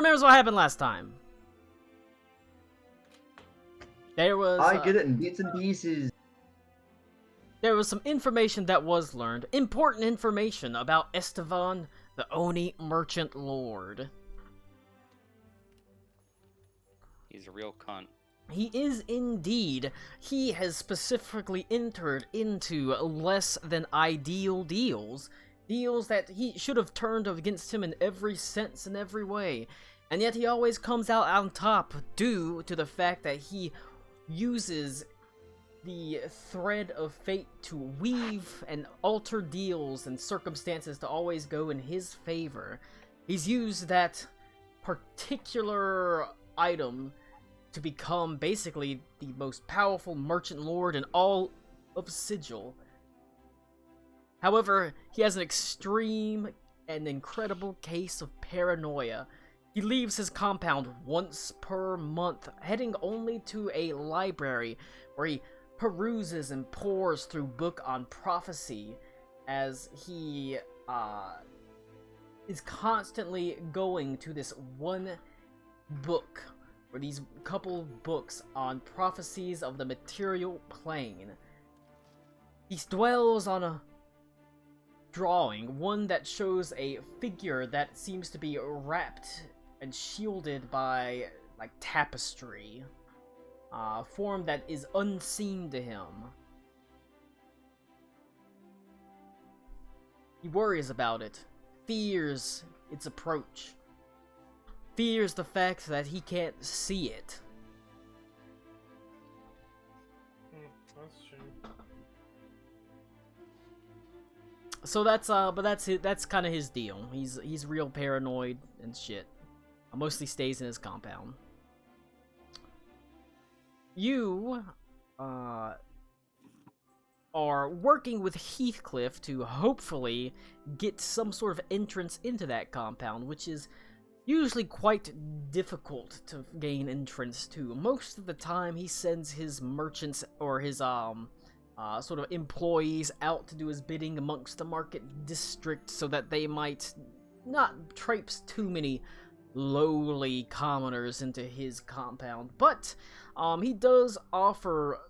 remembers what happened last time? There was... I get it in bits and pieces. There was some information that was learned. Important information about Esteban, the Oni Merchant Lord. He's a real cunt. He is indeed. He has specifically entered into less than ideal deals. Deals that he should have turned against him in every sense and every way. And yet he always comes out on top due to the fact that he uses the thread of fate to weave and alter deals and circumstances to always go in his favor. He's used that particular item to become basically the most powerful merchant lord in all of Sigil. However, he has an extreme and incredible case of paranoia. He leaves his compound once per month, heading only to a library where he peruses and pores through book on prophecy as he is constantly going to this one book, or these couple books on prophecies of the material plane. He dwells on a drawing, one that shows a figure that seems to be wrapped and shielded by like tapestry. Form that is unseen to him. He worries about it, fears its approach, fears the fact that he can't see it. That's true. So that's kind of his deal. He's real paranoid and shit. Mostly stays in his compound. You are working with Heathcliff to hopefully get some sort of entrance into that compound, which is usually quite difficult to gain entrance to. Most of the time, he sends his merchants or his sort of employees out to do his bidding amongst the market district so that they might not traipse too many lowly commoners into his compound. But he does offer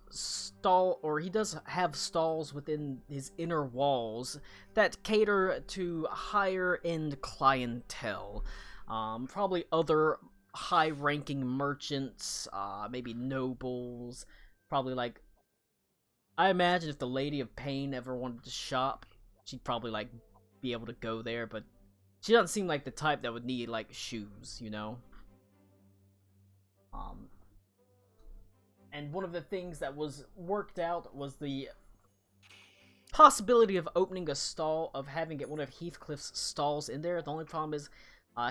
he does have stalls within his inner walls that cater to higher end clientele. Probably other high-ranking merchants, maybe nobles, probably like, I imagine if the Lady of Pain ever wanted to shop, she'd probably like be able to go there, but she doesn't seem like the type that would need like shoes, you know? And one of the things that was worked out was the possibility of opening a stall, of having it one of Heathcliff's stalls in there. The only problem is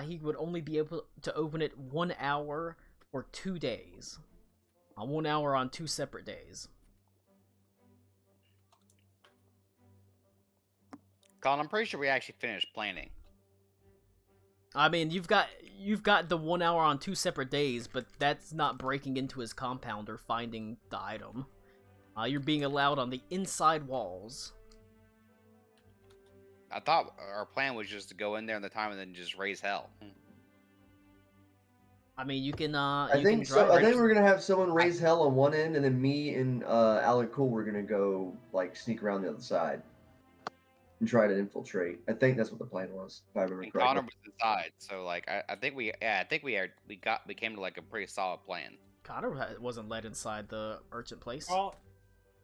he would only be able to open it 1 hour for 2 days. 1 hour on 2 separate days. Colin, I'm pretty sure we actually finished planning. I mean, you've got the 1 hour on 2 separate days, but that's not breaking into his compound or finding the item. You're being allowed on the inside walls. I thought our plan was just to go in there in the time and then just raise hell. I mean, you can. I think we're gonna have someone raise hell on one end, and then me and Alan Cool we're gonna go like sneak around the other side and try to infiltrate. I think that's what the plan was, if I remember And correctly. Connor was inside, so like I think we came to like a pretty solid plan. Connor wasn't let inside the urchin place. Well,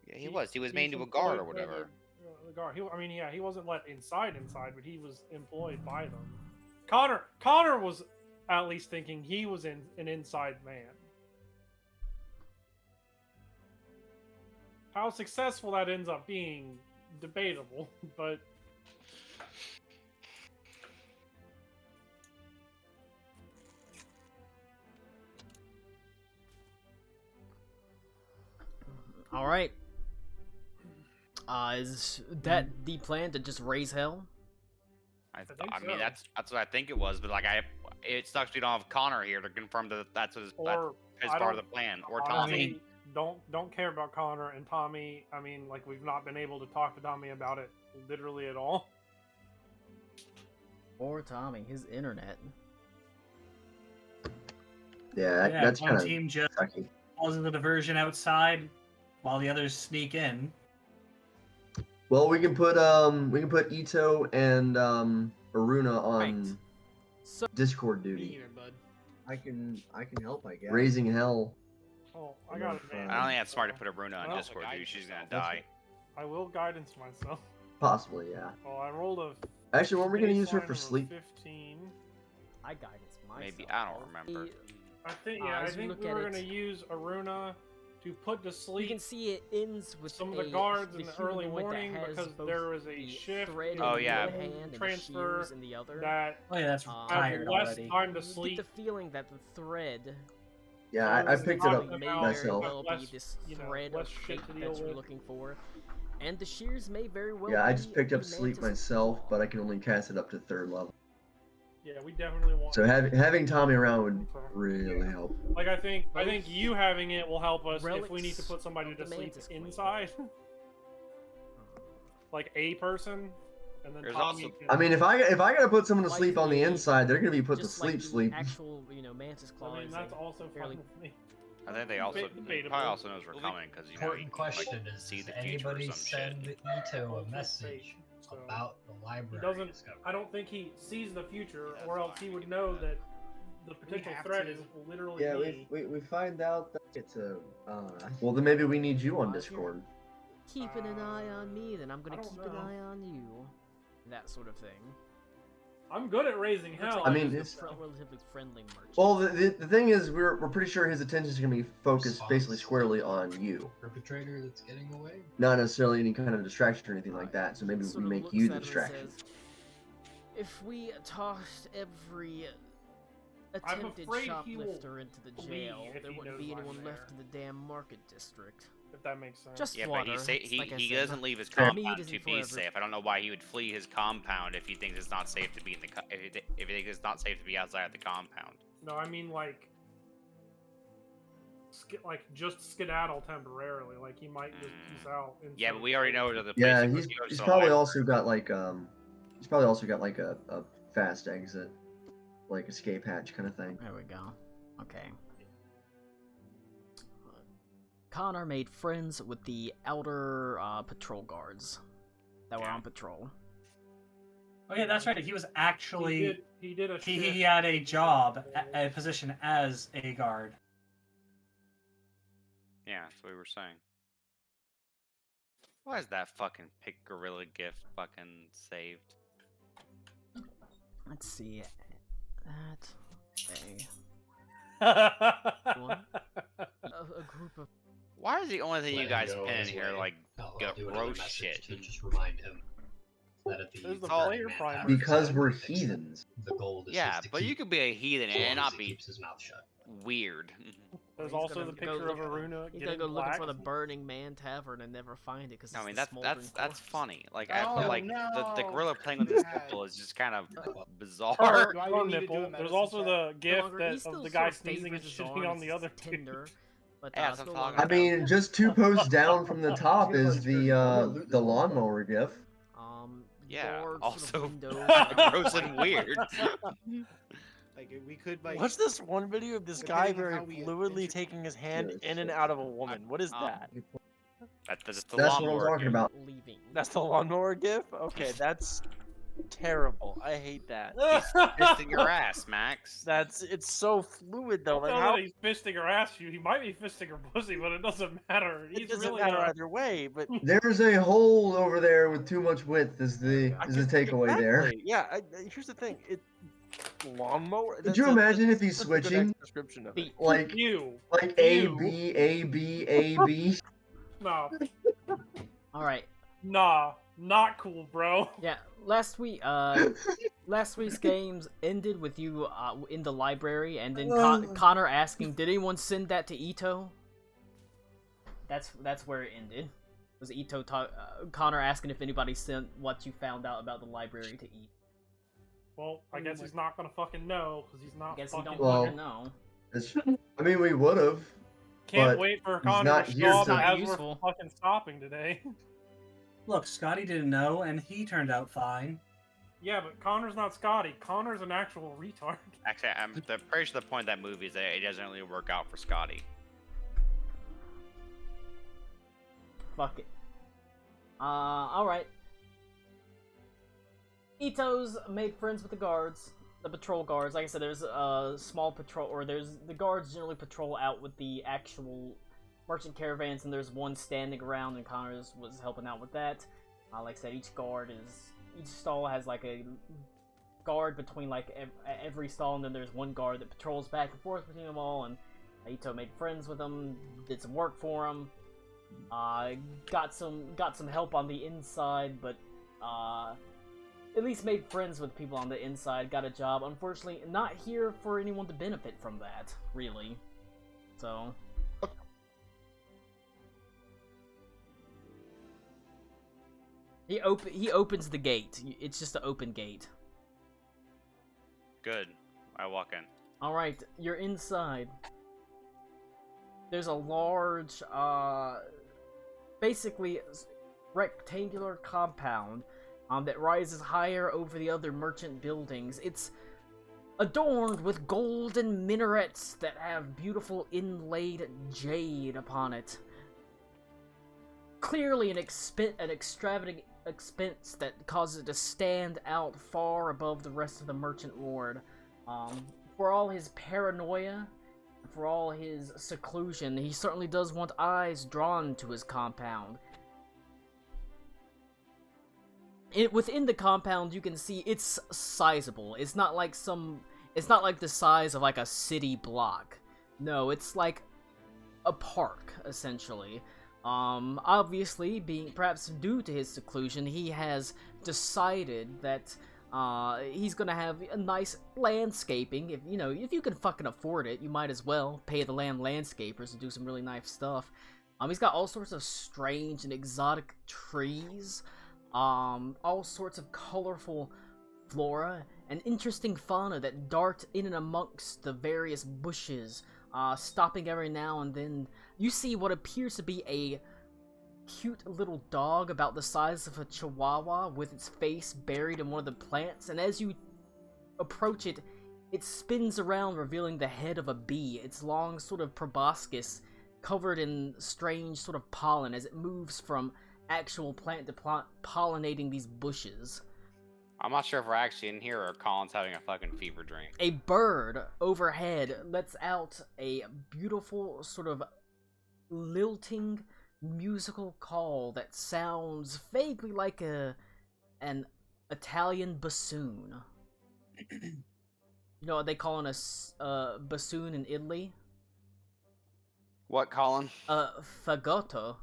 Yeah, he was. He was made into a guard or whatever. The guard. He wasn't let inside, but he was employed by them. Connor was at least thinking he was an inside man. How successful that ends up being, debatable, but all right. Is that the plan, to just raise hell? I think mean, so. that's what I think it was, but like it sucks we don't have Connor here to confirm that that's what that's I part of don't- the plan, or honestly, Tommy. don't care about Connor and Tommy. I mean, like, we've not been able to talk to Tommy about it literally at all. Or Tommy, his internet. Yeah, Yeah, that's one kind of team just sucky. causes the diversion outside, while the others sneak in. Well, we can put Ito and Aruna on Right. So Discord Me duty, either, bud. I can help, I guess. raising hell. Oh, I got it, man. I don't think that's smart to put a Runa on Well, Discord, dude. She's gonna That's- die. I will guidance myself. Possibly, yeah. Oh, I rolled a. Actually, weren't we gonna use her baseline for of a sleep? 15. I guidance myself. Maybe I don't remember. I think I as we think look we at were it- gonna use Aruna to put to You sleep can see it ends with some of the guards in the early humanoid that morning has because both there was a the shift thread in Oh, in yeah. one the hand and the transfer shears in the other. that Oh yeah, that's Have tired have less already. time to You sleep. get the feeling that the thread Yeah, I So picked it up talking may about myself. very well less, be this you know, thread less of shit shape to that deal you're with. looking for. And the shears may very well Yeah, I be just picked up the sleep mantis myself, claw. but I can only cast it up to 3rd level. Yeah, we definitely want. So having Tommy around would Okay. really help. Like I think you having it will help us if we need to Relics put somebody of to the sleep mantis claw. inside, like a person, and then There's Tommy. also- can- I mean, if I gotta put someone to sleep on the Likely, inside, they're gonna be put to Just like sleep. the Sleep. actual, mantis claw I mean is that's a also fairly- fine with me. I think they also he Debatable. probably also knows we're Well, coming because you know he Important can, like, question is, see does the future or anybody some shit. send Ito a Ultimate message fate, so about the library doesn't- discovery? I don't think he sees the future, Yeah, or that's else fine, he we would can know do that. that the potential have threat to. is literally Yeah, me. we find out that it's a. Well, then maybe we need you on Roger. Discord. keeping an eye on me, then I'm gonna I don't keep an know. eye on you. That sort of thing. I'm good at raising Looks hell. like I mean, he's it's- a relatively friendly merchant. Well, the thing is, we're pretty sure his attention is gonna be focused basically Response. squarely on you, Perpetrator that's getting away? not necessarily any kind of distraction or anything like that. So maybe Sort we of make looks you at the him and distraction. says, if we tossed every I'm attempted afraid he shoplifter into the flee jail, if there he wouldn't knows be I'm anyone left there. in the damn market district. If that makes sense. Just Yeah, water. but It's like I he said, doesn't leave his meat compound isn't to be forever. safe. I don't know why he would flee his compound if he thinks it's not safe to be in the if he thinks it's not safe to be outside of the compound. No, I mean like just skedaddle temporarily. Like he might just peace out. in Yeah, but some we already know place. that the place Yeah, he he's goes he's to probably the also got like a fast exit, like escape hatch kind of thing. There we go. Okay. Connor made friends with the outer patrol guards that were Yeah. on patrol. Okay, that's right. He was actually he did a he shift. had a job, a position as a guard. Yeah, that's what we were saying. Why is that fucking pick gorilla gif fucking saved? Let's see. That. One. A group of. Why is the only thing you Let guys him go pin in his here way. like I'll do another gross message shit? to just remind him that at the There's the Burning player Man primer. Tavern Because side, we're he thinks that heathens. The goal is Yeah, just to but you keep could be a heathen as and long as not he be keeps his mouth shut. weird. There's He's also gonna the go picture of look- Aruna He's getting gonna go looking black. for the Burning Man Tavern and never find it because I mean that's corpse. funny. Like Oh, but like the no. gorilla playing with his Yeah. nipple is just kind of Or, bizarre. Do I or even need to do a nipple. There's medicine also check? the gif Longer. that, He still of the sort guy of sneezing and favors his shitting arm, on the it's other Tinder, dude. but Yeah, that's what still I'm longer. talking I mean, just 2 posts down from the top is the lawnmower gif. Yeah, guards, also sort of windows, gross and weird. Like we could like. What's this one video of this guy Depending on very how we fluidly introduce- taking his hand Yes. in and out of a woman? What is that? That's the That's what I'm lawnmower talking gif. about. leaving. That's the lawnmower gif? Okay, that's terrible. I hate that. Fisting your ass, Max. It's so fluid though. Don't Like tell how that he's fisting her ass. He might be fisting her pussy, but it doesn't matter. it He's doesn't really matter not. either way, but There's a hole over there with too much width. Is the takeaway there? Exactly. Yeah, here's the thing. Lawnmower. Could you imagine if he's that's a good switching? description of The- it. Like A You. B A B A B. Nah, All right. nah, not cool, bro. Yeah. Last week's games ended with you in the library, and then Connor asking, "Did anyone send that to Ito?" That's where it ended. Was Ito Connor asking if anybody sent what you found out about the library to Ito? Well, I guess he's not gonna fucking know because he's I not guess you fucking. don't Well, fucking know. I mean, we would have. Can't but wait for he's Connor not to here show up to- as Useful. we're fucking stopping today. Look, Scotty didn't know, and he turned out fine. Yeah, but Connor's not Scotty. Connor's an actual retard. Actually, I'm pretty sure the point of that movie is that it doesn't really work out for Scotty. Fuck it. Alright. Ito's made friends with the guards, the patrol guards. Like I said, there's a small patrol, or there's the guards generally patrol out with the actual merchant caravans, and there's one standing around, and Connors was helping out with that. Like I said, each stall has like a guard between like every stall, and then there's one guard that patrols back and forth between them all, and Ito made friends with them, did some work for them. Got some help on the inside, but at least made friends with people on the inside, got a job. Unfortunately, not here for anyone to benefit from that, really. So he opens the gate. It's just an open gate. Good. I walk in. Alright, you're inside. There's a large, basically rectangular compound that rises higher over the other merchant buildings. It's adorned with golden minarets that have beautiful inlaid jade upon it. Clearly an extravagant expense that causes it to stand out far above the rest of the merchant lord. For all his paranoia, for all his seclusion, he certainly does want eyes drawn to his compound. Within the compound, you can see it's sizable. It's not like the size of like a city block. No, it's like a park, essentially. Obviously, perhaps due to his seclusion, he has decided that he's gonna have a nice landscaping. If you can fucking afford it, you might as well pay the landscapers to do some really nice stuff. He's got all sorts of strange and exotic trees, all sorts of colorful flora and interesting fauna that dart in and amongst the various bushes, stopping every now and then. You see what appears to be a cute little dog about the size of a chihuahua with its face buried in one of the plants, and as you approach it, it spins around, revealing the head of a bee, its long sort of proboscis covered in strange sort of pollen as it moves from actual plant to plant, pollinating these bushes. I'm not sure if we're actually in here or Colin's having a fucking fever dream. A bird overhead lets out a beautiful sort of lilting musical call that sounds vaguely like an Italian bassoon. You know what they call a bassoon in Italy? What, Colin? Fagotto.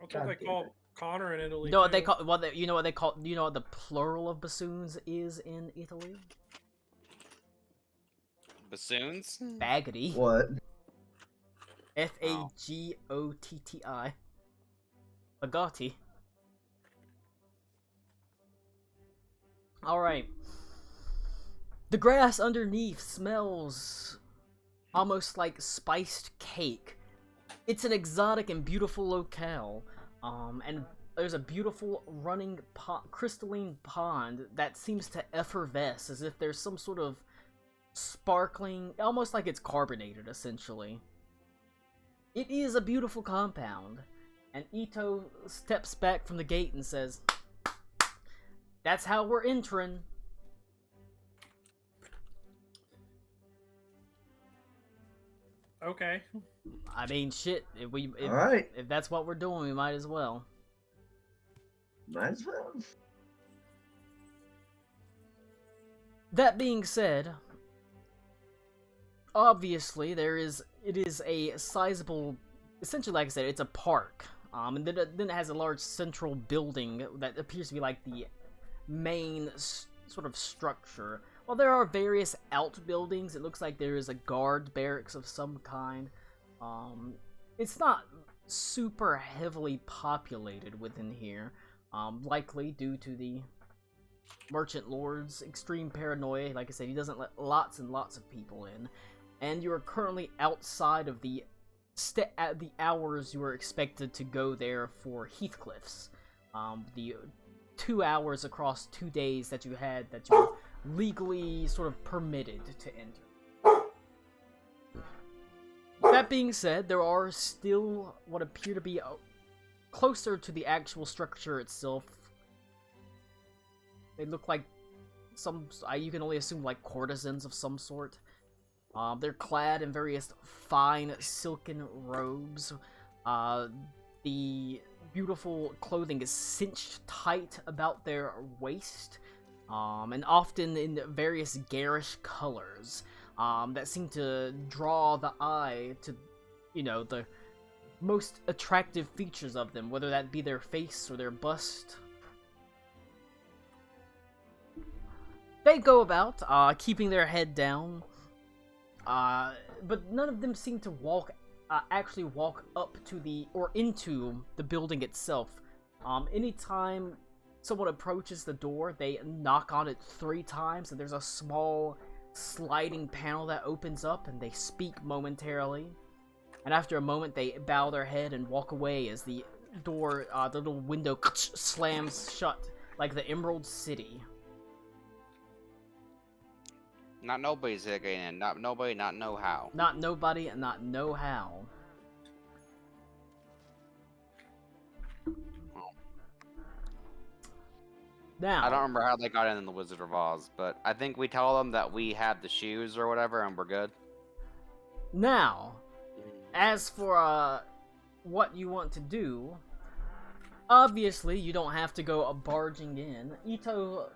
That's what they call Connor in Italy. You know what too. they call you know what the plural of bassoons is in Italy? Bassoons? Fagotti. What? Fagotti. Fagotti. Alright. The grass underneath smells almost like spiced cake. It's an exotic and beautiful locale. And there's a beautiful running crystalline pond that seems to effervesce as if there's some sort of sparkling, almost like it's carbonated, essentially. It is a beautiful compound, and Ito steps back from the gate and says, "That's how we're entering." Okay. I mean, shit. Alright. If that's what we're doing, we might as well. Might as well. That being said, obviously it is a sizable, essentially, like I said, it's a park. And then it has a large central building that appears to be like the main sort of structure. While there are various outbuildings, it looks like there is a guard barracks of some kind. It's not super heavily populated within here, likely due to the merchant lord's extreme paranoia. Like I said, he doesn't let lots and lots of people in, and you are currently outside of at the hours you are expected to go there for Heathcliff's. The 2 hours across 2 days that you had that you were legally sort of permitted to enter. That being said, there are still what appear to be closer to the actual structure itself. They look like you can only assume like courtesans of some sort. They're clad in various fine silken robes. The beautiful clothing is cinched tight about their waist, and often in various garish colors that seem to draw the eye to, the most attractive features of them, whether that be their face or their bust. They go about, keeping their head down, but none of them seem to actually walk up to or into the building itself. Anytime someone approaches the door, they knock on it 3 times, and there's a small sliding panel that opens up, and they speak momentarily. And after a moment, they bow their head and walk away as the door, the little window slams shut like the Emerald City. Not nobody's getting in. Not nobody, not know how. Not nobody, and not know how. Now, I don't remember how they got in the Wizard of Oz, but I think we tell them that we have the shoes or whatever, and we're good. Now, as for what you want to do, obviously you don't have to go barging in. Ito,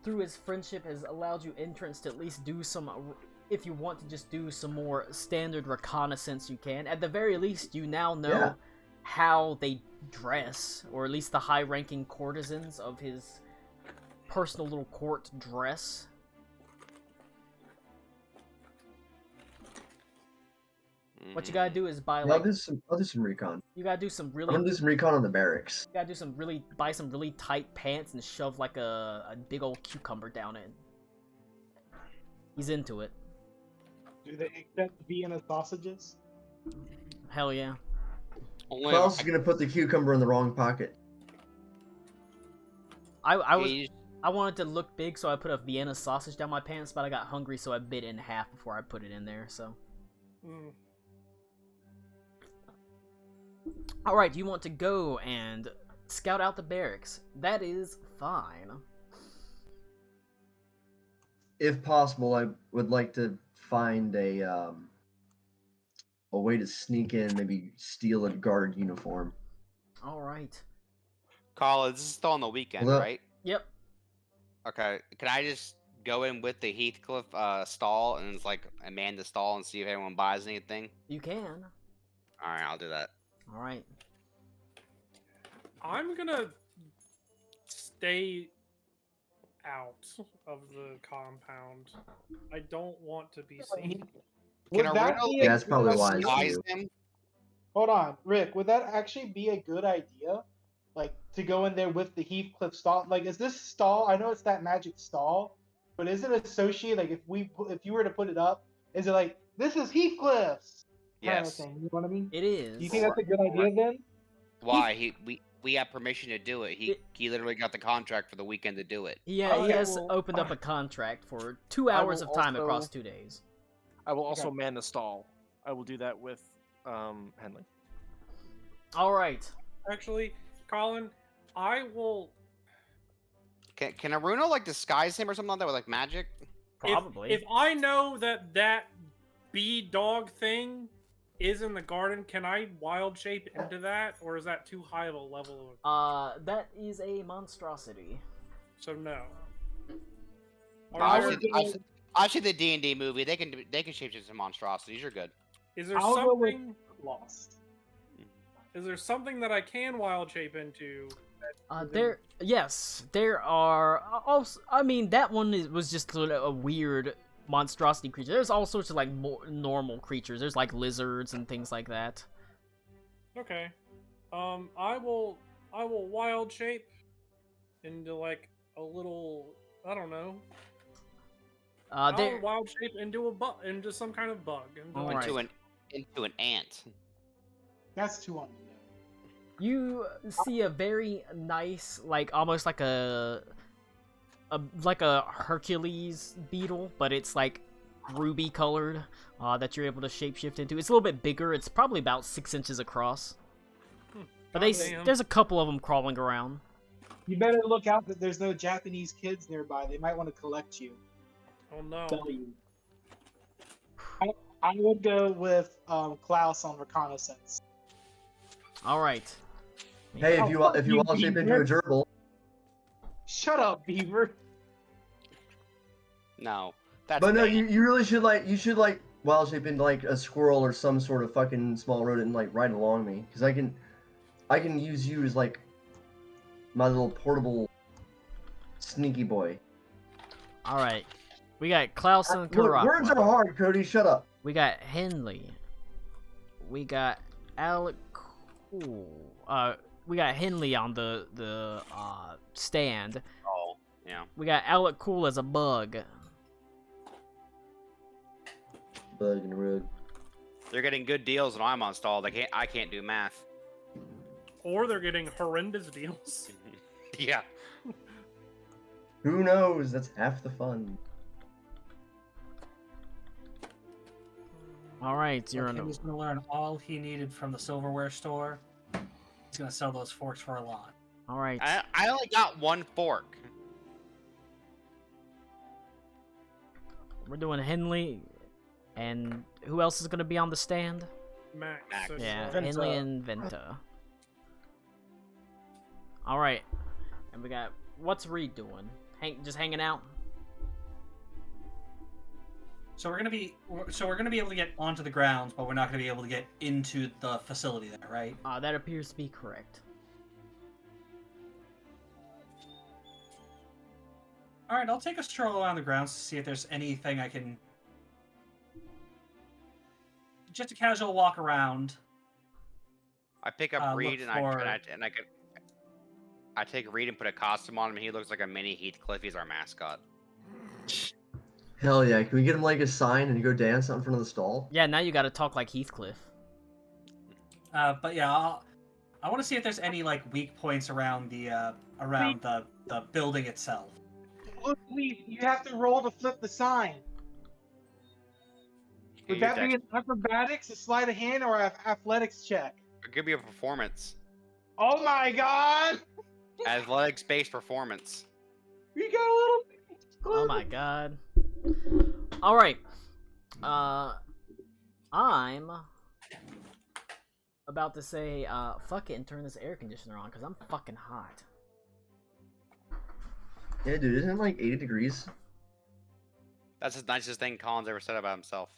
through his friendship, has allowed you entrance to at least do some. If you want to just do some more standard reconnaissance, you can. At the very least, you now know how they dress, or at least the high-ranking courtesans of his personal little court dress. What you gotta do is buy I'll do some recon. You gotta do some really. I'm gonna do some recon on the barracks. You gotta buy some really tight pants and shove like a big old cucumber down it. He's into it. Do they accept Vienna sausages? Hell yeah. Klaus is gonna put the cucumber in the wrong pocket. I wanted to look big, so I put a Vienna sausage down my pants, but I got hungry, so I bit it in half before I put it in there. So. Alright, you want to go and scout out the barracks. That is fine. If possible, I would like to find a way to sneak in, maybe steal a guard uniform. Alright. College, this is still on the weekend, Well, right? Yep. Okay, can I just go in with the Heathcliff stall and man the stall and see if anyone buys anything? You can. Alright, I'll do that. Alright. I'm gonna stay out of the compound. I don't want to be seen. Would Can that Aruno be Yeah, a that's probably good wise. idea? disguise him? Hold on, Rick. Would that actually be a good idea? Like to go in there with the Heathcliff stall? Like, is this stall? I know it's that magic stall, but is it associated? Like, if you were to put it up, is it like this is Heathcliff's? Kind of Yes. thing, you know what I mean? It is. Do you think that's a good idea then? Why? We have permission to do it. He literally got the contract for the weekend to do it. Yeah, he Okay, has well, opened up a contract for 2 hours of will time also- across 2 days. I will also man the stall. I will do that with Henley. Alright. Actually, Colin, I will. Can Aruno disguise him or something like that with magic? Probably. If I know that bee dog thing is in the garden, can I wild shape into that, or is that too high of a level of? That is a monstrosity. So no. I've seen the D&D movie. They can shape into monstrosities. You're good. Is there I'll go with something? Lost. Is there something that I can wild shape into? There are also. I mean, that one was just a weird monstrosity creature. There's all sorts of more normal creatures. There's lizards and things like that. Okay. I will wild shape into a little. I don't know. I'll wild shape into some kind of bug. All right. Into an ant. That's too on the You see a very nice, like almost like a Hercules beetle, but it's like ruby colored that you're able to shapeshift into. It's a little bit bigger. It's probably about 6 inches across. But Goddamn. there's a couple of them crawling around. You better look out that there's no Japanese kids nearby. They might want to collect you. Oh no. Tell you. I would go with Klaus on reconnaissance. All right. Hey, Oh, if you fuck if you you, want to shape into Beaver. a gerbil, Shut up, Beaver. No. That's but no, bad. you really should like wild shape into like a squirrel or some sort of fucking small rodent and like ride along me, because I can use you as like my little portable sneaky boy. All right. We got Klaus and Look, words Karakwa. are hard, Cody. Shut up. We got Henley. We got Alec. We got Henley on the stand. Oh, yeah. We got Alec Cool as a bug. Bug in the road. They're getting good deals and I'm on stall. I can't do math. Or they're getting horrendous deals. Yeah. Who knows? That's half the fun. All right, you're Okay, in. he's gonna learn all he needed from the silverware store. He's gonna sell those forks for a lot. All right. I only got one fork. We're doing Henley, and who else is gonna be on the stand? Max. Max. says, Yeah, Venta. Henley and Venta. All right, and we got what's Reed doing? Just hanging out. So we're gonna be able to get onto the grounds, but we're not gonna be able to get into the facility there, right? That appears to be correct. All right, I'll take a stroll around the grounds to see if there's anything I can. Just a casual walk around. I pick up Look Reed and for- I take Reed and put a costume on him. And he looks like a mini Heathcliff. He's our mascot. Hell yeah! Can we get him like a sign and go dance out in front of the stall? Yeah, now you got to talk like Heathcliff. But yeah, I want to see if there's any like weak points around the building itself. Look, please, you have to roll to flip the sign. Would that be an acrobatics, a sleight of hand, or an athletics check? It could be a performance. Oh my god! Athletics-based performance. We got a little. Oh my god. All right. I'm about to say, fuck it and turn this air conditioner on because I'm fucking hot. Yeah, dude, isn't it like 80 degrees? That's the nicest thing Colin's ever said about himself.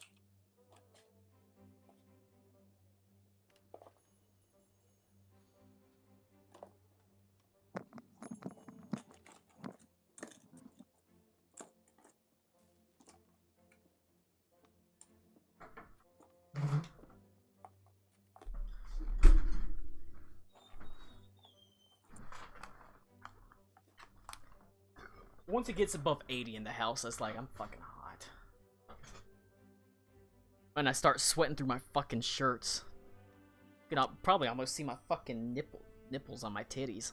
Once it gets above 80 in the house, it's like, I'm fucking hot. And I start sweating through my fucking shirts. You can probably almost see my fucking nipples on my titties.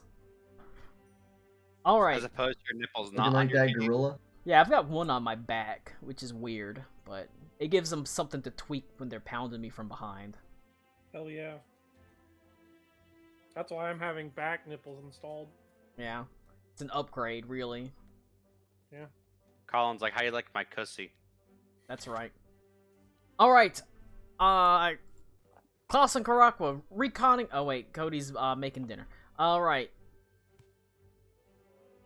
Alright. As opposed to your nipples Looking not like on your that titty. gorilla. Yeah, I've got one on my back, which is weird, but it gives them something to tweak when they're pounding me from behind. Hell yeah. That's why I'm having back nipples installed. Yeah. It's an upgrade, really. Yeah. Colin's like, how you like my cussy? That's right. Alright. Klaus and Karakwa reconning. Oh, wait. Cody's making dinner. Alright.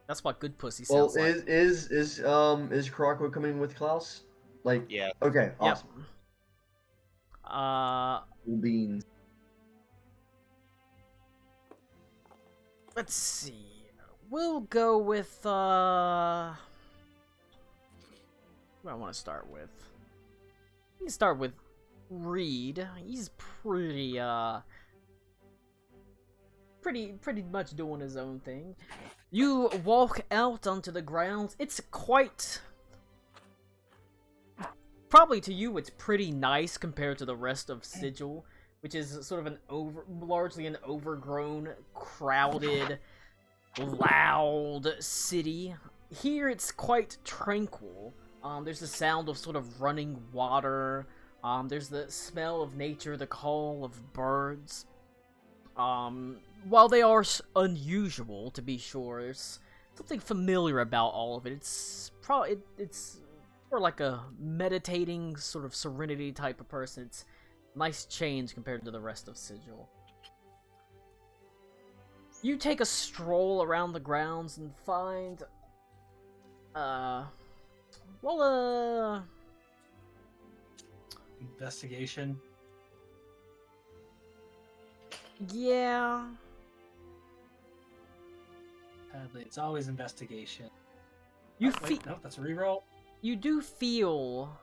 That's what good pussy Well, sounds like. is Karakwa coming with Klaus? Like, Yeah. okay, awesome. Yep. Cool beans. Let's see. We'll go with, who do I want to start with? We can start with Reed. He's pretty much doing his own thing. You walk out onto the grounds. It's quite... Probably to you, it's pretty nice compared to the rest of Sigil. which is sort of largely an overgrown, crowded, loud city. Here it's quite tranquil. There's the sound of sort of running water. There's the smell of nature, the call of birds. While they are unusual, to be sure, there's something familiar about all of it. It's for like a meditating, sort of serenity type of person. It's a nice change compared to the rest of Sigil. You take a stroll around the grounds and find, Investigation. Yeah. Sadly, it's always investigation. You Oh, wait, no, that's a reroll. You do feel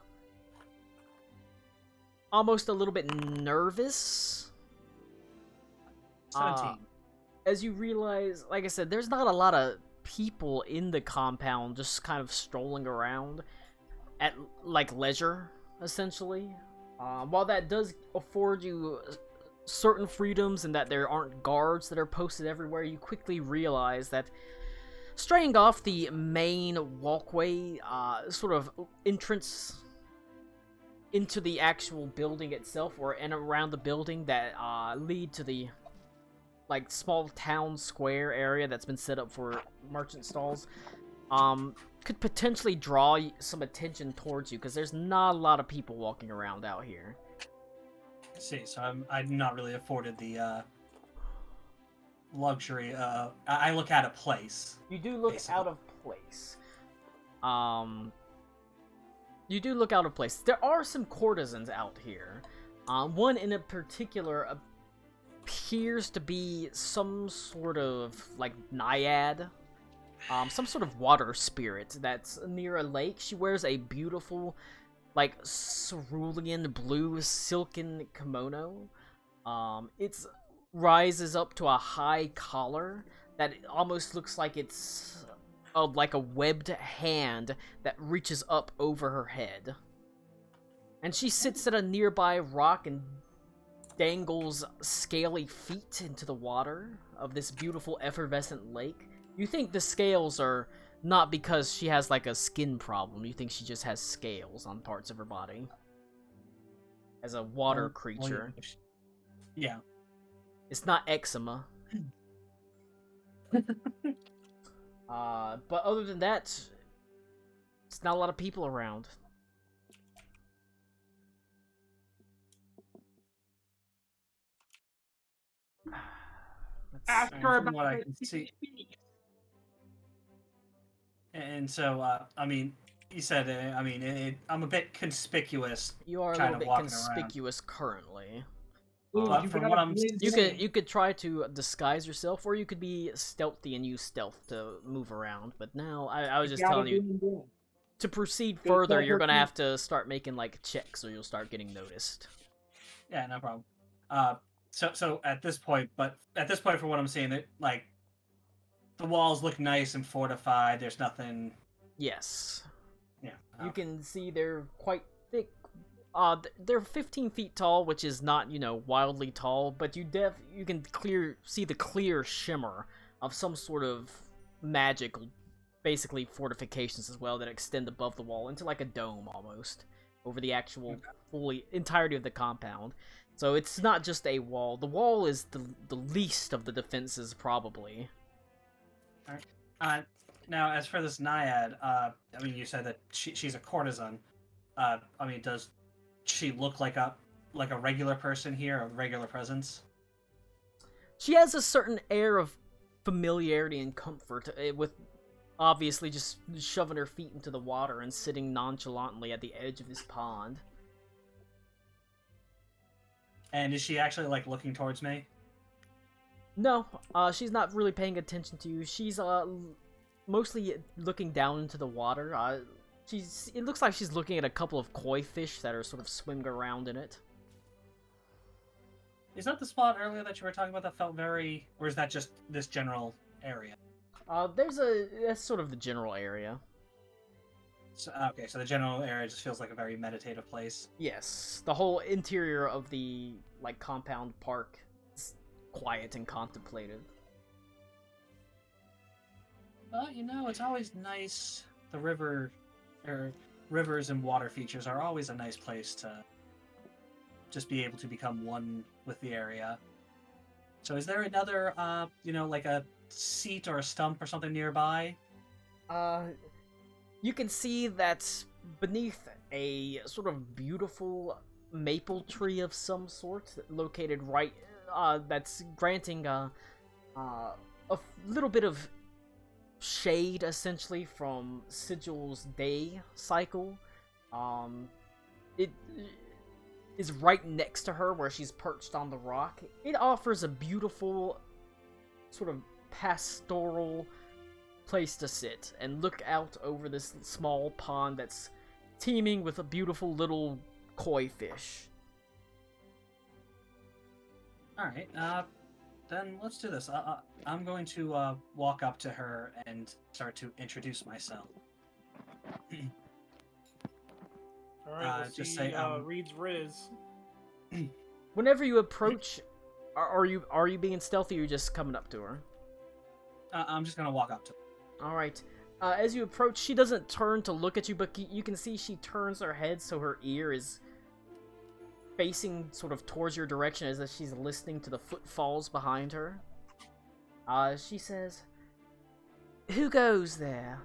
almost a little bit nervous. 17. As you realize, like I said, there's not a lot of people in the compound just kind of strolling around at, like, leisure, essentially. While that does afford you certain freedoms and that there aren't guards that are posted everywhere, you quickly realize that straying off the main walkway, sort of entrance into the actual building itself, or and around the building that lead to the like small town square area that's been set up for merchant stalls, could potentially draw some attention towards you because there's not a lot of people walking around out here. I see, so I'm not really afforded the luxury. I look out of place. You do look basically out of place. You do look out of place. There are some courtesans out here. One in a particular appears to be some sort of like naiad, some sort of water spirit that's near a lake. She wears a beautiful, like, cerulean blue silken kimono. It rises up to a high collar that almost looks like it's like a webbed hand that reaches up over her head. And she sits at a nearby rock and dangles scaly feet into the water of this beautiful effervescent lake. You think the scales are not because she has like a skin problem. You think she just has scales on parts of her body. As a water creature. Yeah. It's not eczema. But other than that, it's not a lot of people around. Ask her From about what I it. can see. And so, I mean, you said, I mean, I'm a bit conspicuous. You are a kind little of bit walking conspicuous currently. But you from gotta what I'm blend You in. could try to disguise yourself, or you could be stealthy and use stealth to move around. But now, I was just gotta telling you, blend in. to proceed Go further, stealth you're or gonna sneak. have to start making like checks, or you'll start getting noticed. Yeah, no problem. So at this point, from what I'm seeing, that like the walls look nice and fortified. There's nothing. Yes. Yeah. You okay. can see they're quite thick. They're 15 feet tall, which is not, wildly tall, but you can see the clear shimmer of some sort of magic, basically fortifications as well, that extend above the wall into like a dome almost over the actual entirety of the compound. So it's not just a wall. The wall is the least of the defenses, probably. Now, as for this naiad, I mean, you said that she's a courtesan. I mean, does she look like a regular person here, a regular presence? She has a certain air of familiarity and comfort, with obviously just shoving her feet into the water and sitting nonchalantly at the edge of this pond. And is she actually like looking towards me? No, she's not really paying attention to you. She's mostly looking down into the water. It looks like she's looking at a couple of koi fish that are sort of swimming around in it. Is that the spot earlier that you were talking about that felt very, or is that just this general area? That's sort of the general area. So, okay, so the general area just feels like a very meditative place. Yes, the whole interior of the like compound park is quiet and contemplative. Well, you know, it's always nice. The river, or rivers and water features are always a nice place to just be able to become one with the area. So, is there another, you know, like a seat or a stump or something nearby? You can see that beneath a sort of beautiful maple tree of some sort, located right, that's granting little bit of shade essentially from Sigil's day cycle. It is right next to her where she's perched on the rock. It offers a beautiful sort of pastoral place to sit and look out over this small pond that's teeming with a beautiful little koi fish. All right, then let's do this. I'm going to walk up to her and start to introduce myself. All right, we'll just see. say, Reed's Riz. Whenever you approach, are you being stealthy or are you just coming up to her? I'm just gonna walk up to her. All right. As you approach, she doesn't turn to look at you, but you can see she turns her head so her ear is facing sort of towards your direction as if she's listening to the footfalls behind her. She says, "Who goes there?"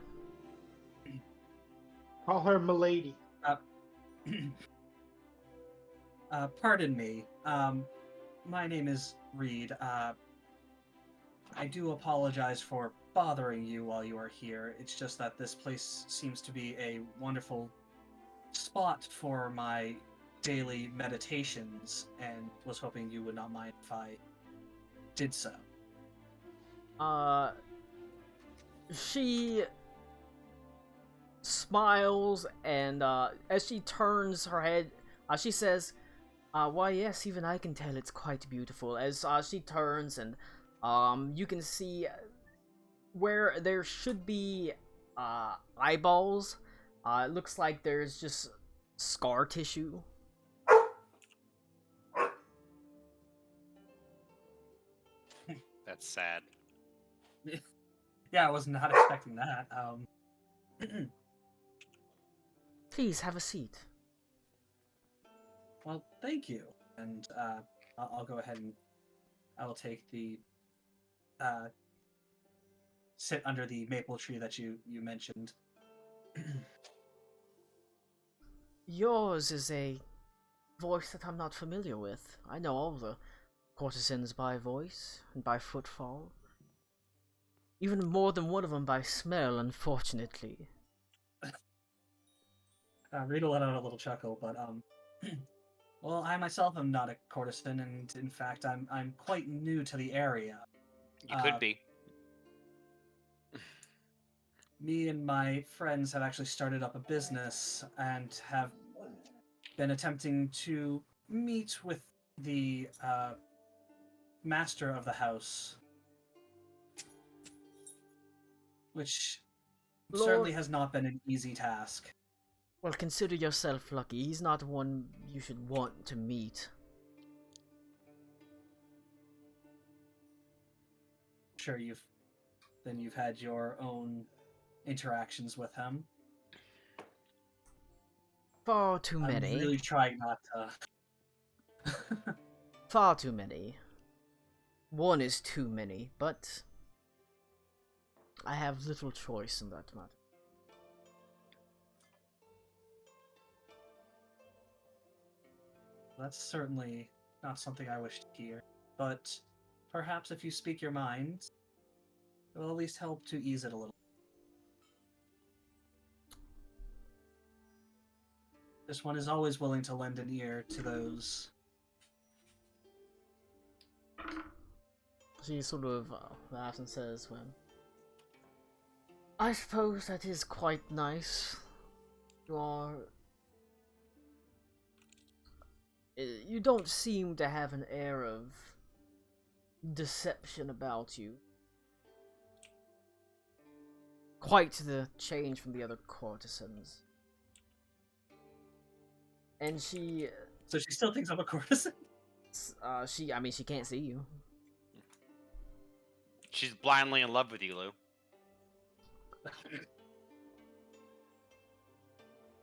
Call her Milady. Pardon me. My name is Reed. I do apologize for bothering you while you are here. It's just that this place seems to be a wonderful spot for my daily meditations, and was hoping you would not mind if I did so. She smiles, and as she turns her head, she says, "Why, yes, even I can tell it's quite beautiful." As she turns, and you can see where there should be eyeballs. It looks like there's just scar tissue. That's sad. Yeah, I was not expecting that. Please have a seat. Well, thank you. And I'll go ahead and I will take the sit under the maple tree that you mentioned. Yours is a voice that I'm not familiar with. I know all the courtesans by voice and by footfall. Even more than one of them by smell, unfortunately. Reed will let out a little chuckle, but well, I myself am not a courtesan, and in fact, I'm quite new to the area. You could be. Me and my friends have actually started up a business and have been attempting to meet with the master of the house, which certainly has not been an easy task. Well, consider yourself lucky. He's not one you should want to meet. Sure, you've had your own interactions with him. Far too many. I'm really trying not to. Far too many. One is too many, but I have little choice in that matter. That's certainly not something I wish to hear, but perhaps if you speak your mind, it will at least help to ease it a little. This one is always willing to lend an ear to those. She sort of laughs and says, "Well, I suppose that is quite nice. You don't seem to have an air of deception about you. Quite the change from the other courtesans." And she, So she still thinks I'm a courtesan? I mean, she can't see you. She's blindly in love with you, Lou.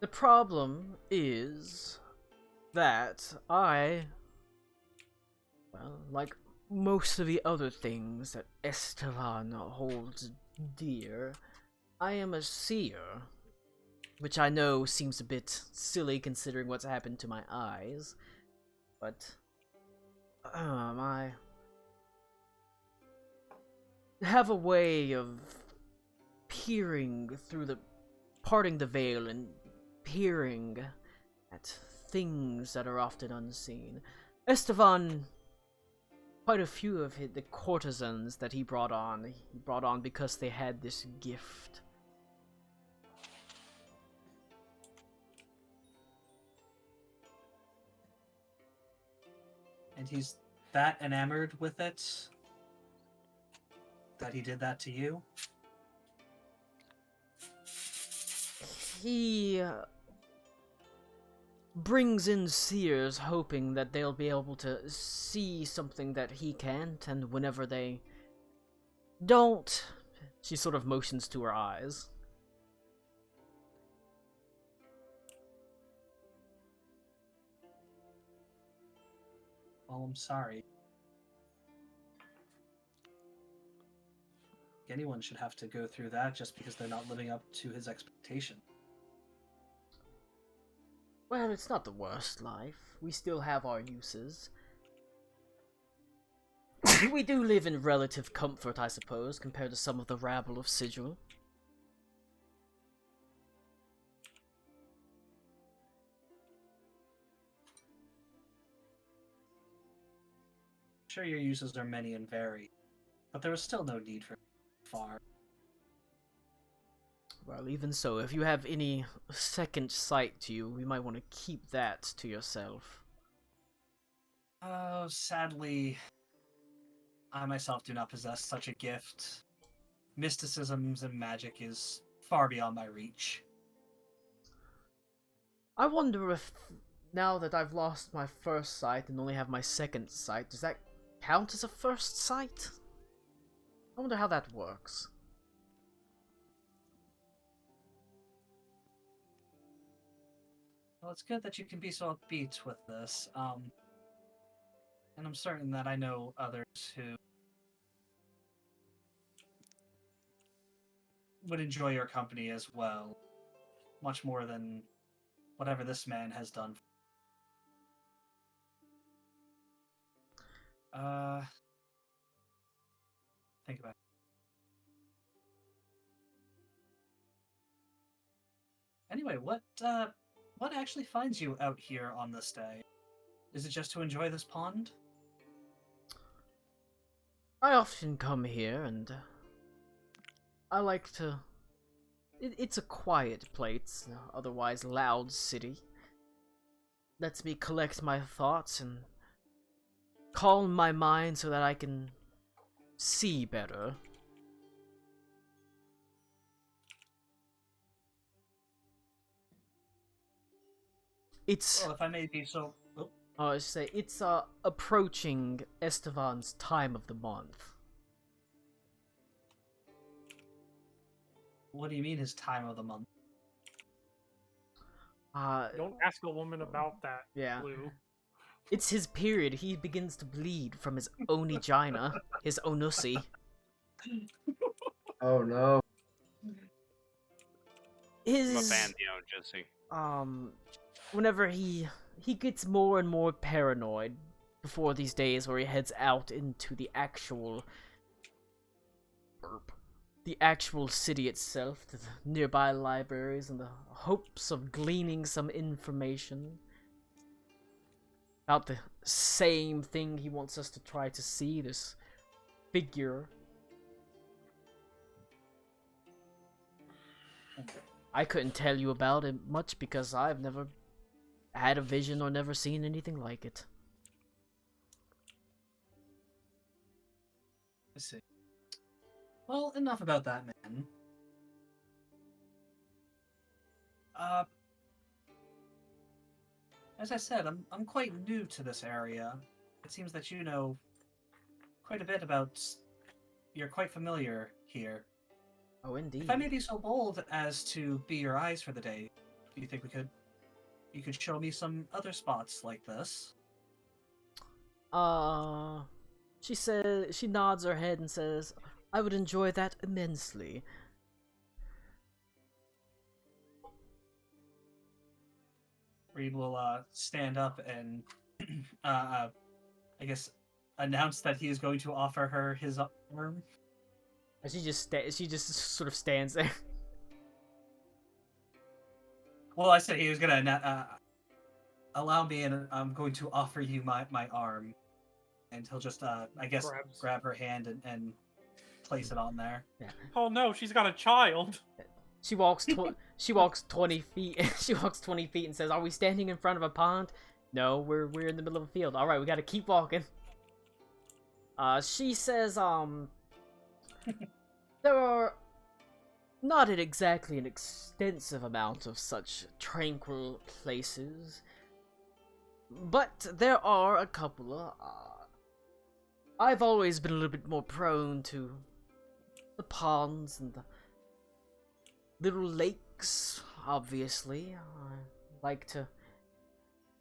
The problem is that I, well, like most of the other things that Esteban holds dear, I am a seer. Which I know seems a bit silly considering what's happened to my eyes. But, I have a way of peering through parting the veil and peering at things that are often unseen. Esteban, quite a few of the courtesans that he brought on because they had this gift. And he's that enamored with it that he did that to you? He brings in seers hoping that they'll be able to see something that he can't, and whenever they don't, she sort of motions to her eyes. Well, I'm sorry. Anyone should have to go through that just because they're not living up to his expectation. Well, it's not the worst life. We still have our uses. We do live in relative comfort, I suppose, compared to some of the rabble of Sigil. Sure, your uses are many and varied, but there is still no need for far. Well, even so, if you have any second sight to you, you might want to keep that to yourself. Oh, sadly, I myself do not possess such a gift. Mysticisms and magic is far beyond my reach. I wonder if, now that I've lost my first sight and only have my second sight, does that count as a first sight? I wonder how that works. Well, it's good that you can be so upbeat with this. And I'm certain that I know others who would enjoy your company as well, much more than whatever this man has done. Think about it. Anyway, what actually finds you out here on this day? Is it just to enjoy this pond? I often come here and I like to... It's a quiet place, otherwise loud city. Lets me collect my thoughts and calm my mind so that I can see better. It's... Well, if I may be so... Oh, I should say, it's approaching Estevan's time of the month. what do you mean his time of the month? Don't ask a woman about that, Yeah. Lou. It's his period. He begins to bleed from his onigina, his onusi. Oh no. I'm a His fan, Jesse. whenever he gets more and more paranoid before these days where he heads out into the actual city itself, to the nearby libraries, in the hopes of gleaning some information about the same thing he wants us to try to see, this figure. I couldn't tell you about it much because I've never had a vision or never seen anything like it. I see. Well, enough about that man. as I said, I'm quite new to this area. It seems that you know quite a bit about. You're quite familiar here. Oh, indeed. If I may be so bold as to be your eyes for the day, do you think you could show me some other spots like this? She nods her head and says, I would enjoy that immensely. Reed will stand up and I guess announce that he is going to offer her his arm. And she just sort of stands there. Well, I said he was gonna allow me, and I'm going to offer you my arm, and he'll just I guess grab her hand and place it on there. Yeah. Oh no, she's got a child. She walks 20 feet. She walks 20 feet and says, "Are we standing in front of a pond?" No, we're in the middle of a field. All right, we got to keep walking. She says, there are not exactly an extensive amount of such tranquil places, but there are a couple. I've always been a little bit more prone to the ponds and the little lakes, obviously. I like to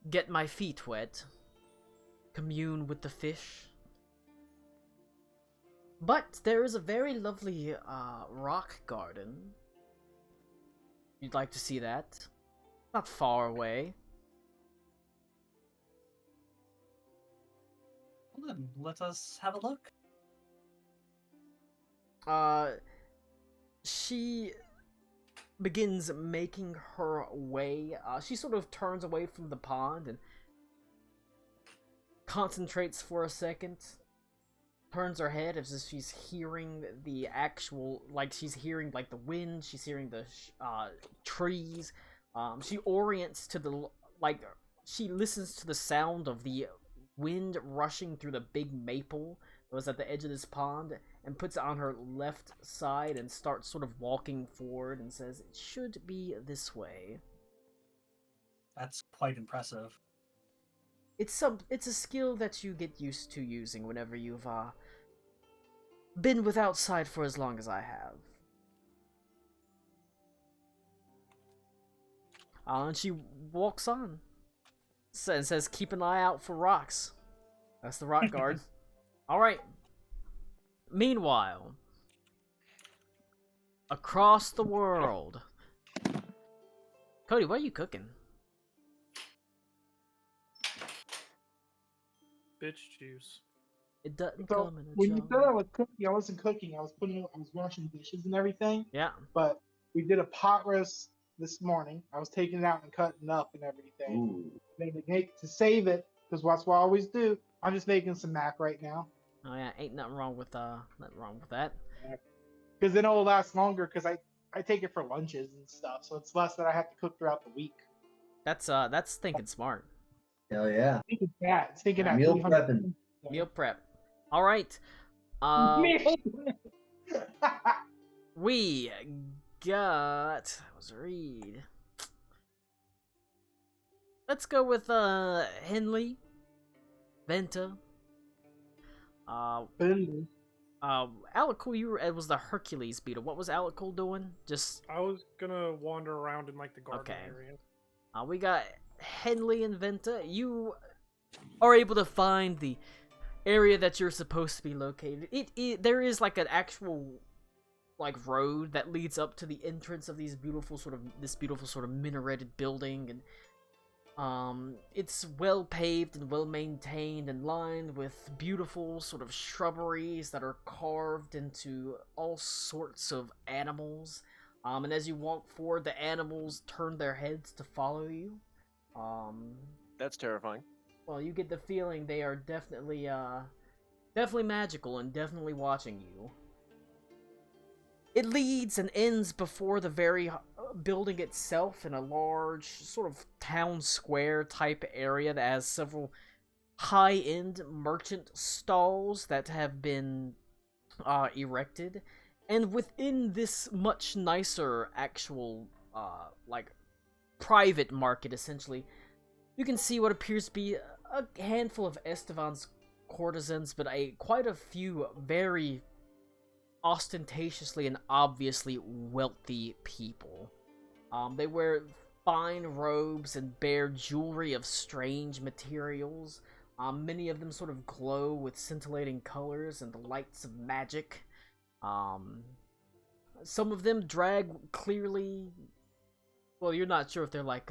get my feet wet, commune with the fish. But there is a very lovely rock garden. You'd like to see that? Not far away. Well, then, let us have a look. She begins making her way. She sort of turns away from the pond and concentrates for a second. Turns her head as if she's hearing the actual, like she's hearing like the wind. She's hearing the trees. She orients to the she listens to the sound of the wind rushing through the big maple that was at the edge of this pond, and puts it on her left side and starts sort of walking forward and says, "It should be this way." That's quite impressive. It's a skill that you get used to using whenever you've been with outside for as long as I have. And she walks on and says, "Keep an eye out for rocks." That's the rock guard. All right. Meanwhile, across the world, Cody, what are you cooking? Bitch juice. It doesn't So come in a when you jar. said I was cooking, I wasn't cooking. I was washing dishes and everything. Yeah. But we did a pot roast this morning. I was taking it out and cutting up and everything. Ooh. Then to save it, because that's what I always do. I'm just making some mac right now. Oh yeah, ain't nothing wrong with that. Because then it'll last longer. Because I take it for lunches and stuff, so it's less that I have to cook throughout the week. That's thinking smart. Hell yeah. Thinking that. Thinking that. Meal 300 prepping. Meal prep. All right. Meal. We got. Let's read. Let's go with Henley, Venta. Alakul, it was the Hercules beetle. What was Alakul doing? Just I was gonna wander around in like the garden Okay. area. we got Henley and Venta. You are able to find the area that you're supposed to be located. There is like an actual like road that leads up to the entrance of this beautiful sort of minareted building, and it's well paved and well maintained and lined with beautiful sort of shrubberies that are carved into all sorts of animals. And as you walk forward, the animals turn their heads to follow you. That's terrifying. Well, you get the feeling they are definitely magical and definitely watching you. It leads and ends before the very building itself in a large sort of town square type area that has several high-end merchant stalls that have been erected. And within this much nicer actual like private market, essentially, You can see what appears to be a handful of Estevan's courtesans, but quite a few very ostentatiously and obviously wealthy people. They wear fine robes and bear jewelry of strange materials. Many of them sort of glow with scintillating colors and the lights of magic. Some of them drag clearly... Well, you're not sure if they're like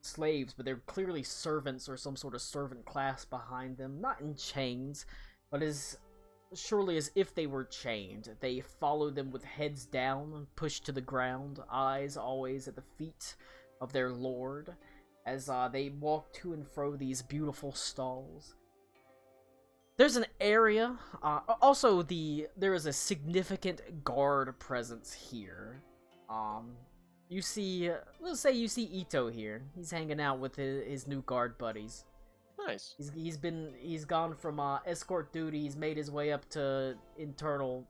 slaves, but they're clearly servants or some sort of servant class behind them. Not in chains, but as surely as if they were chained. They follow them with heads down, pushed to the ground, eyes always at the feet of their lord, as they walk to and fro these beautiful stalls. There's an area, also there is a significant guard presence here. You see, let's say you see Ito here. He's hanging out with his new guard buddies. Nice. He's gone from escort duty. He's made his way up to internal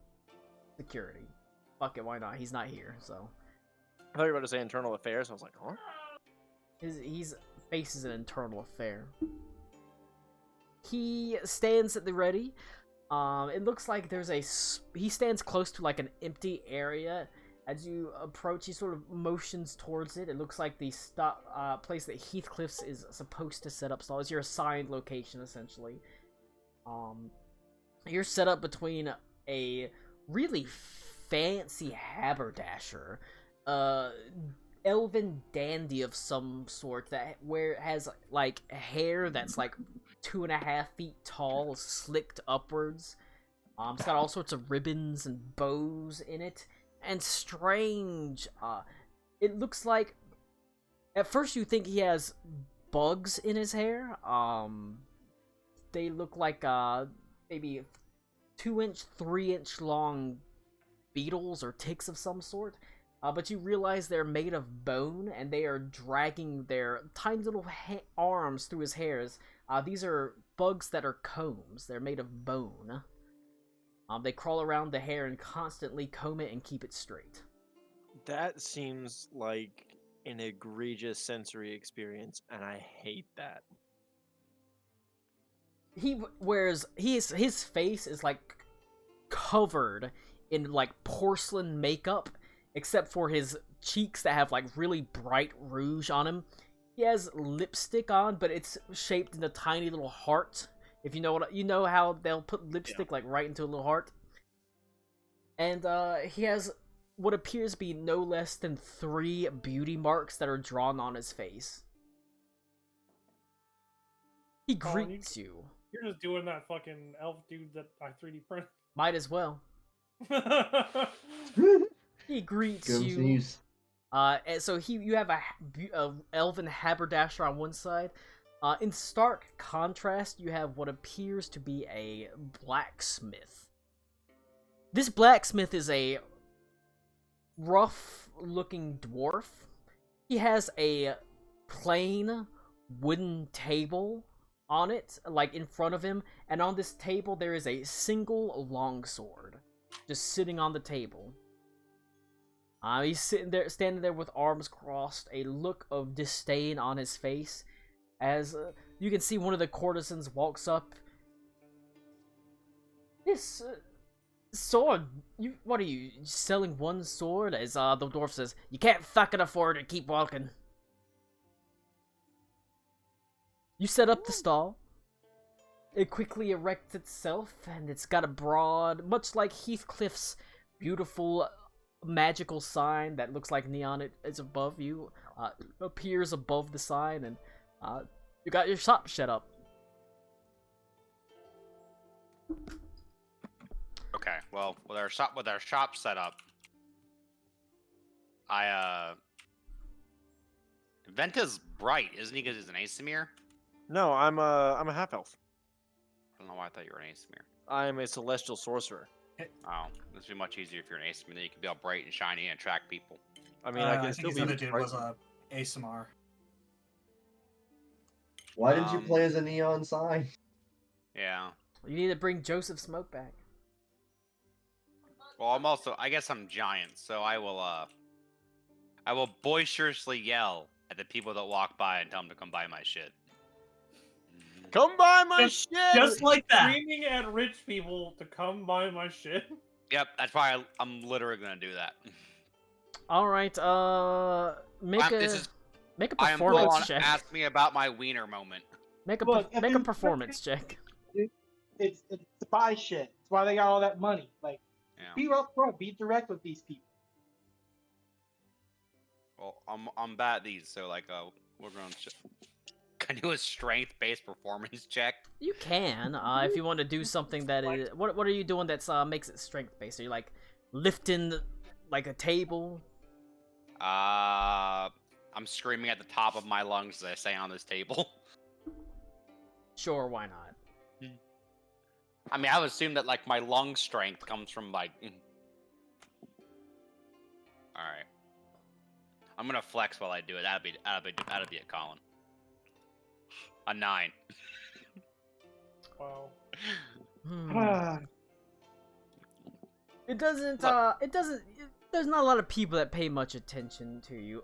security. Fuck it, why not? He's not here, so. I thought you were about to say internal affairs. I was like, huh? He's faces an internal affair. He stands at the ready. It looks like he stands close to like an empty area. As you approach, he sort of motions towards it. It looks like the place that Heathcliff's is supposed to set up stalls. Your assigned location, essentially. You're set up between a really fancy haberdasher, elven dandy of some sort that has like hair that's like 2.5 feet tall, slicked upwards. It's got all sorts of ribbons and bows in it. And strange, it looks like, at first you think he has bugs in his hair. They look like, maybe 2-inch, 3-inch long beetles or ticks of some sort. But you realize they're made of bone, and they are dragging their tiny little arms through his hairs. These are bugs that are combs. They're made of bone. They crawl around the hair and constantly comb it and keep it straight. That seems like an egregious sensory experience, and I hate that. His face is like covered in like porcelain makeup, except for his cheeks that have like really bright rouge on him. He has lipstick on, but it's shaped in a tiny little heart. If you know how they'll put lipstick like right into a little heart. And he has what appears to be no less than 3 beauty marks that are drawn on his face. He greets you. You're just doing that fucking elf dude that I 3D printed. Might as well. He greets you. Sneeze. And so you have a elven haberdasher on one side. In stark contrast, you have what appears to be a blacksmith. This blacksmith is a rough-looking dwarf. He has a plain wooden table on it, like in front of him, and on this table there is a single longsword just sitting on the table. He's standing there with arms crossed, a look of disdain on his face. As you can see, one of the courtesans walks up. This sword, what are you, selling one sword? As the dwarf says, you can't fucking afford to keep walking. You set up the stall. It quickly erects itself, and it's got a broad, much like Heathcliff's beautiful magical sign that looks like neon is above you, appears above the sign, and you got your shop set up. Okay, well, with our shop set up, Venta's bright, isn't he? Because he's an Asimir. No, I'm a half elf. I don't know why I thought you were an Asimir. I'm a celestial sorcerer. Oh, this would be much easier if you're an Asimir. Then you can be all bright and shiny and attract people. I mean, I can I still think his be. other dude was ASMR. Why didn't you play as a neon sign? Yeah. You need to bring Joseph Smoke back. Well, I guess I'm giant, so I will boisterously yell, at the people that walk by and tell them to come buy my shit. Come buy my Just- shit. Just like that. Screaming at rich people to come buy my shit. Yep, that's why I'm literally gonna do that. All right. Make This a is- make a I am full on performance check. ask me about my wiener moment. Make a Look, if make a you- performance check. It's to buy shit. That's why they got all that money. Like, Yeah. be upfront, be direct with these people. Well, I'm bad at these, so like we're going to. Can I do a strength-based performance check? You can, if you want to do something that is. What are you doing that's makes it strength based? Are you like lifting like a table? I'm screaming at the top of my lungs as I say on this table. Sure, why not? I mean, I would assume that like my lung strength comes from like. All right. I'm gonna flex while I do it. That'd be it, Colin. A 9. Wow. Hmm. It doesn't. Look. It doesn't. There's not a lot of people that pay much attention to you.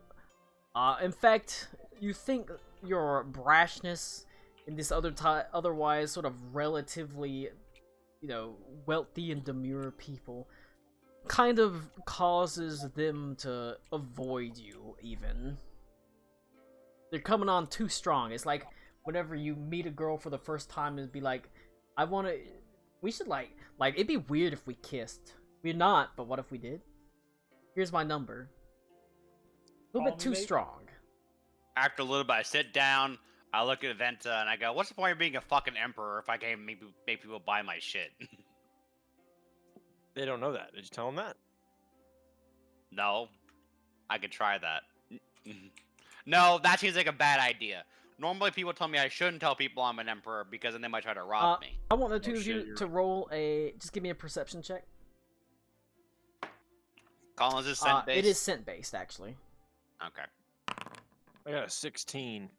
In fact, you think your brashness in this otherwise sort of relatively, wealthy and demure people, kind of causes them to avoid you. Even they're coming on too strong. It's like whenever you meet a girl for the first time and be like, we should like it'd be weird if we kissed. We're not, but what if we did? Here's my number. A little bit too strong. After a little bit, I sit down, I look at Venta, and I go, "What's the point of being a fucking emperor if I can't make people buy my shit?" They don't know that. Did you tell them that? No, I could try that. No, that seems like a bad idea. Normally, people tell me I shouldn't tell people I'm an emperor because then they might try to rob me. I want the two of shit, you you're to roll a. Just give me a perception check. Colin, is this scent based? It is scent based, actually. Okay. I got a 16.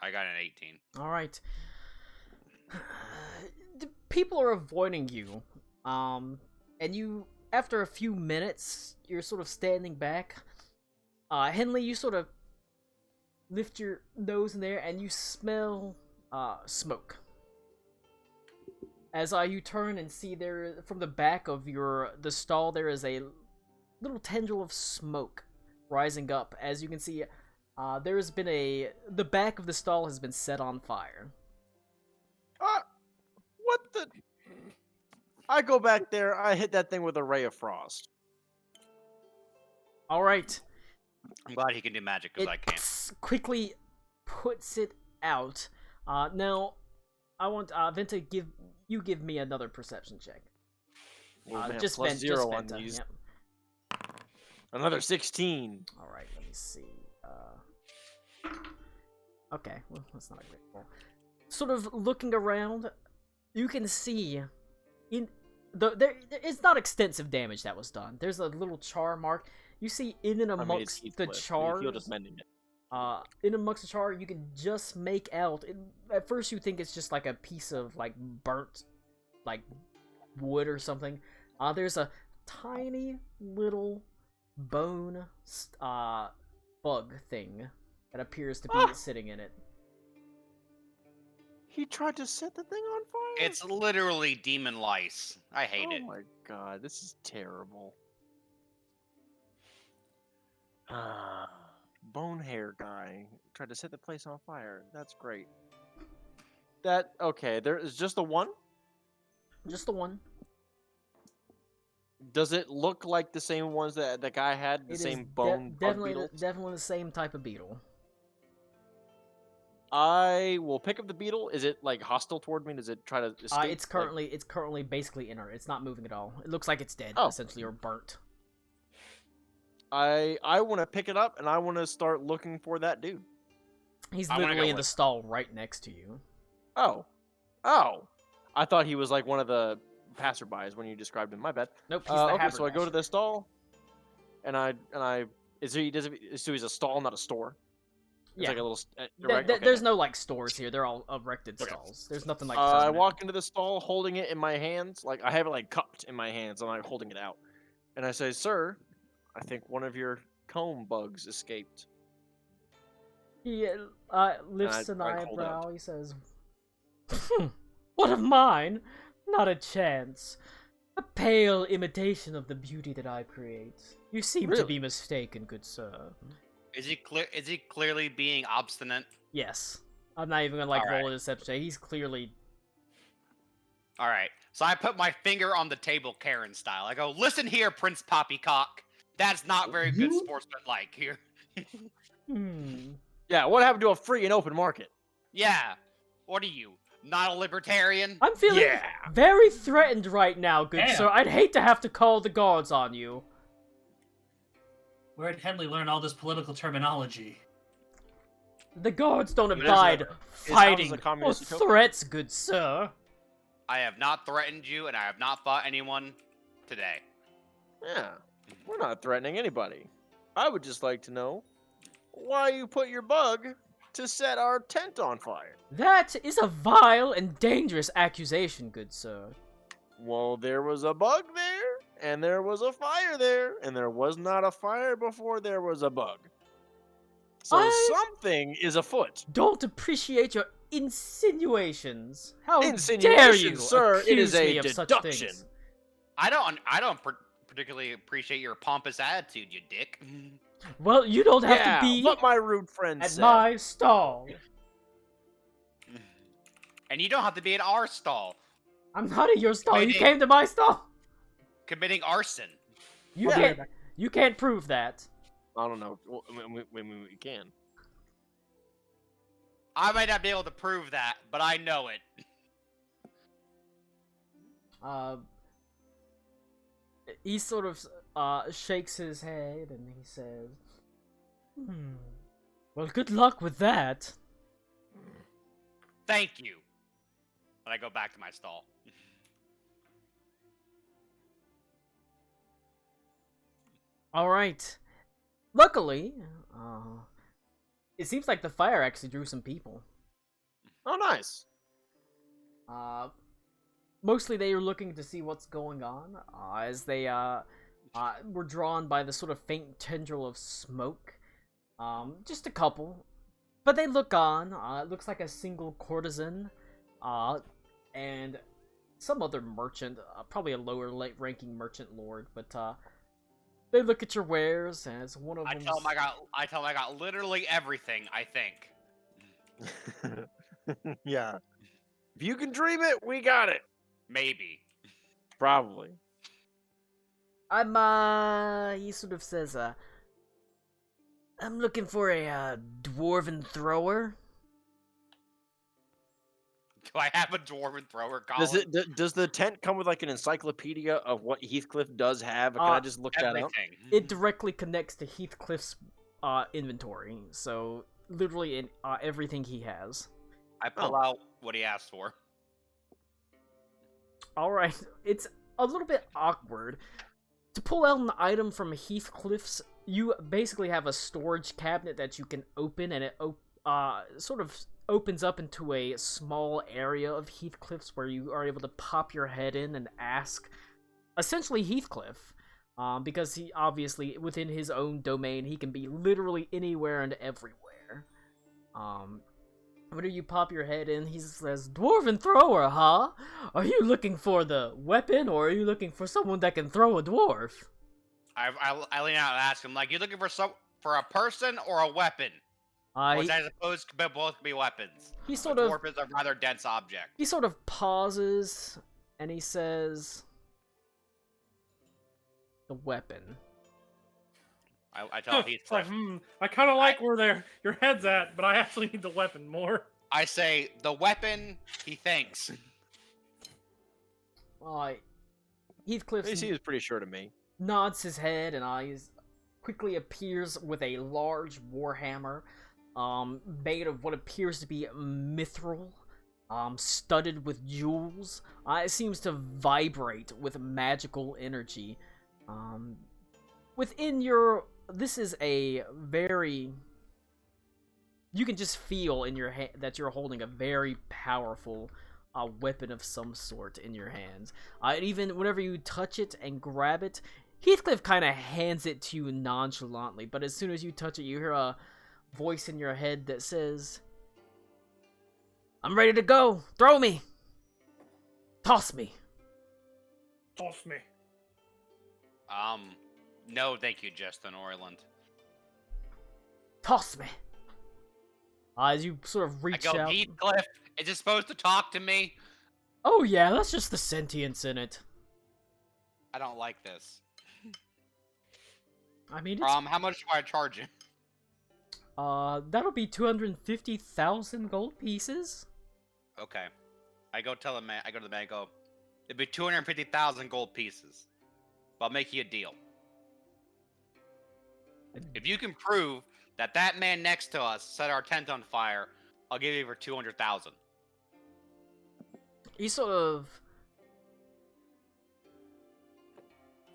I got an 18. All right. The people are avoiding you, and you. After a few minutes, you're sort of standing back. Henley, you sort of lift your nose in there, and you smell smoke. As you turn and see there from the back of the stall, there is a little tendril of smoke rising up. As you can see, there has been the back of the stall has been set on fire. What the? I go back there, I hit that thing with a ray of frost. All right. I'm glad he can do magic because I can't. Quickly puts it out. Now, I want Venta give me another perception check. Well, man, Just plus Venta. 0 Just on Venta. these. Yep. Another 16. All right. Let me see. Okay. Well, that's not a great roll. Sort of looking around, you can see it's not extensive damage that was done. There's a little char mark. You see in and amongst the char. He'll just mending it. In amongst the char, you can just make out. At first, you think it's just like a piece of like burnt, like wood or something. There's a tiny little bone, bug thing that appears to be sitting in it. He tried to set the thing on fire? It's literally demon lice. I hate it. Oh my god, this is terrible. Bone hair guy tried to set the place on fire. That's great. Okay, there is just the one? Just the one. Does it look like the same ones that the guy had? The It is same bone bug definitely beetles? definitely the same type of beetle. I will pick up the beetle. Is it like hostile toward me? Does it try to escape? It's currently basically inert. It's not moving at all. It looks like it's dead, Oh. essentially, or burnt. I want to pick it up and I want to start looking for that dude. He's I wanna literally go in the with- stall right next to you. Oh, I thought he was like one of the passerbys when you described him. My bad. Nope, he's the Okay, so I go to haberdasher. the stall, and so he's a stall, not a store. It's Yeah. like a little. There's no like stores here. They're all erected Okay. stalls. There's nothing like. I permanent. walk into the stall holding it in my hands, like I have it like cupped in my hands. I'm like holding it out, and I say, "Sir, I think one of your comb bugs escaped. He lifts an I hold out. eyebrow. He says, "What of mine? Not a chance. A pale imitation of the beauty that I create. You seem to Really? be mistaken, good sir." Is he clearly being obstinate? Yes. I'm not even gonna roll Alright. a deception. He's clearly. All right. So I put my finger on the table, Karen style. I go, "Listen here, Prince Poppycock. That's not very good You- sportsmanlike here." Yeah, what happened to a free and open market? Yeah. What are you? Not a libertarian? I'm feeling Yeah. very threatened right now, good Damn. sir. I'd hate to have to call the guards on you. Where'd Henley learn all this political terminology? The guards don't It is abide a fighting or communist utopia. threats, good sir. I have not threatened you, and I have not fought anyone today. Yeah, we're not threatening anybody. I would just like to know why you put your bug to set our tent on fire. That is a vile and dangerous accusation, good sir. Well, there was a bug there, and there was a fire there, and there was not a fire before there was a bug. So something is afoot. Don't appreciate your insinuations. How dare Insinuations, you sir, it is accuse a me of such deduction. things? I don't particularly appreciate your pompous attitude, you dick. Well, you don't have Yeah, to be what my rude friend at said. my stall. And you don't have to be at our stall I'm not at your stall. You Wait, came to my stall. committing arson. You Yeah. can't. You can't prove that. I don't know. We can. I might not be able to prove that, but I know it. He sort of shakes his head and he says, "Well, good luck with that." Thank you. And I go back to my stall. All right. Luckily, it seems like the fire actually drew some people. Oh, nice. Mostly they were looking to see what's going on, as they were drawn by the sort of faint tendril of smoke. Just a couple, but they look on. It looks like a single courtesan, and some other merchant, probably a lower ranking merchant lord, but they look at your wares as one of I them. tell him I got literally everything, I think. Yeah. If you can dream it, we got it. Maybe. Probably. He sort of says, I'm looking for a dwarven thrower. Do I have a dwarven thrower, Colin? Does the tent come with like an encyclopedia of what Heathcliff does have? Or can I just look that up? Everything. It directly connects to Heathcliff's inventory, so literally in everything he has. I pull out what he asked for. Alright, it's a little bit awkward. To pull out an item from Heathcliff's, you basically have a storage cabinet that you can open, and it sort of opens up into a small area of Heathcliff's where you are able to pop your head in and ask, essentially, Heathcliff. Because he obviously, within his own domain, he can be literally anywhere and everywhere. Whenever you pop your head in, he says, "Dwarven thrower, huh? Are you looking for the weapon, or are you looking for someone that can throw a dwarf?" I lean out and ask him, like, you looking for a person or a weapon? Which I suppose both could be weapons. He A sort of dwarf is a rather dense object. He sort of pauses, and he says, "The weapon." I tell It's like, Heathcliff. I kind of like where your head's at, but I actually need the weapon more. I say, the weapon, he thinks. Heathcliff He seems pretty sure to me. nods his head and quickly appears with a large warhammer, made of what appears to be mithril, studded with jewels. It seems to vibrate with magical energy. This is a very... You can just feel in your hand that you're holding a very powerful weapon of some sort in your hands. Even whenever you touch it and grab it, Heathcliff kind of hands it to you nonchalantly, but as soon as you touch it, you hear a voice in your head that says, "I'm ready to go. Throw me. Toss me." Toss me. No, thank you, Justin Orland. Toss me. As you sort of I reach go, out. Heathcliff, is it supposed to talk to me? Oh yeah, that's just the sentience in it. I don't like this. I mean, it's, How much do I charge you? that'll be 250,000 gold pieces. Okay. I go to the man, I go, it'd be 250,000 gold pieces. But I'll make you a deal. If you can prove that that man next to us set our tent on fire, I'll give you for 200,000. He sort of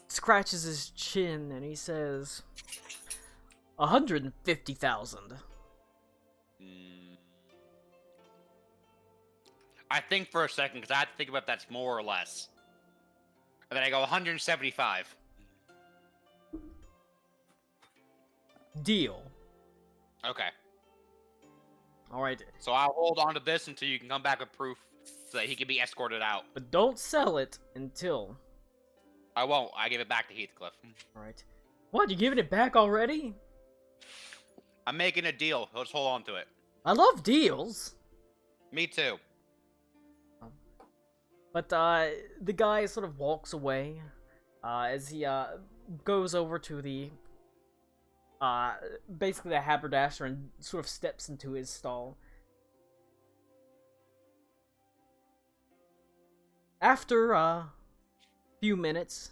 scratches his chin and he says, 150,000. I think for a second, because I have to think about if that's more or less. And then I go 175. Deal. Okay. Alright, So I'll hold on to this until you can come back with proof so that he can be escorted out. but don't sell it until... I won't. I give it back to Heathcliff. Alright. What, you giving it back already? I'm making a deal. Let's hold on to it. I love deals. Me too. But, the guy sort of walks away, as he, goes over to the, basically the haberdasher and sort of steps into his stall. After, a few minutes,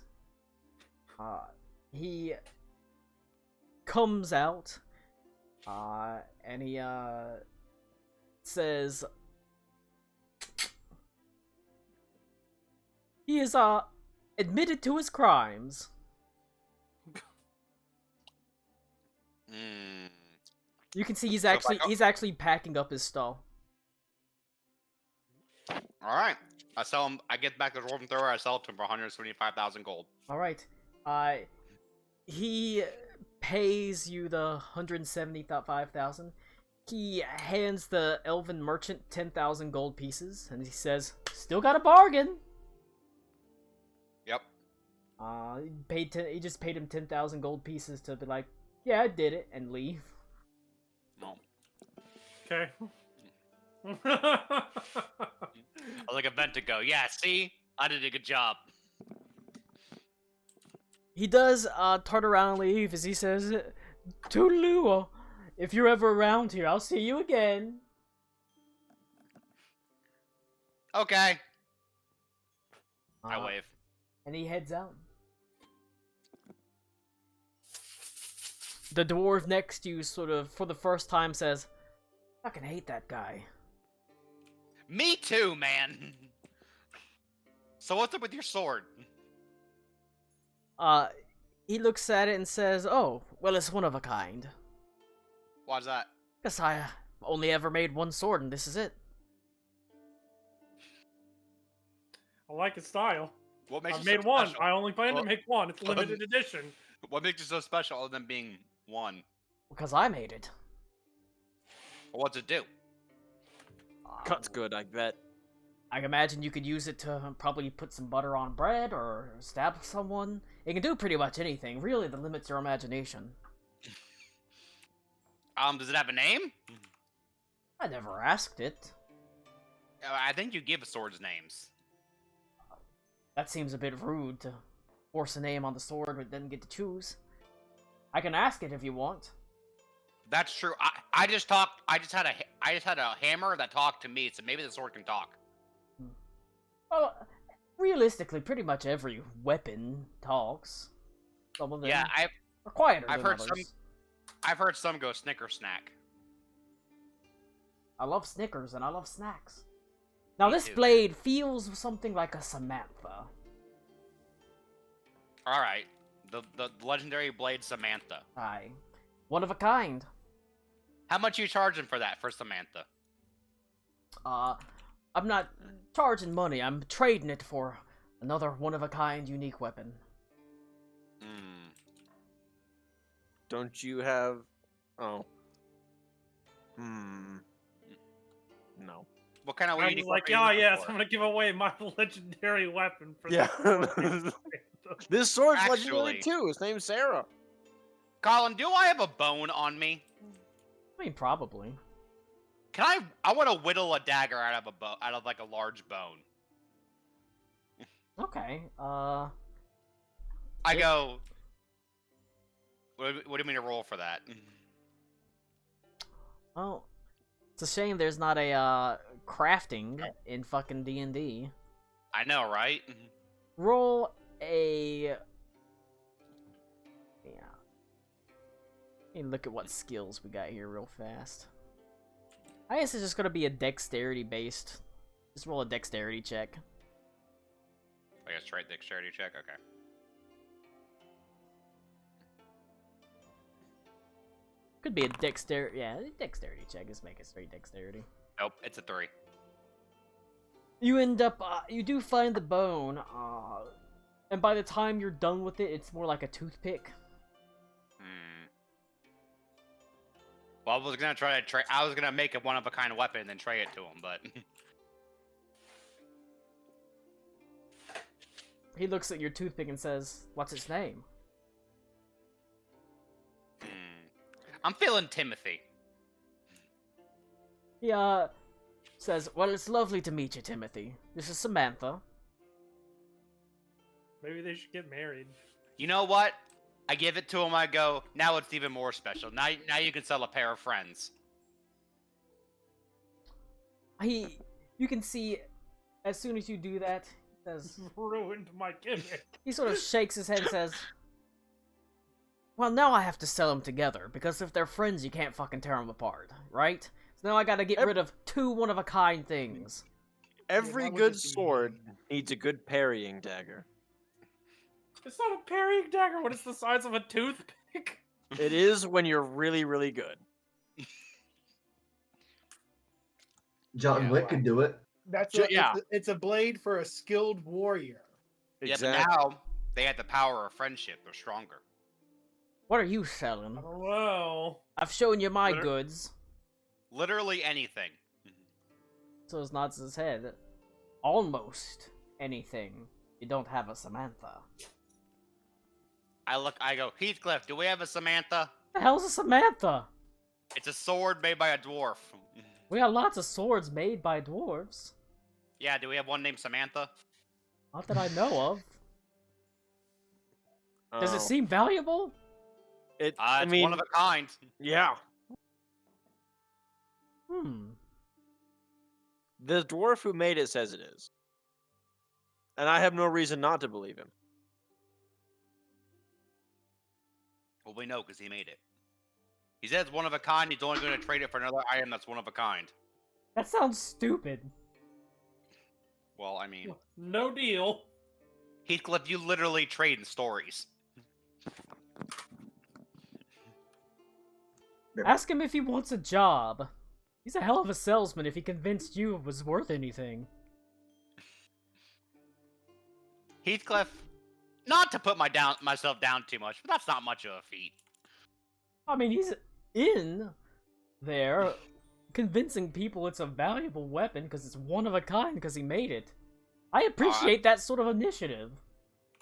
he comes out, and he, says, he is, admitted to his crimes. You can see he's actually packing up his stall. All right. I sell him. I get back the dwarven thrower. I sell it to him for 175,000 gold. All right. He pays you the 175,000. He hands the elven merchant 10,000 gold pieces, and he says, "Still got a bargain." Yep. He just paid him 10,000 gold pieces to be like, "Yeah, I did it," and leave. No. Okay. I was like a vent to go. Yeah, see? I did a good job. He does turn around and leave as he says, "Toodaloo, if you're ever around here, I'll see you again." Okay. I wave. And he heads out. The dwarf next to you sort of, for the first time, says, "I fucking hate that guy." Me too, man. So what's up with your sword? He looks at it and says, "Oh, well, it's one of a kind. Why's that? Guess I only ever made one sword, and this is it." I like his style. What makes I it made so one. special? I only plan to Well, make one. It's limited edition. What makes it so special other than being one? Because I made it. What's it do? Cut's good, I bet. I can imagine you could use it to probably put some butter on bread or stab someone. It can do pretty much anything. Really, the limit's your imagination. Does it have a name? I never asked it. I think you give swords names. That seems a bit rude to force a name on the sword but then get to choose. I can ask it if you want. That's true. I just had a hammer that talked to me, so maybe the sword can talk. Well, realistically, pretty much every weapon talks. Some of them Yeah, are quieter I've than heard others. I've heard some go snicker snack. I love Snickers and I love snacks. Now Me this too. blade feels something like a Samantha. All right, the legendary blade Samantha. Aye. One of a kind. How much you charging for that for Samantha? I'm not charging money, I'm trading it for another one-of-a-kind unique weapon. Mm. Don't you have? Oh. Hmm. No. What kind of I was unique like, weapon are you yeah, looking yes, for? I'm gonna give away my legendary weapon for Yeah. this. This sword's legendary Actually- too. His name's Sarah. Colin, do I have a bone on me? I mean, probably. Can I want to whittle a dagger out of like a large bone. Okay. I It- go. What do you mean to roll for that? Well, it's a shame there's not a crafting in fucking D&D. I know, right? Roll a. Yeah. Let me look at what skills we got here real fast. I guess it's just gonna be a dexterity based. Just roll a dexterity check. I guess right dexterity check. Okay. Could be a dexterity. Yeah, dexterity check. Just make it straight dexterity. Nope, it's a 3. You end up. You do find the bone. And by the time you're done with it, it's more like a toothpick. Hmm. Well, I was gonna try to trade. I was gonna make a one-of-a-kind weapon and then trade it to him, but He looks at your toothpick and says, "What's its name?" I'm feeling Timothy. He says, "Well, it's lovely to meet you, Timothy. This is Samantha." Maybe they should get married. You know what? I give it to him. I go. Now it's even more special. Now you can sell a pair of friends. You can see, as soon as you do that, he says, Ruined my gimmick. he sort of shakes his head and says, "Well, now I have to sell them together, because if they're friends, you can't fucking tear them apart, right? So now I gotta get rid of 2 one-of-a-kind things." Every that would good just be sword mean. needs a good parrying dagger. It's not a parrying dagger when it's the size of a toothpick. It is when you're really, really good. John Yeah, Wick could do it. That's Yeah. it's a blade for a skilled warrior. Yeah, but now they have the power of friendship. They're stronger. What are you selling? I don't know. I've shown you my Liter- goods. Literally anything. So he nods his head. Almost anything. You don't have a Samantha. I go, Heathcliff, do we have a Samantha? The hell's a Samantha? It's a sword made by a dwarf. We got lots of swords made by dwarves. Yeah, do we have one named Samantha? Not that I know of. Does Oh. it seem valuable? It, It's one of a kind. yeah. The dwarf who made it says it is. And I have no reason not to believe him. Well, we know because he made it. He said it's one of a kind. He's only going to trade it for another item that's one of a kind. That sounds stupid. Well, I mean, No deal. Heathcliff, you literally trade in stories. Ask him if he wants a job. He's a hell of a salesman if he convinced you it was worth anything. Heathcliff, not to put myself down too much, but that's not much of a feat. I mean, he's in there convincing people it's a valuable weapon because it's one of a kind because he made it. I appreciate that sort of initiative.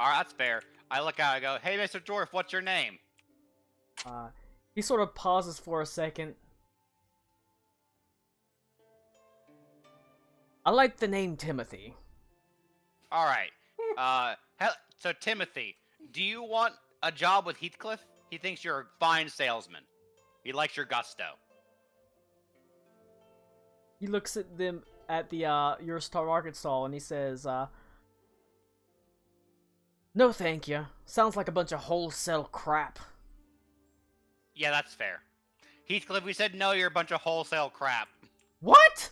Alright, that's fair. I look out, I go, hey, Mr. Dwarf, what's your name? He sort of pauses for a second. I like the name Timothy. Alright. So, Timothy, do you want a job with Heathcliff? He thinks you're a fine salesman. He likes your gusto. He looks at them at the your Star Market stall and he says, "No, thank you. Sounds like a bunch of wholesale crap." Yeah, that's fair. Heathcliff, we said no, you're a bunch of wholesale crap. What?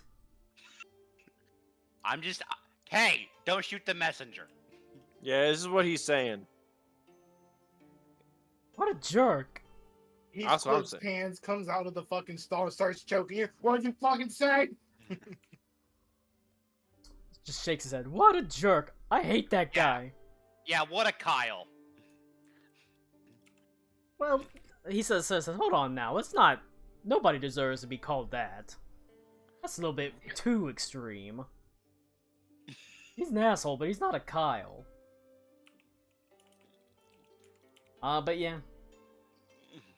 I'm just... Hey, don't shoot the messenger. Yeah, this is what he's saying. What a jerk. That's what I'm Heathcliff's saying. hands comes out of the fucking stall and starts choking you. What did you fucking say? Just shakes his head. What a jerk. I hate that Yeah. guy. Yeah, what a Kyle. Well, he says, hold on now. Let's not. Nobody deserves to be called that. That's a little bit too extreme. He's an asshole, but he's not a Kyle. But yeah.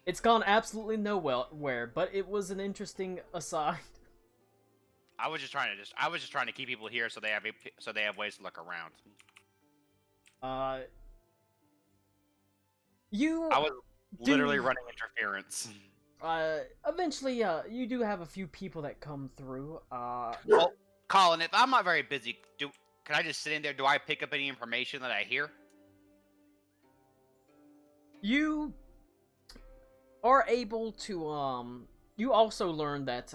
It's gone absolutely nowhere, but it was an interesting aside. I was just trying to keep people here so they have ways to look around. You I was literally running interference. Eventually, you do have a few people that come through. Well, Colin, if I'm not very busy, can I just sit in there? Do I pick up any information that I hear? You are able to, you also learn that,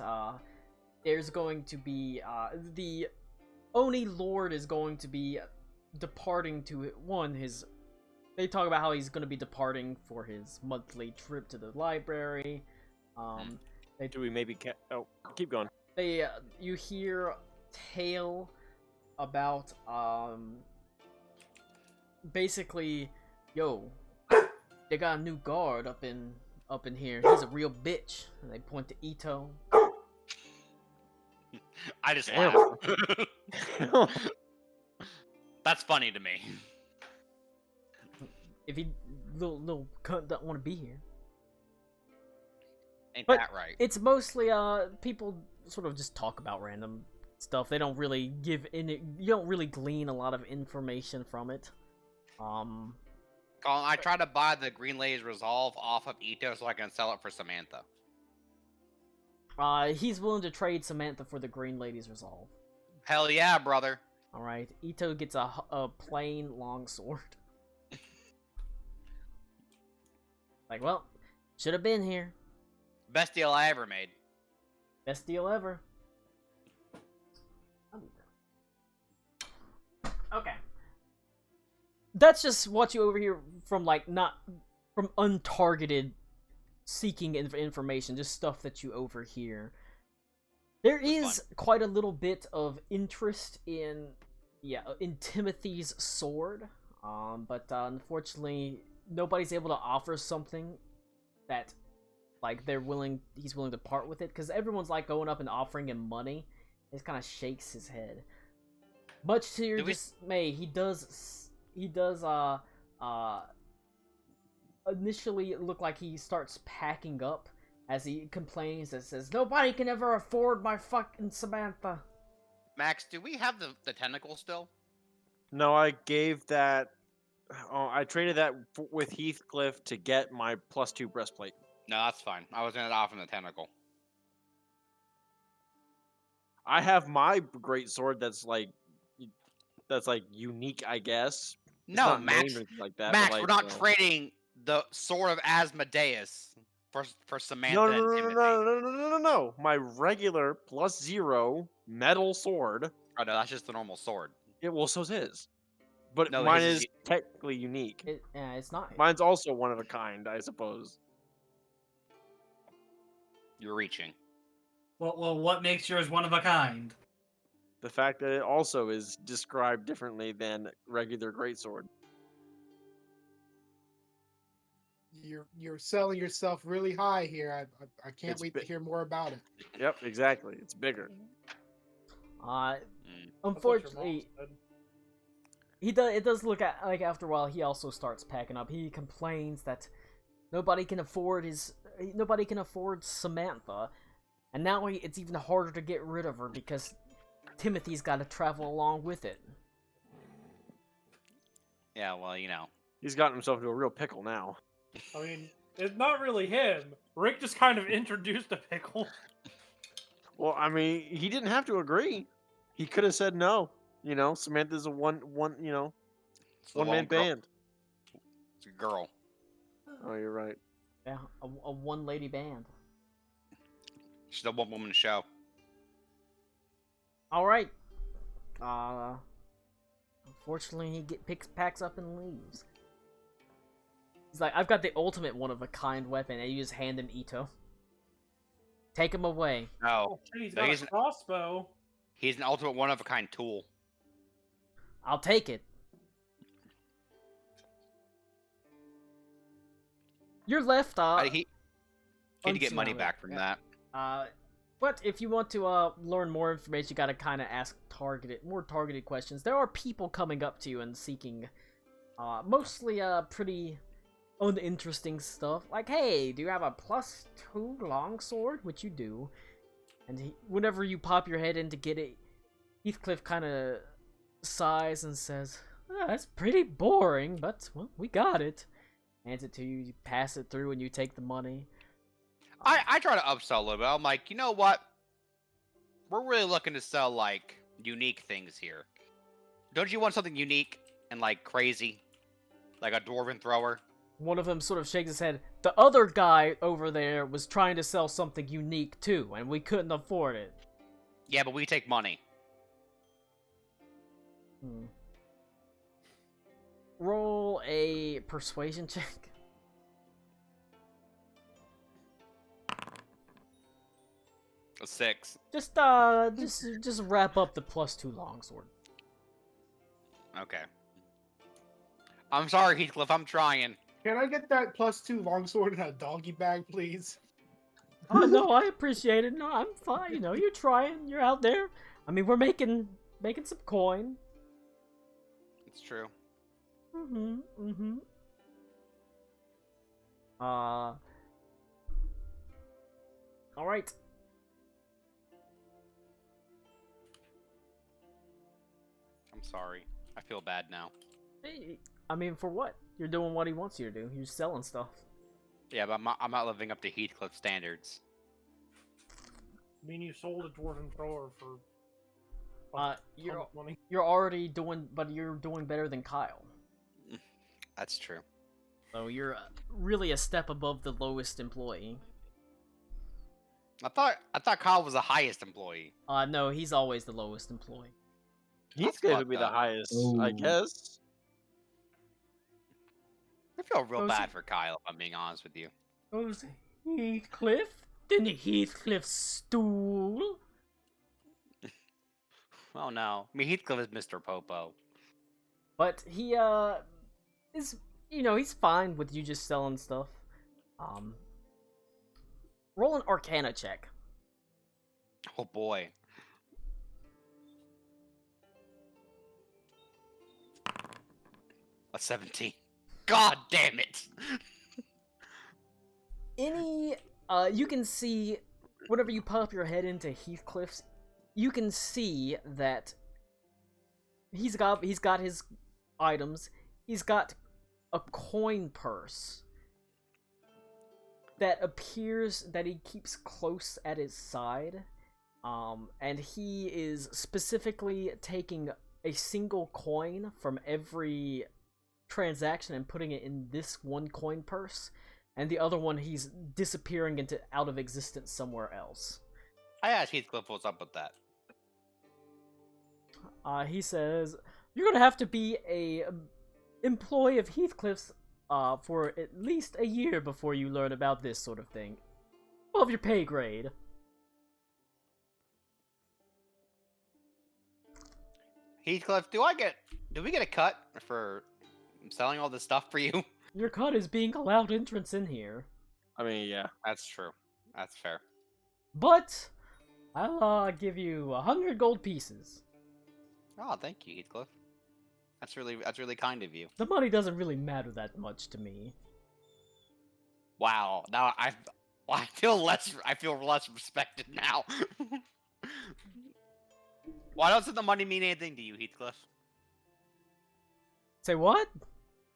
there's going to be, the Oni Lord is going to be departing to, they talk about how he's going to be departing for his monthly trip to the library. Do we maybe oh, keep going. You hear a tale about, basically, yo, they got a new guard up in here. He's a real bitch. And they point to Ito. I just laugh. That's funny to me. If he little cunt don't want to be here. Ain't But that right? it's mostly people sort of just talk about random stuff. They don't really you don't really glean a lot of information from it. Colin, I try to buy the Green Lady's Resolve off of Ito so I can sell it for Samantha. He's willing to trade Samantha for the Green Lady's Resolve. Hell yeah, brother. Alright, Ito gets a plain long sword. Like, well, should have been here. Best deal I ever made. Best deal ever. Okay. That's just what you overhear from, like, not from untargeted seeking information, just stuff that you overhear. There is quite a little bit of interest in Timothy's sword, but unfortunately, nobody's able to offer something that, like, he's willing to part with it, because everyone's, like, going up and offering him money. He just kind of shakes his head. Much to your dismay, he does initially look like he starts packing up as he complains and says, "Nobody can ever afford my fucking Samantha." Max, do we have the tentacle still? No, I gave that. Oh, I traded that with Heathcliff to get my +2 breastplate. No, that's fine. I was gonna offer the tentacle. I have my great sword that's like unique, I guess. It's No, not Max. named or anything like that. Max, but, like, we're not trading the sword of Asmodeus for Samantha No, and Timothy. no. My regular +0 metal sword. Oh no, that's just the normal sword. Yeah, well, so's his. But No, mine his is technically unique. It's not. Mine's also one of a kind, I suppose. You're reaching. Well, what makes yours one of a kind? The fact that it also is described differently than regular greatsword. You're selling yourself really high here. I can't It's wait to hear more about it. Yep, exactly. It's bigger. Unfortunately, it does look like after a while he also starts packing up. He complains that nobody can afford Samantha, and now it's even harder to get rid of her because Timothy's got to travel along with it. Yeah, well, you know. He's gotten himself into a real pickle now. I mean, it's not really him. Rick just kind of introduced a pickle. Well, I mean, he didn't have to agree. He could have said no. You know, Samantha's a one It's the one-man girl. band. It's a girl. Oh, you're right. Yeah, a one-lady band. She's a one-woman show. All right. Unfortunately, he packs up and leaves. He's like, I've got the ultimate one-of-a-kind weapon, and you just hand him Ito. Take him away. No, Shit, he's No, got he's a crossbow. he's an ultimate one-of-a-kind tool. I'll take it. You're left, He to get money unsurrounded. back from that. But if you want to learn more information, you gotta kind of ask more targeted questions. There are people coming up to you and seeking, mostly pretty uninteresting stuff. Like, hey, do you have a +2 longsword? Which you do. And whenever you pop your head in to get it, Heathcliff kind of sighs and says, that's pretty boring, but, well, we got it. Hands it to you, you pass it through, and you take the money. I try to upsell a little bit. I'm like, you know what? We're really looking to sell, like, unique things here. Don't you want something unique and, like, crazy? Like a dwarven thrower? One of them sort of shakes his head. The other guy over there was trying to sell something unique, too, and we couldn't afford it. Yeah, but we take money. Roll a persuasion check. A 6. Just wrap up the +2 longsword. Okay. I'm sorry, Heathcliff. I'm trying. Can I get that +2 longsword in a doggy bag, please? Oh, no, I appreciate it. No, I'm fine. You know, you're trying. You're out there. I mean, we're making some coin. It's true. All right. I'm sorry. I feel bad now. Hey, I mean, for what? You're doing what he wants you to do. You're selling stuff. Yeah, but I'm not living up to Heathcliff standards. I mean, you sold a dwarven thrower for. Money. You're already doing, but you're doing better than Kyle. That's true. So you're really a step above the lowest employee. I thought Kyle was the highest employee. No, he's always the lowest employee. He's going to be the highest, I guess. I feel real bad for Kyle, if I'm being honest with you. Goes Heathcliff? Then Heathcliff's stool? Oh no. I mean, Heathcliff is Mr. Popo. But he, is, you know, he's fine with you just selling stuff. Roll an Arcana check. Oh boy. A 17. God damn it! You can see, whenever you pop your head into Heathcliff's, you can see that he's got his items. He's got a coin purse that appears that he keeps close at his side, and he is specifically taking a single coin from every transaction and putting it in this one coin purse, and the other one he's disappearing into out of existence somewhere else. I asked Heathcliff what's up with that. He says, you're gonna have to be a employee of Heathcliff's for at least a year before you learn about this sort of thing. Above your pay grade. Heathcliff, do we get a cut for selling all this stuff for you? Your cut is being allowed entrance in here. I mean, yeah. That's true. That's fair. But I'll give you 100 gold pieces. Oh, thank you, Heathcliff. That's really kind of you. The money doesn't really matter that much to me. Wow. Now I feel less respected now. Why doesn't the money mean anything to you, Heathcliff? Say what?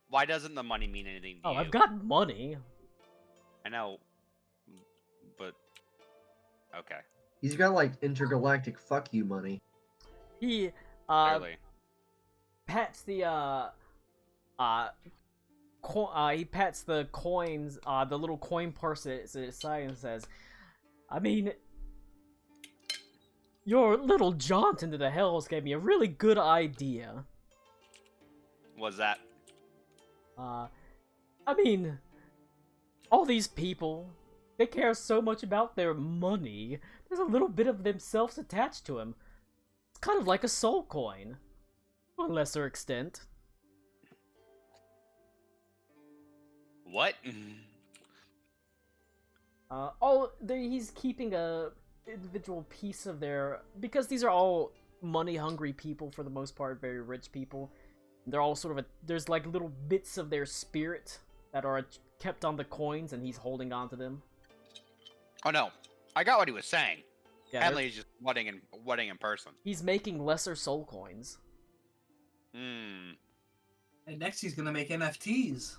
Why doesn't the money mean anything to you? Oh, I've got money. I know, but okay. He's got like intergalactic fuck you money. He Clearly. pats the he pats the coins, the little coin purse at his side and says, I mean, your little jaunt into the hells gave me a really good idea. Was that? I mean, all these people, they care so much about their money. There's a little bit of themselves attached to them. It's kind of like a soul coin, to a lesser extent. What? He's keeping a individual piece of their, because these are all money-hungry people for the most part, very rich people. They're all sort of there's like little bits of their spirit that are kept on the coins, and he's holding on to them. Oh no, I got what he was saying. Yeah, Henley's just wedding in person. he's making lesser soul coins. Hmm. And next he's gonna make NFTs.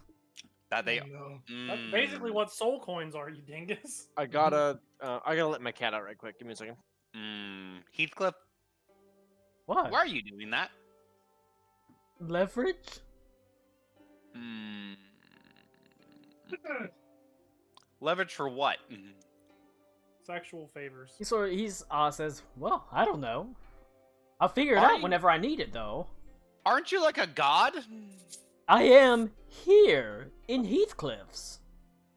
That they. Oh, no. That's Mm. basically what soul coins are, you dingus. I gotta let my cat out right quick. Give me a second. Heathcliff, What? why are you doing that? Leverage? Hmm. Leverage for what? Sexual favors. He says, well, I don't know. I'll figure it Are out you- whenever I need it, though. Aren't you like a god? I am here in Heathcliff's,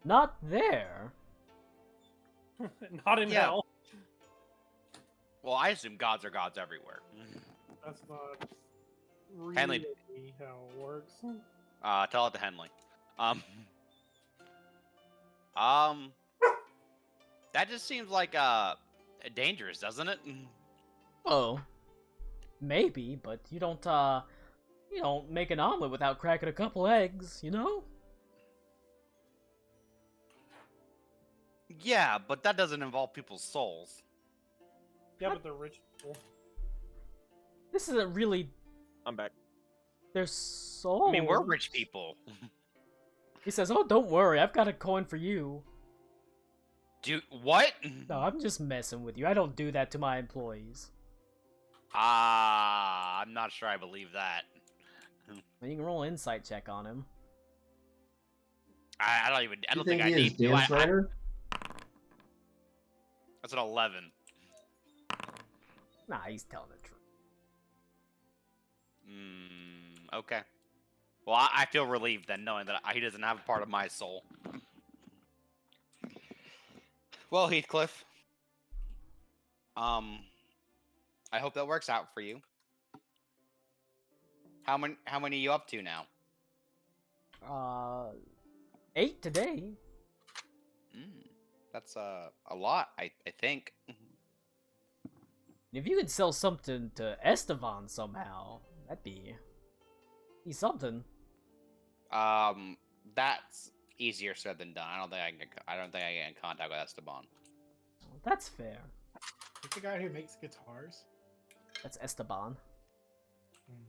not there. Not in Yeah. hell. Well, I assume gods are gods everywhere. That's not really Henley. how it works. Tell it to Henley. That just seems like dangerous, doesn't it? Oh, maybe, but you don't make an omelet without cracking a couple eggs, you know? Yeah, but that doesn't involve people's souls. Yeah, but they're rich people. This isn't really I'm back. their souls. I mean, we're rich people. He says, oh, don't worry, I've got a coin for you. What? No, I'm just messing with you. I don't do that to my employees. I'm not sure I believe that. Well, you can roll an insight check on him. I don't You think think I he is need to. Dan Snyder? That's an 11. Nah, he's telling the truth. Okay. Well, I feel relieved then, knowing that he doesn't have a part of my soul. Well, Heathcliff. I hope that works out for you. How many are you up to now? 8 today. That's a lot, I think. If you could sell something to Esteban somehow, that'd be something. That's easier said than done. I don't think I can get in contact with Esteban. That's fair. Is the guy who makes guitars? That's Esteban. Hmm.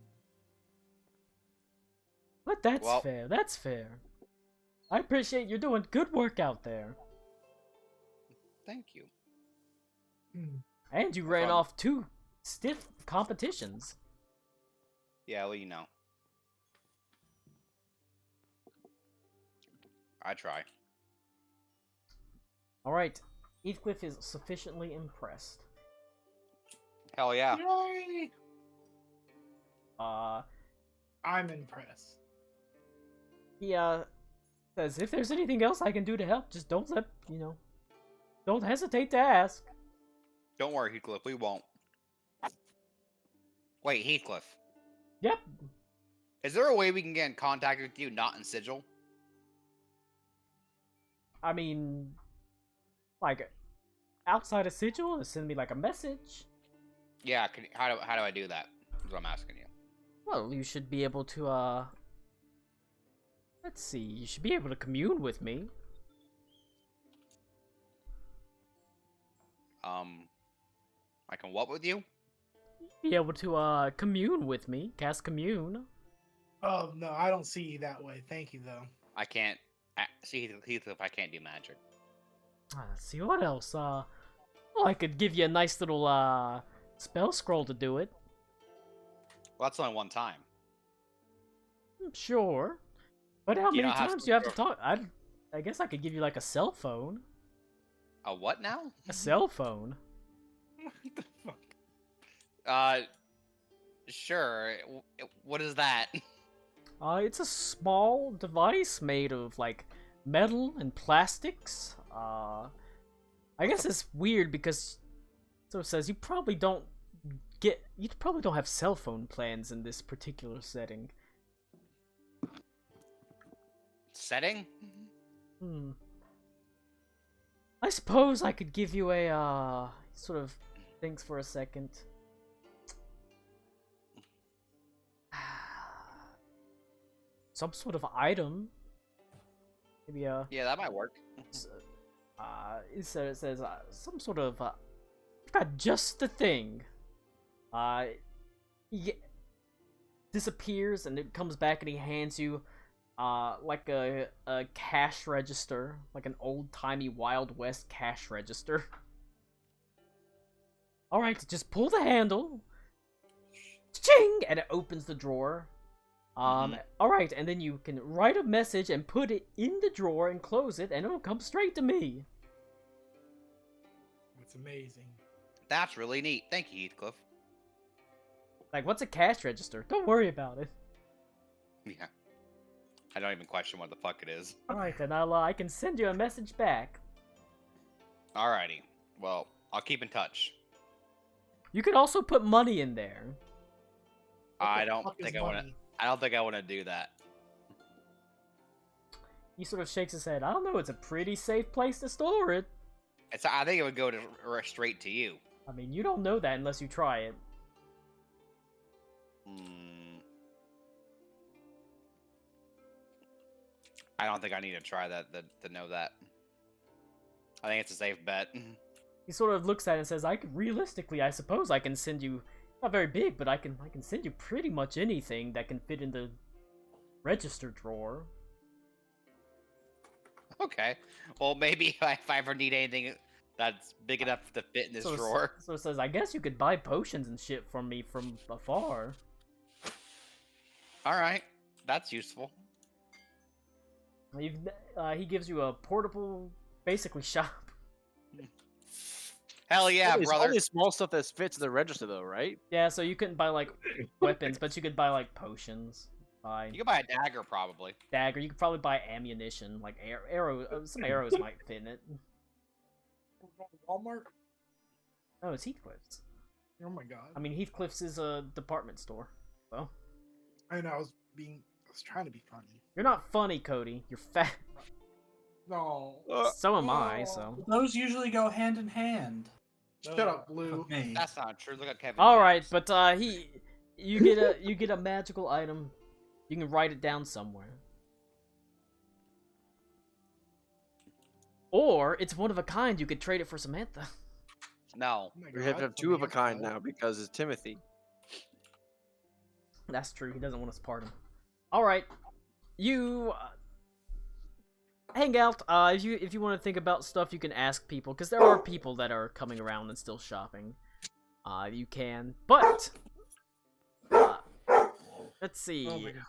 But that's Well- fair. That's fair. I appreciate you're doing good work out there. Thank you. Hmm. And you ran fun. off 2 stiff competitions. Yeah, well, you know. I try. Alright. Heathcliff is sufficiently impressed. Hell yeah. Yay! I'm impressed. He says, if there's anything else I can do to help, just don't hesitate to ask. Don't worry, Heathcliff. We won't. Wait, Heathcliff. Yep. Is there a way we can get in contact with you, not in Sigil? I mean, like, outside of Sigil, to send me like a message. Yeah. How do I do that? That's what I'm asking you. Well, you should be able to, let's see, you should be able to commune with me. I can what with you? Be able to, commune with me. Cast commune. Oh no, I don't see you that way. Thank you though. I can't. See, Heathcliff, I can't do magic. Let's see, what else? Well, I could give you a nice little, spell scroll to do it. Well, that's only one time. Sure. But how Do you many know how times to do you have to scroll? talk? I guess I could give you like a cell phone. A what now? A cell phone. What the fuck? Sure. What is that? It's a small device made of like metal and plastics. I guess it's weird because so it says you probably don't have cell phone plans in this particular setting. Setting? I suppose I could give you a sort of thinks for a second. Some sort of item. Maybe Yeah, that might work. it says some sort of I've got just the thing. He disappears and it comes back and he hands you like a cash register, like an old-timey Wild West cash register. Alright, just pull the handle. Ching! And it opens the drawer. Alright, and then you can write a message and put it in the drawer and close it, and it'll come straight to me. That's amazing. That's really neat. Thank you, Heathcliff. Like, what's a cash register? Don't worry about it. Yeah. I don't even question what the fuck it is. Alright, then I can send you a message back. Alrighty. Well, I'll keep in touch. You could also put money in there. I don't think I want to do that. He sort of shakes his head. I don't know, it's a pretty safe place to store it. I think it would go straight to you. I mean, you don't know that unless you try it. I don't think I need to try that to know that. I think it's a safe bet. He sort of looks at it and says, realistically, I suppose I can send you, not very big, but I can send you pretty much anything that can fit in the register drawer. Okay. Well, maybe if I ever need anything that's big enough to fit in this drawer. So it says, I guess you could buy potions and shit from me from afar. Alright. That's useful. He gives you a portable, basically, shop. Hell yeah, It's brother. only small stuff that fits in the register, though, right? Yeah, so you couldn't buy, like, weapons, but you could buy, like, potions. You could buy a dagger, probably. Dagger. You could probably buy ammunition, like some arrows might fit in it. Walmart? Oh, it's Heathcliff's. Oh my god. I mean, Heathcliff's is a department store. Well, I know, I was trying to be funny. you're not funny, Cody. You're fat. No. So am I, so. Those usually go hand in hand. Shut up, Blue. With me. That's not true. Look at Kevin. Alright, James. but you get a magical item. You can write it down somewhere. Or it's one of a kind, you could trade it for Samantha. No. Oh my We have to God, have two of a Samantha. kind now because it's Timothy. That's true, he doesn't want us to part him. Alright. You hang out. If you want to think about stuff, you can ask people, because there are people that are coming around and still shopping. You can, but let's see. Oh my god.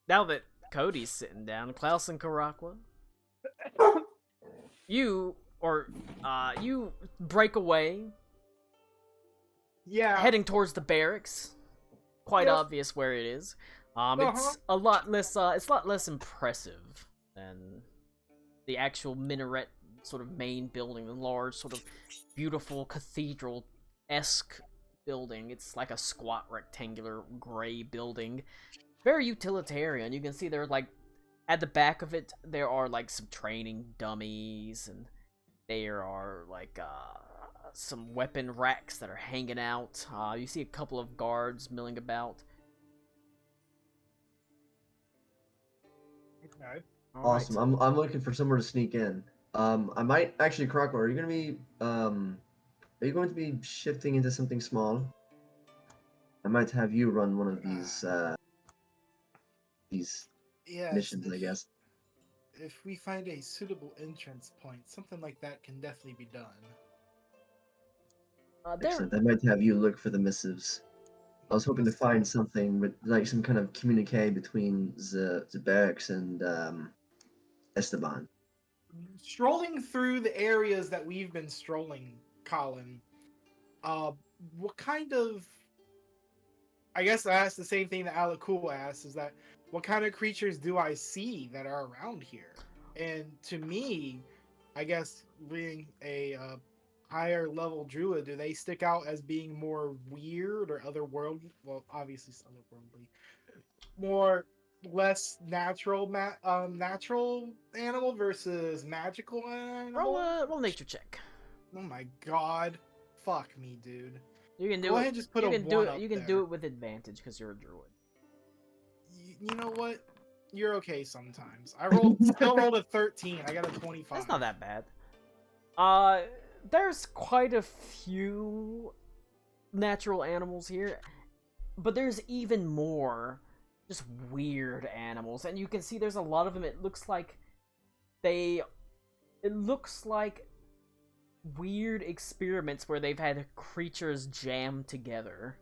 Now that Cody's sitting down, Klaus and Karakwa, you break away, Yeah. heading towards the barracks. Quite Yep. obvious where it is. It's a lot less impressive than the actual minaret sort of main building, the large sort of beautiful cathedral-esque building. It's like a squat rectangular gray building. Very utilitarian. You can see there, like, at the back of it, there are, like, some training dummies, and there are, like, some weapon racks that are hanging out. You see a couple of guards milling about. Okay. Alright. Awesome. I'm looking for somewhere to sneak in. I might actually, Crockmore, are you going to be shifting into something small? I might have you run one of these Yes, missions, I guess. If we find a suitable entrance point, something like that can definitely be done. Excellent. I might have you look for the missives. I was hoping to find something with like some kind of communique between the barracks and Esteban. Strolling through the areas that we've been strolling, Colin, what kind of... I guess I asked the same thing that Alec Cool asked, is that what kind of creatures do I see that are around here? And to me, I guess being a higher level druid, do they stick out as being more weird or otherworldly? Well, obviously it's otherworldly. More less natural natural animal versus magical animal? Roll nature check. Oh my god. Fuck me, dude. You can do Go it. ahead and just put you a can do 1 it. up You can there. do it with advantage because you're a druid. You know what? You're okay sometimes. Still rolled a 13. I got a 25. That's not that bad. There's quite a few natural animals here, but there's even more just weird animals, and you can see there's a lot of them. It looks like weird experiments where they've had creatures jammed together,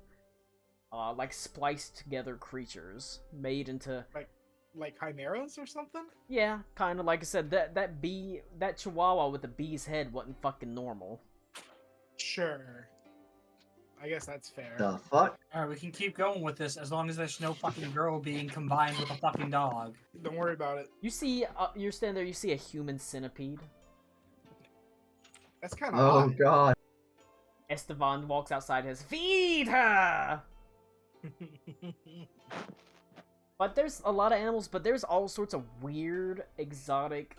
like spliced together creatures made into Like chimeras or something? yeah, kind of like I said. That chihuahua with the bee's head wasn't fucking normal. Sure. I guess that's fair. The fuck? Alright, we can keep going with this as long as there's no fucking girl being combined with a fucking dog. Don't worry about it. You see, you're standing there. You see a human centipede. That's kind of Oh odd. god. Estevan walks outside. His feed her. But there's a lot of animals, but there's all sorts of weird, exotic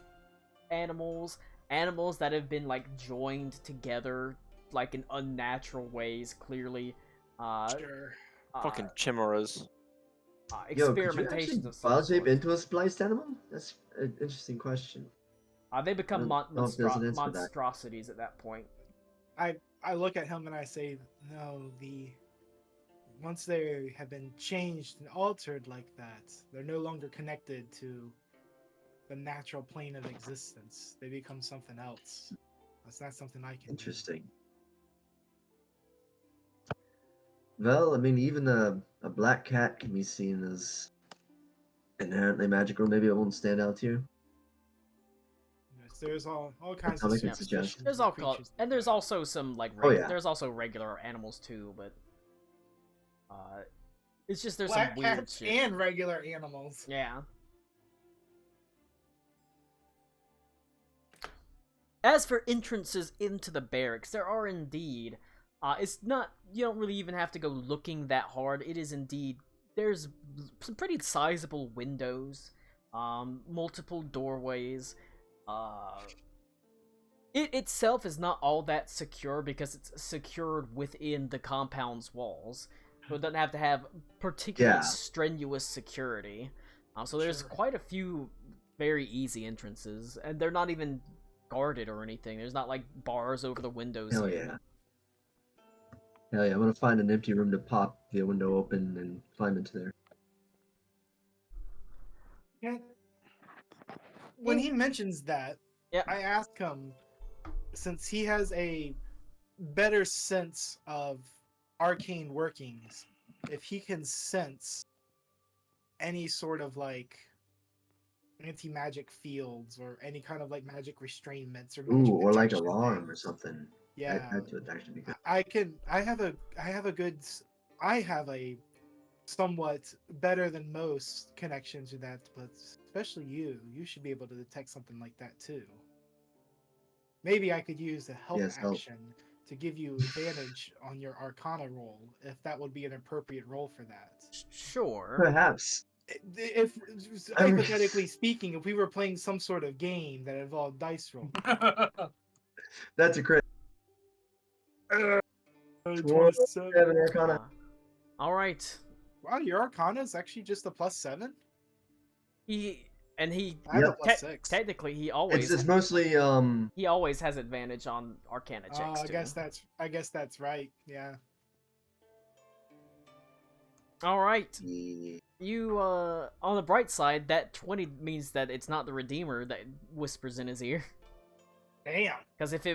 animals. Animals that have been, like, joined together, like, in unnatural ways, clearly. Sure. Fucking chimeras. Yo, could you Experimentations actually of some wild shape sort. into a spliced animal? That's an interesting question. They become I don't know if there's an answer to that. monstrosities at that point. I look at him and I say, no, once they have been changed and altered like that, they're no longer connected to the natural plane of existence. They become something else. That's not something I can do. Interesting. Well, I mean, even a black cat can be seen as inherently magical. Maybe it won't stand out to you. Yes, there's all kinds all of I can suggest. superstitions There's and all creatures and like there's that. also some like Oh, yeah. there's also regular animals too, but it's just there's black some weird cats shit. and regular animals. Yeah. As for entrances into the barracks, there are indeed. It's not. You don't really even have to go looking that hard. It is indeed. There's some pretty sizable windows, multiple doorways. It itself is not all that secure because it's secured within the compound's walls, so it doesn't have to have particularly Yeah. strenuous security. So there's Sure. quite a few very easy entrances, and they're not even guarded or anything. There's not like bars over the windows Hell here. yeah. Hell yeah, I'm gonna find an empty room to pop the window open and climb into there. Yeah. When he mentions that, Yeah. I ask him, since he has a better sense of arcane workings, if he can sense any sort of like anti-magic fields or any kind of like magic restrainments or magic Ooh, or like protection alarm or things. something. Yeah, That would actually be good. I have a somewhat better than most connection to that, but especially you should be able to detect something like that too. Maybe I could use a help Yes, help. action to give you advantage on your Arcana roll, if that would be an appropriate roll for that. Sure. Perhaps. If hypothetically speaking, if we were playing some sort of game that involved dice roll, That's a crit. 27 Arcana. All right. wow, your Arcana is actually just a +7. He I have Yep. a +6. technically he always It's mostly he always has advantage on Arcana checks I too. guess that's right. Yeah. All right. yeah. You on the bright side, that 20 means that it's not the Redeemer that whispers in his ear. Damn. Because if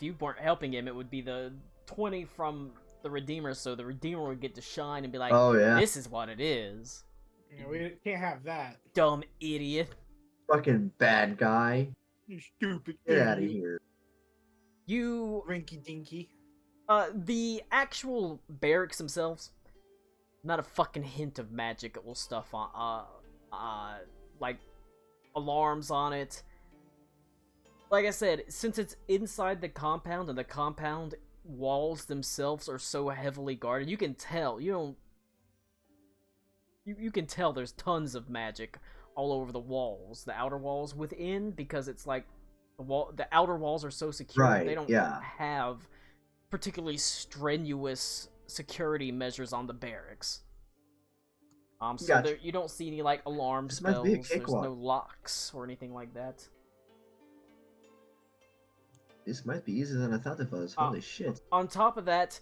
you weren't helping him, it would be the 20 from the Redeemer, so the Redeemer would get to shine and be like, Oh yeah. "This is what it is." You know, we can't have that. Dumb idiot. Fucking bad guy. You stupid. Get out of idiot. here. You Rinky dinky. the actual barracks themselves, not a fucking hint of magical stuff on like alarms on it. Like I said, since it's inside the compound and the compound walls themselves are so heavily guarded, you can tell. You you can tell there's tons of magic all over the walls, the outer walls within, because it's like the outer walls are so secure. Right, They don't yeah. have particularly strenuous security measures on the barracks. So Gotcha. there, you don't see any like alarm This must be a spells. There's cakewalk. no locks or anything like that. This might be easier than I thought it was. Holy shit. On top of that,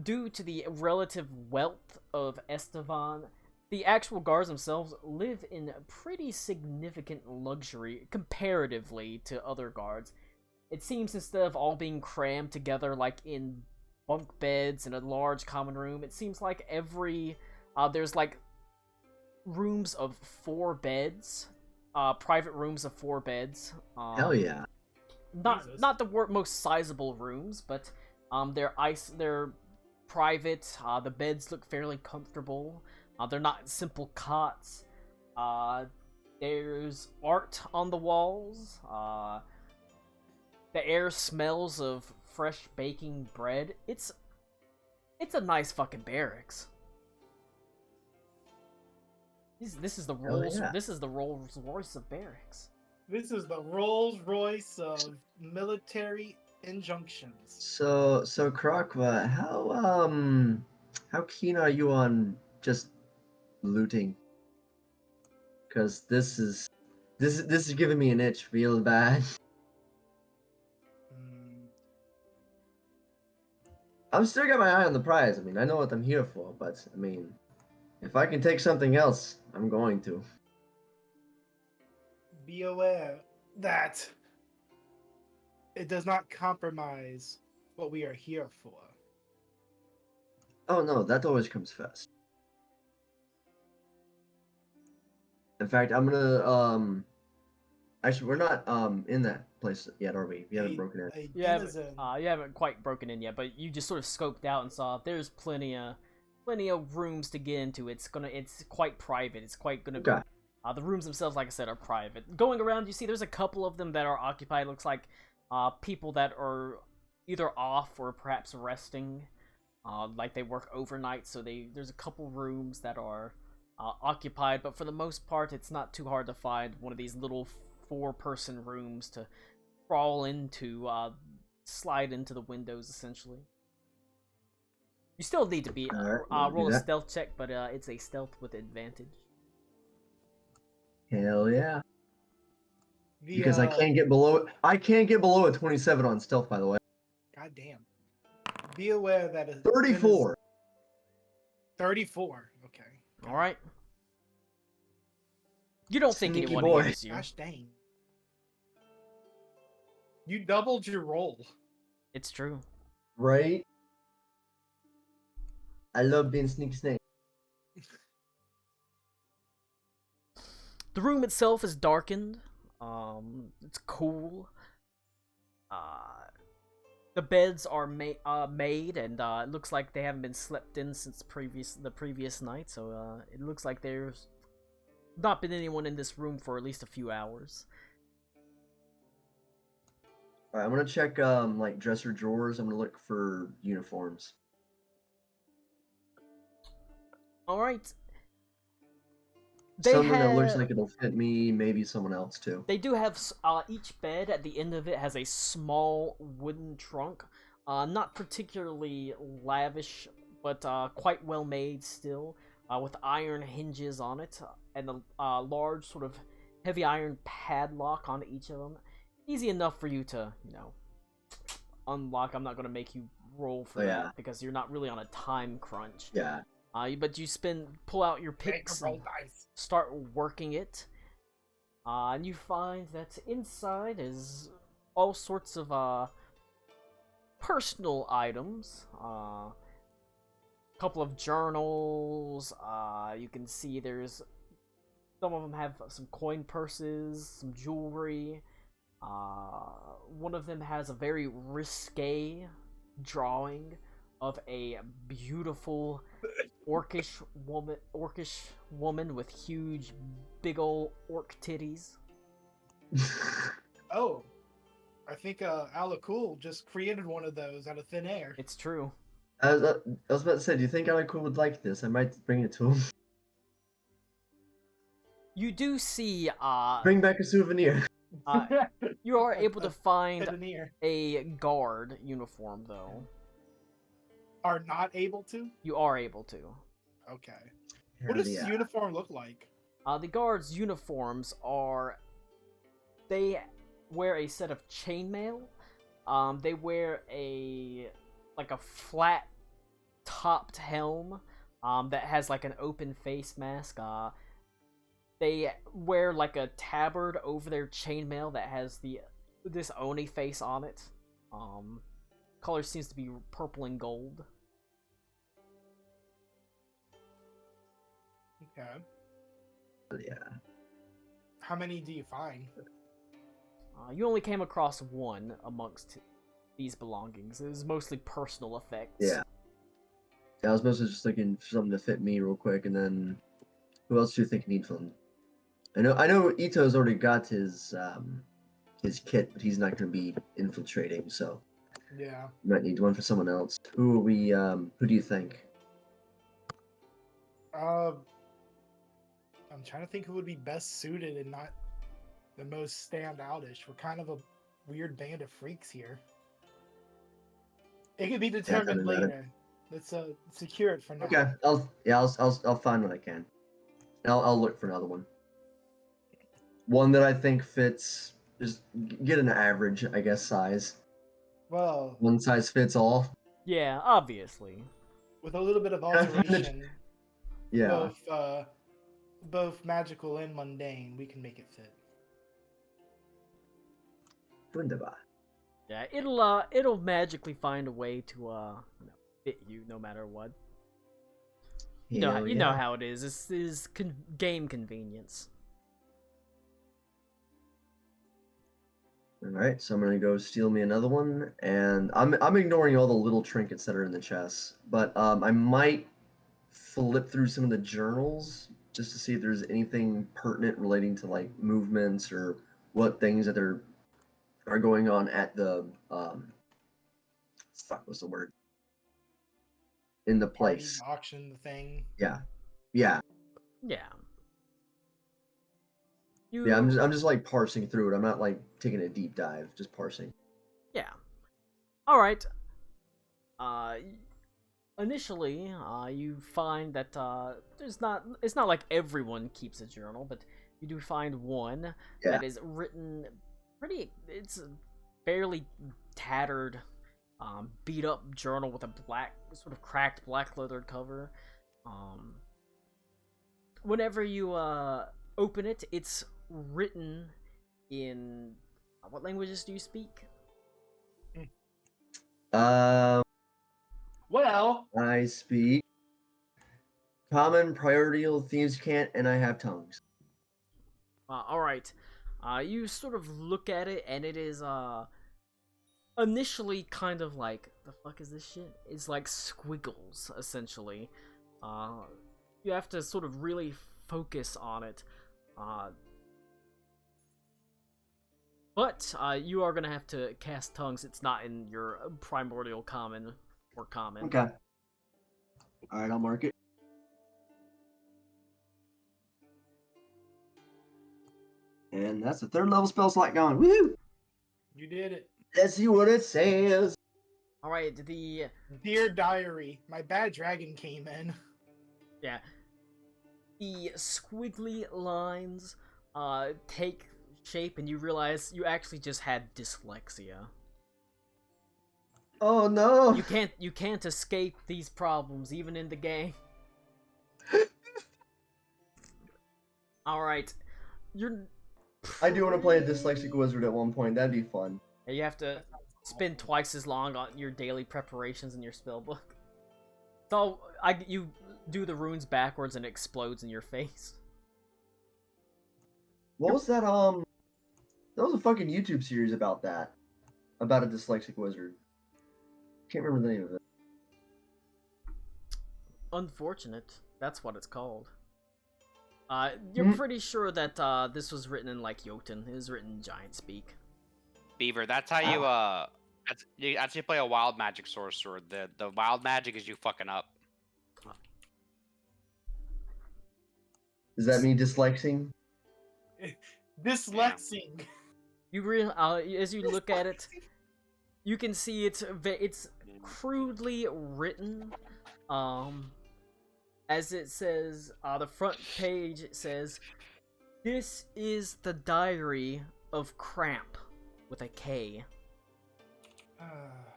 due to the relative wealth of Estevan, the actual guards themselves live in pretty significant luxury comparatively to other guards. It seems instead of all being crammed together like in bunk beds in a large common room, it seems like there's like rooms of 4 beds, private rooms of 4 beds. Hell yeah. Jesus. Not the most sizable rooms, but they're private. The beds look fairly comfortable. They're not simple cots. There's art on the walls. The air smells of fresh baking bread. It's a nice fucking barracks. This is the Rolls yeah. This is the Rolls Royce of barracks. This is the Rolls Royce of military injunctions. So Krokva, how keen are you on just looting? Because this is giving me an itch real bad. Hmm. I'm still got my eye on the prize. I mean, I know what I'm here for, but I mean, if I can take something else, I'm going to. Be aware that it does not compromise what we are here for. Oh no, that always comes first. In fact, I'm gonna actually we're not in that place yet, are we? We haven't broken it. You haven't quite broken in yet, but you just sort of scoped out and saw there's plenty of rooms to get into. It's quite private. It's quite gonna be. Okay. The rooms themselves, like I said, are private. Going around, you see there's a couple of them that are occupied. Looks like people that are either off or perhaps resting, like they work overnight. So there's a couple rooms that are occupied, but for the most part, it's not too hard to find one of these little 4-person rooms to crawl into, slide into the windows, essentially. You still need to be roll a stealth check, but it's a stealth with advantage. Hell yeah. Because I can't get below a 27 on stealth, by the way. God damn. Be aware that 34. 34. Okay. All right. You don't think Sneaky anyone boy. hears you. Gosh dang. You doubled your roll. It's true. Right? I love being sneaky snake. The room itself is darkened. It's cool. The beds are made, and it looks like they haven't been slept in since the previous night. So it looks like there's not been anyone in this room for at least a few hours. All right, I'm gonna check like dresser drawers. I'm gonna look for uniforms. All right. Something that looks like it'll fit me, maybe someone else too. They do have each bed at the end of it has a small wooden trunk, not particularly lavish, but quite well made still, with iron hinges on it and a large sort of heavy iron padlock on each of them. Easy enough for you to, unlock. I'm not gonna make you roll for that because you're not really on a time crunch. Yeah. But you pull out your picks and start working it. And you find that inside is all sorts of personal items. A couple of journals. You can see there's some of them have some coin purses, some jewelry. One of them has a very risque drawing of a beautiful orcish woman with huge, big ol' orc titties. Oh, I think Alakul just created one of those out of thin air. It's true. I was about to say, do you think Alakul would like this? I might bring it to him. You do see, Bring back a souvenir. you are able to find Souvenir. a guard uniform, though. Are not able to? You are able to. Okay. What does his uniform look like? The guards' uniforms are... They wear a set of chainmail. They wear like a flat topped helm that has like an open face mask. They wear like a tabard over their chainmail that has this Oni face on it. Color seems to be purple and gold. Okay. Yeah. How many do you find? You only came across one amongst these belongings. It was mostly personal effects. Yeah. I was mostly just looking for something to fit me real quick, and then who else do you think needs one? I know Ito's already got his kit, but he's not going to be infiltrating, so Yeah. you might need one for someone else. Who are we? Who do you think? I'm trying to think who would be best suited and not the most standoutish. We're kind of a weird band of freaks here. It could be determined doesn't matter. later. Let's secure it for now. Okay, I'll find what I can. I'll look for another one. One that I think fits. Just get an average, I guess, size. Well, One size fits all. Yeah, obviously. with a little bit of Yeah. alteration, Yeah. both magical and mundane, we can make it fit. Wunderbar. Yeah, it'll magically find a way to fit you no matter what. You know Hell how it is. This is game convenience. All right, so I'm gonna go steal me another one, and I'm ignoring all the little trinkets that are in the chest, but I might flip through some of the journals just to see if there's anything pertinent relating to like movements or what things that are going on at the what's the word? In the Party, place. auction, the thing. Yeah. Yeah. Yeah, I'm just like parsing through it. I'm not like taking a deep dive, just parsing. Yeah. All right. Initially, you find that it's not like everyone keeps a journal, but you do find one that is written it's a fairly tattered, beat up journal with a sort of cracked black leather cover. Whenever you open it, it's written in what languages do you speak? Well, I speak common, primordial, thieves' cant, and I have tongues. All right. You sort of look at it, and it is initially kind of like, the fuck is this shit? It's like squiggles, essentially. You have to sort of really focus on it. But you are gonna have to cast tongues. It's not in your primordial common or common. Okay. All right, I'll mark it. And that's the third level spell slot gone. Woo! you did it. Let's see what it says. All right, the Dear diary, my bad dragon came in. yeah, the squiggly lines take shape, and you realize you actually just had dyslexia. Oh no! You can't escape these problems even in the game. All right, I do want to play a dyslexic wizard at one point. That'd be fun. you have to spend twice as long on your daily preparations in your spell book. So you do the runes backwards and it explodes in your face. What was that? That was a fucking YouTube series about that, about a dyslexic wizard. Can't remember the name of it. Unfortunate. That's what it's called. You're pretty sure that this was written in like Jotun. It was written in giant speak. Beaver, that's how you you actually play a wild magic sorcerer. The wild magic is you fucking up. Does that mean dyslexing? Dyslexing. As you look at it, you can see it's crudely written. As it says, the front page, it says, "This is the diary of Cramp," with a K.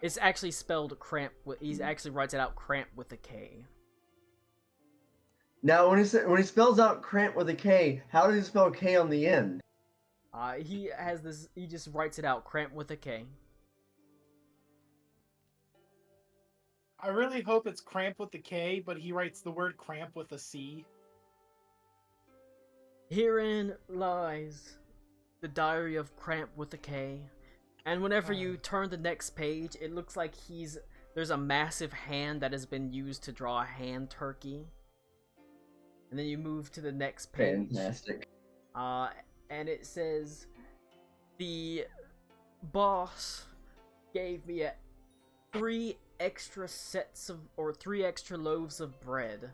It's actually spelled Cramp. He actually writes it out Cramp with a K. Now, when he spells out cramp with a K, how does he spell K on the end? He has this. He just writes it out Cramp with a K. I really hope it's cramp with the K, but he writes the word cramp with a C. Herein lies the diary of Cramp with a K. And whenever you turn the next page, it looks like there's a massive hand that has been used to draw a hand turkey. And then you move to the next page. Fantastic. And it says, "The boss gave me 3 extra loaves of bread."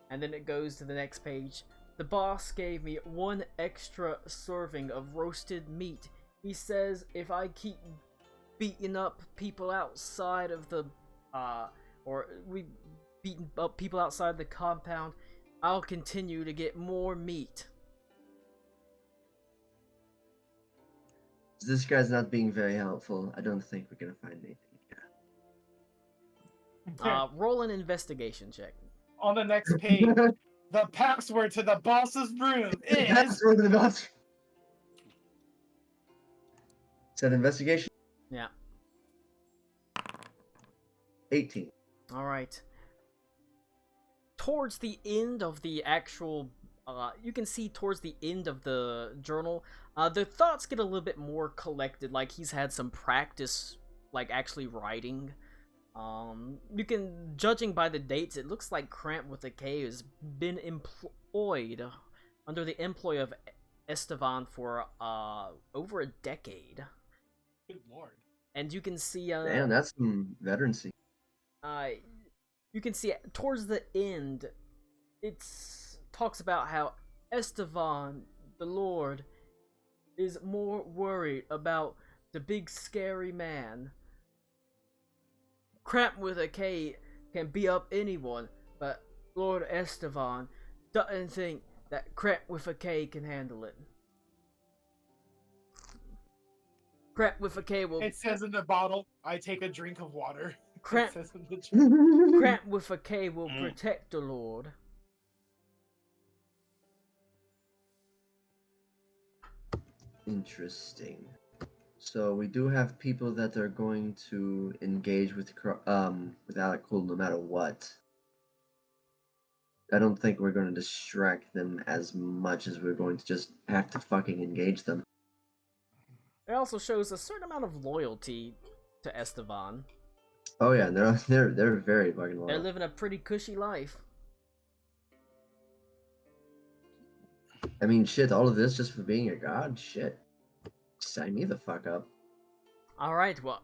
And then it goes to the next page. "The boss gave me 1 extra serving of roasted meat. He says if I keep beating up people outside of the, beating up people outside the compound, I'll continue to get more meat." This guy's not being very helpful. I don't think we're gonna find anything here. Roll an investigation check. On the next page, the password to the boss's room is. Password to the boss. Is that investigation? Yeah. 18. Alright. Towards the end of the actual, you can see towards the end of the journal, the thoughts get a little bit more collected, like he's had some practice, like actually writing. You can, judging by the dates, it looks like Cramp with a K has been employed, under the employ of Estevan for, over a decade. Good lord. And you can see, Damn, that's some veterancy. You can see towards the end, it talks about how Estevan, the Lord, is more worried about the big scary man. Cramp with a K can beat up anyone, but Lord Estevan doesn't think that Cramp with a K can handle it. Cramp with a K will... It says in the bottle, "I take a drink of water." Cramp, It says in the Cramp with a K will protect the Lord. Interesting. So we do have people that are going to engage with Alec Cool no matter what. I don't think we're going to distract them as much as we're going to just have to fucking engage them. It also shows a certain amount of loyalty to Estevan. Oh yeah, they're very fucking loyal. They're living a pretty cushy life. I mean, shit, all of this just for being a god? Shit. Sign me the fuck up. Alright, well,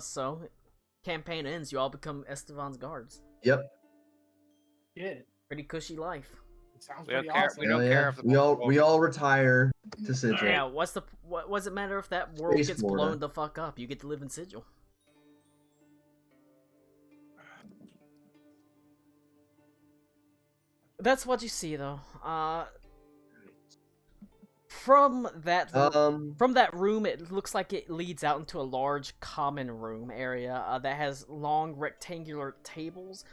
so, campaign ends, you all become Estevan's guards. Yep. Yeah. Pretty cushy life. It sounds We don't pretty care. awesome. We don't Hell care yeah. if the we all retire to Sigil. Yeah, what does it matter if that world Space gets Florida. blown the fuck up? You get to live in Sigil. That's what you see, though. From that room, it looks like it leads out into a large common room area that has long rectangular tables.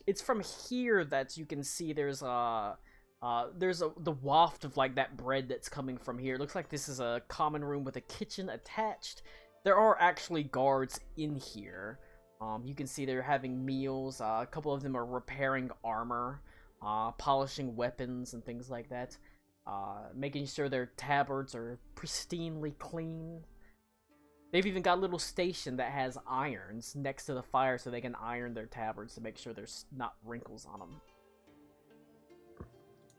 It's from here that you can see there's the waft of like that bread that's coming from here. It looks like this is a common room with a kitchen attached. There are actually guards in here. You can see they're having meals. A couple of them are repairing armor, polishing weapons and things like that. Making sure their tabards are pristinely clean. They've even got a little station that has irons next to the fire so they can iron their tabards to make sure there's not wrinkles on them.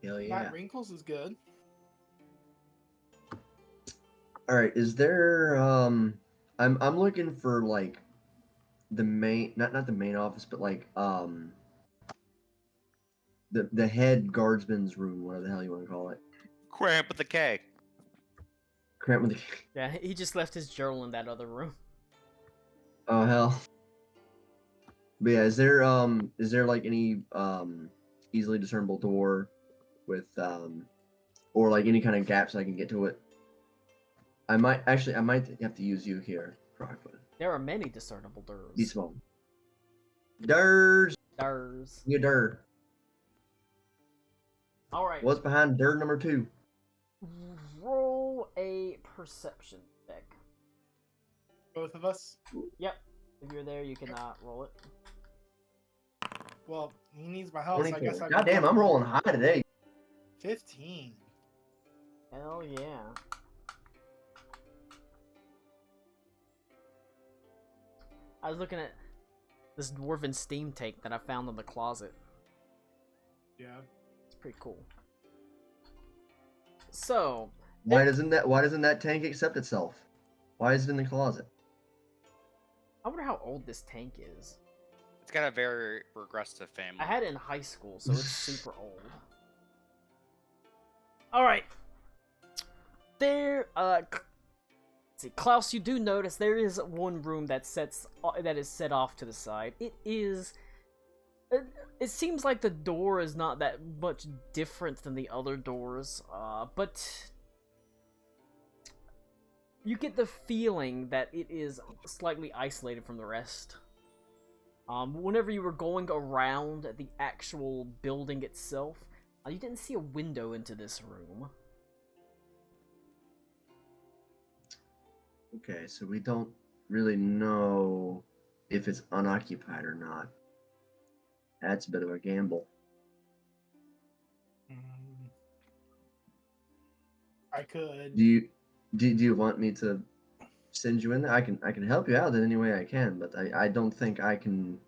Hell yeah. Not wrinkles is good. Alright, is there I'm looking for like the main not the main office, but like the head guardsman's room, whatever the hell you want to call it. Cramp with the K. Cramp with the. Yeah, he just left his journal in that other room. Oh hell. But yeah, is there like any easily discernible door with or like any kind of gaps I can get to it? I might have to use you here, Croc, but There are many discernible doors. be small. Durs. Doors. You dir. Alright. What's behind dir number 2? Roll a perception check. Both of us. Yep. If you're there, you can roll it. Well, he needs my help, so I guess 24. I. God damn, I'm rolling high today. 15. Hell yeah. I was looking at this dwarven steam tank that I found in the closet. Yeah. It's pretty cool. So, Why doesn't that tank accept itself? Why is it in the closet? I wonder how old this tank is. It's got a very regressive family. I had it in high school, so it's super old. Alright. There, let's see, Klaus, you do notice there is one room that is set off to the side. It seems like the door is not that much different than the other doors, but you get the feeling that it is slightly isolated from the rest. Whenever you were going around the actual building itself, you didn't see a window into this room. Okay, so we don't really know if it's unoccupied or not. That's a bit of a gamble. I could. Do you want me to send you in there? I can help you out in any way I can, but I don't think I can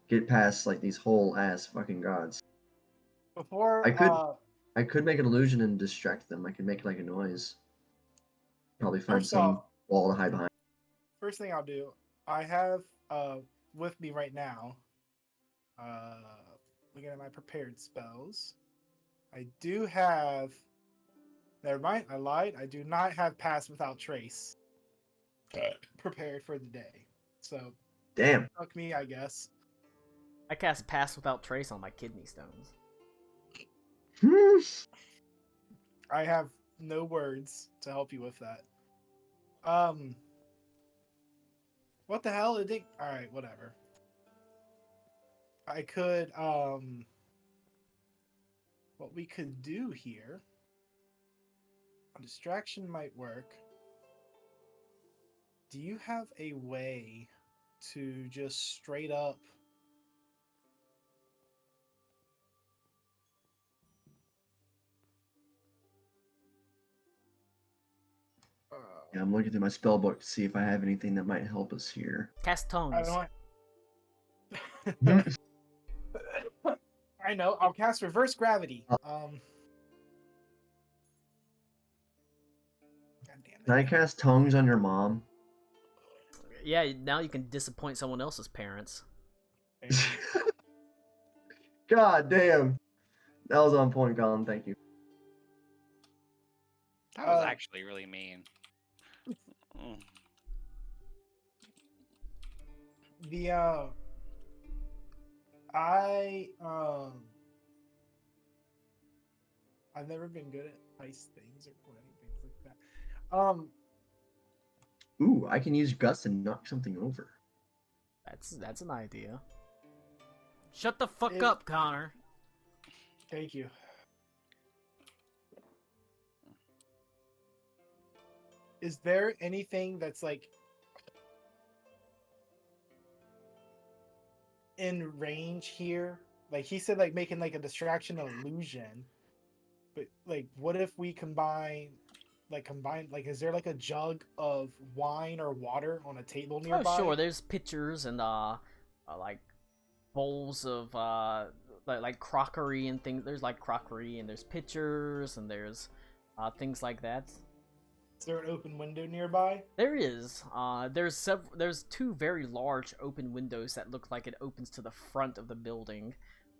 get past like these whole ass fucking gods. Before I could make an illusion and distract them. I could make like a noise. Probably find First some off- wall to hide behind. First thing I'll do, I have with me right now. Looking at my prepared spells, I do have. Never mind, I lied. I do not have Pass Without Trace prepared for the day. So, Damn. fuck me, I guess. I cast Pass Without Trace on my kidney stones. I have no words to help you with that. What the hell? It didn't. All right, whatever. I could. What we could do here. A distraction might work. Do you have a way to just straight up? Yeah, I'm looking through my spell book to see if I have anything that might help us here. Cast tongues. I don't. I know. I'll cast reverse gravity. God damn it. Can I cast tongues on your mom? Yeah, now you can disappoint someone else's parents. God damn. That was on point, Colin. Thank you. That was actually really mean. I've never been good at ice things or planning things like that. Ooh, I can use Gust and knock something over. That's an idea. Shut the fuck It- up, Connor. Thank you. Is there anything that's like in range here? Like he said, like making like a distraction illusion. But like, what if we combine, like, is there like a jug of wine or water on a table nearby? Oh, sure. There's pitchers and like bowls of like crockery and things. There's like crockery and there's pitchers and there's things like that. Is there an open window nearby? There is. There's two very large open windows that look like it opens to the front of the building.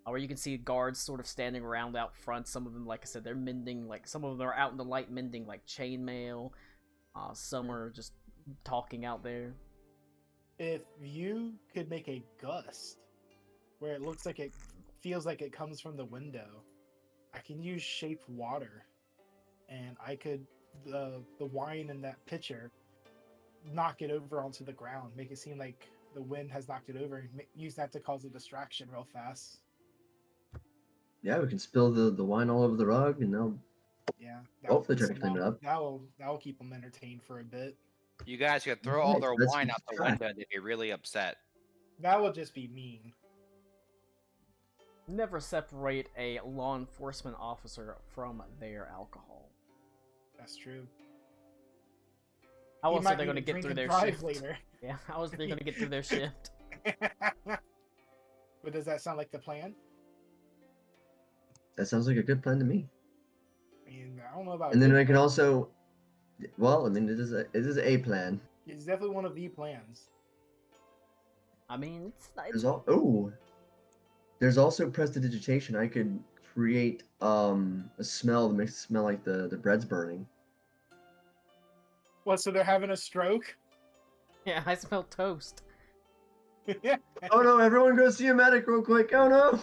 Where you can see guards sort of standing around out front. Some of them, like I said, they're mending, like, some of them are out in the light mending, like, chainmail. Some are just talking out there. If you could make a gust where it looks like it feels like it comes from the window, I can use shape water, and I could the wine in that pitcher knock it over onto the ground, make it seem like the wind has knocked it over, and use that to cause a distraction real fast. Yeah, we can spill the wine all over the rug, and they'll Yeah, hopefully try to clean it up. That will keep them entertained for a bit. You guys could throw all Nice, their let's wine out the try. window and they'd be really upset. That will just be mean. Never separate a law enforcement officer from their alcohol. That's true. How He else might are they going to need to get drink through and their drive shift? later. Yeah, how else are they going to get through their shift? But does that sound like the plan? That sounds like a good plan to me. I mean, I don't know about. And then good we can plan. also, well, I mean, it is a plan. It's definitely one of the plans. I mean, There's also prestidigitation. I could create a smell that makes it smell like the bread's burning. What? So they're having a stroke? Yeah, I smell toast. Oh no! Everyone go see a medic real quick! Oh no!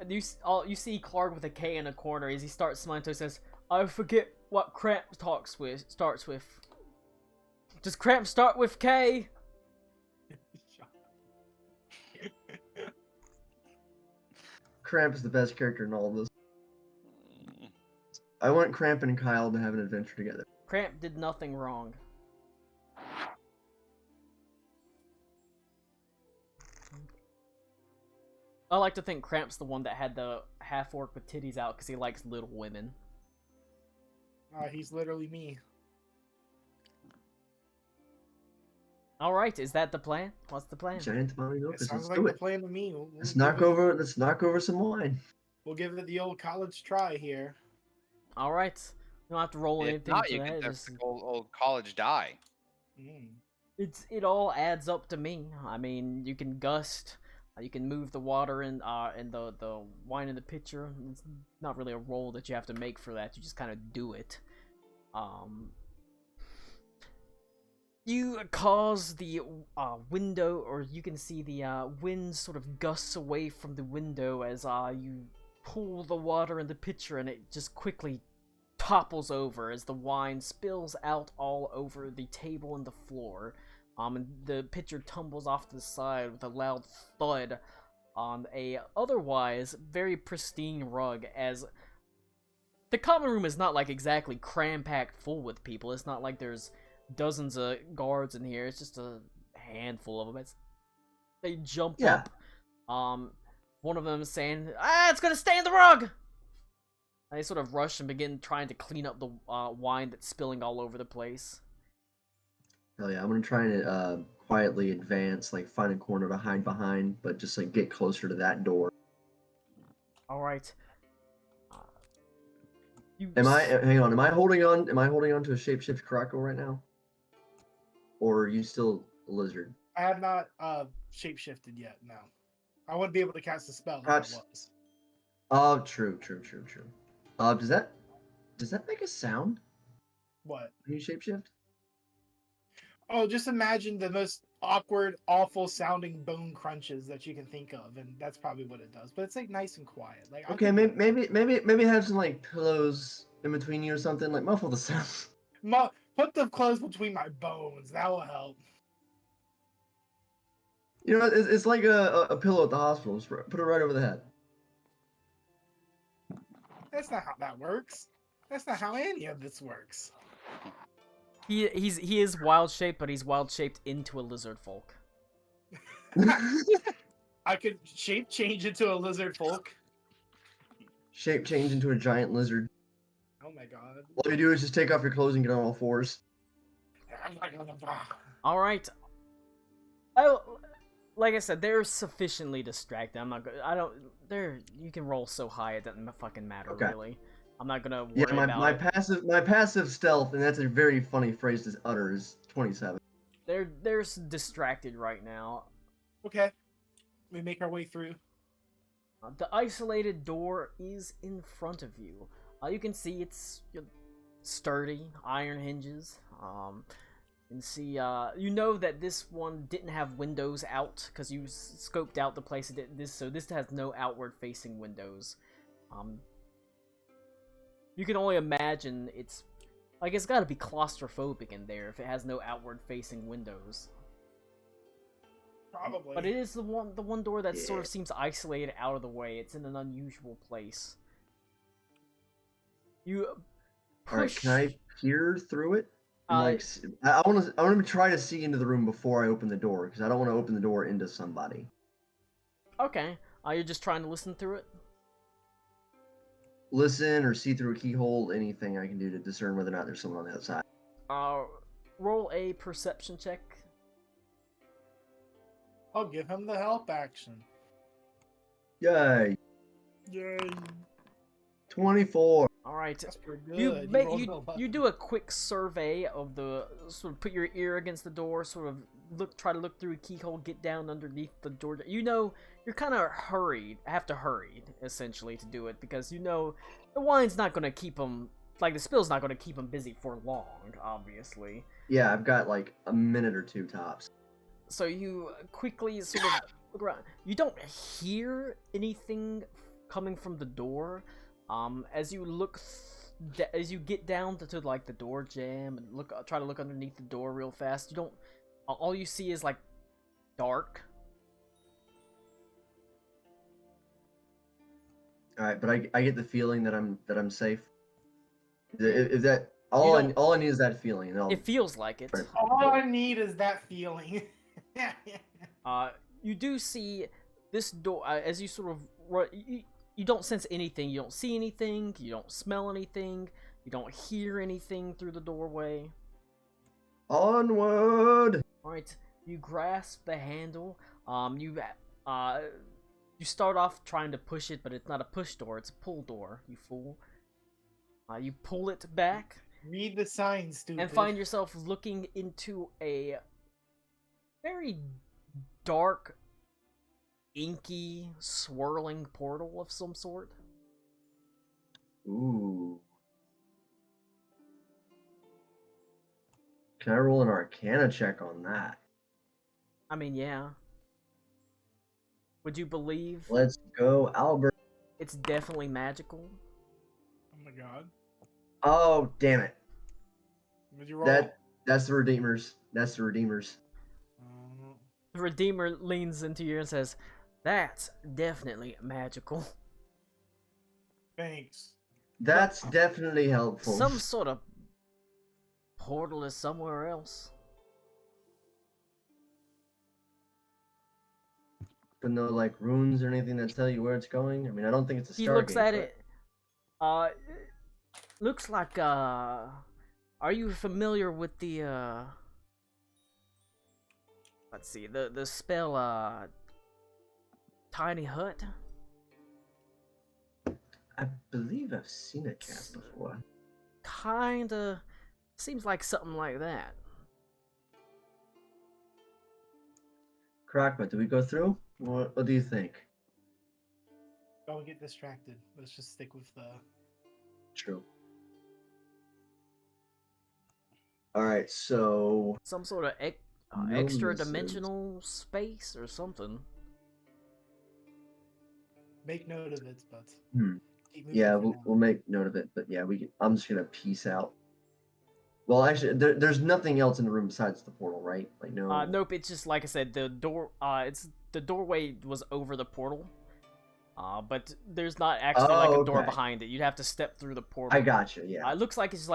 You see Clark with a K in a corner as he starts smiling toast. Says, "I forget what cramp starts with. Does cramp start with K?" Cramp is the best character in all of this. I want Cramp and Kyle to have an adventure together. Cramp did nothing wrong. I like to think Cramp's the one that had the half-orc with titties out because he likes little women. He's literally me. Alright, is that the plan? What's the plan? Giant Molly It Opus. sounds Let's like do the it. plan to me. Let's knock over some wine. We'll give it the old college try here. Alright. You don't have to roll If anything not, for you that. could just- just old college die. It all adds up to me. I mean, you can gust, you can move the water in the wine in the pitcher. It's not really a roll that you have to make for that. You just kind of do it. You cause the window, or you can see the wind sort of gusts away from the window as you pull the water in the pitcher, and it just quickly topples over as the wine spills out all over the table and the floor. And the pitcher tumbles off to the side with a loud thud on a otherwise very pristine rug, as the common room is not like exactly cram-packed full with people. It's not like there's dozens of guards in here. It's just a handful of them. They jump up. One of them is saying, it's gonna stay in the rug! And they sort of rush and begin trying to clean up the wine that's spilling all over the place. Hell yeah, I'm gonna try and quietly advance, like find a corner to hide behind, but just like get closer to that door. Alright. Hang on, am I holding on to a shapeshift Karako right now? Or are you still a lizard? I have not shapeshifted yet, no. I wouldn't be able to cast a spell if I was. Oh, true. Does that make a sound What? when you shapeshift? Oh, just imagine the most awkward, awful sounding bone crunches that you can think of, and that's probably what it does. But it's like nice and quiet. Like Okay, maybe have some like pillows in between you or something, like muffle the sound. Put the clothes between my bones. That will help. You know, it's like a pillow at the hospital. Just put it right over the head. That's not how that works. That's not how any of this works. He is wild shaped, but he's wild shaped into a lizard folk. I could shape change into a lizard folk. Shape change into a giant lizard. Oh my god. All you do is just take off your clothes and get on all fours. All right. Like I said, they're sufficiently distracted. I'm not. You can roll so high it doesn't fucking matter really. I'm not gonna worry about it. My passive stealth, and that's a very funny phrase to utter, is 27. They're distracted right now. Okay. We make our way through. The isolated door is in front of you. You can see it's sturdy, iron hinges. You can see, you know that this one didn't have windows out because you scoped out the place. So this has no outward-facing windows. You can only imagine it's got to be claustrophobic in there if it has no outward-facing windows. Probably. But it is the one door that sort of seems isolated out of the way. It's in an unusual place. You push. Alright, can I peer through it? I want to try to see into the room before I open the door, because I don't want to open the door into somebody. Okay. You're just trying to listen through it? Listen or see through a keyhole, anything I can do to discern whether or not there's someone on the outside. Roll a perception check. I'll give him the help action. Yay! Yay. 24. All right. That's pretty good. You do a quick survey of the sort of put your ear against the door, sort of try to look through a keyhole, get down underneath the door. You know you're kind of have to hurry essentially to do it because you know the wine's not gonna keep them the spill's not gonna keep them busy for long, obviously. Yeah, I've got like a minute or two tops. So you quickly sort of look around. You don't hear anything coming from the door. As you look, as you get down to like the door jamb and try to look underneath the door real fast. You don't. All you see is like dark. All right, but I get the feeling that I'm safe. If that all I need is that feeling. And it feels like it. All I need is that feeling. You do see this door as you sort of you don't sense anything. You don't see anything. You don't smell anything. You don't hear anything through the doorway. Onward! Alright, you grasp the handle. You start off trying to push it, but it's not a push door. It's a pull door, you fool. You pull it back. Read the signs, stupid. And find yourself looking into a very dark, inky, swirling portal of some sort. Ooh. Can I roll an Arcana check on that? I mean, yeah. Would you believe? Let's go, Albert. It's definitely magical. Oh my god. Oh, damn it. What'd you roll? That's the Redeemers. That's the Redeemers. The Redeemer leans into you and says, "That's definitely magical." Thanks. That's definitely helpful. Some sort of portal is somewhere else. But no, like, runes or anything that tell you where it's going? I mean, I don't think it's a Stargate. He looks at but... it. Looks like, are you familiar with the, let's see, the spell, Tiny Hut? I believe I've seen it cast before. Kinda. Seems like something like that. Crockpot, do we go through? What do you think? Don't get distracted. Let's just stick with the... True. Alright, so... Some sort of extra dimensional space or something. Make note of it, but... Yeah, we'll make note of it, but yeah, I'm just gonna peace out. Well, actually, there's nothing else in the room besides the portal, right? Like, no... Nope, it's just, like I said, the doorway was over the portal. But there's not actually a door behind it. You'd have to step through the portal. I gotcha, yeah. It looks like it's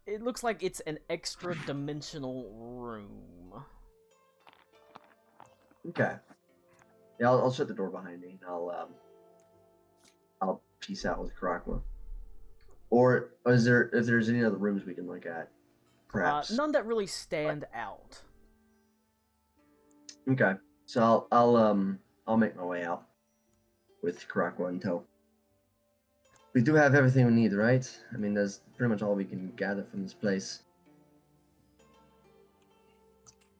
it looks like it's an extra dimensional room. Okay. Yeah, I'll shut the door behind me. And I'll peace out with Karakwa. Or if there's any other rooms we can look at, perhaps. None that really stand out. Okay, so I'll make my way out with Karakwa in tow. We do have everything we need, right? I mean, that's pretty much all we can gather from this place.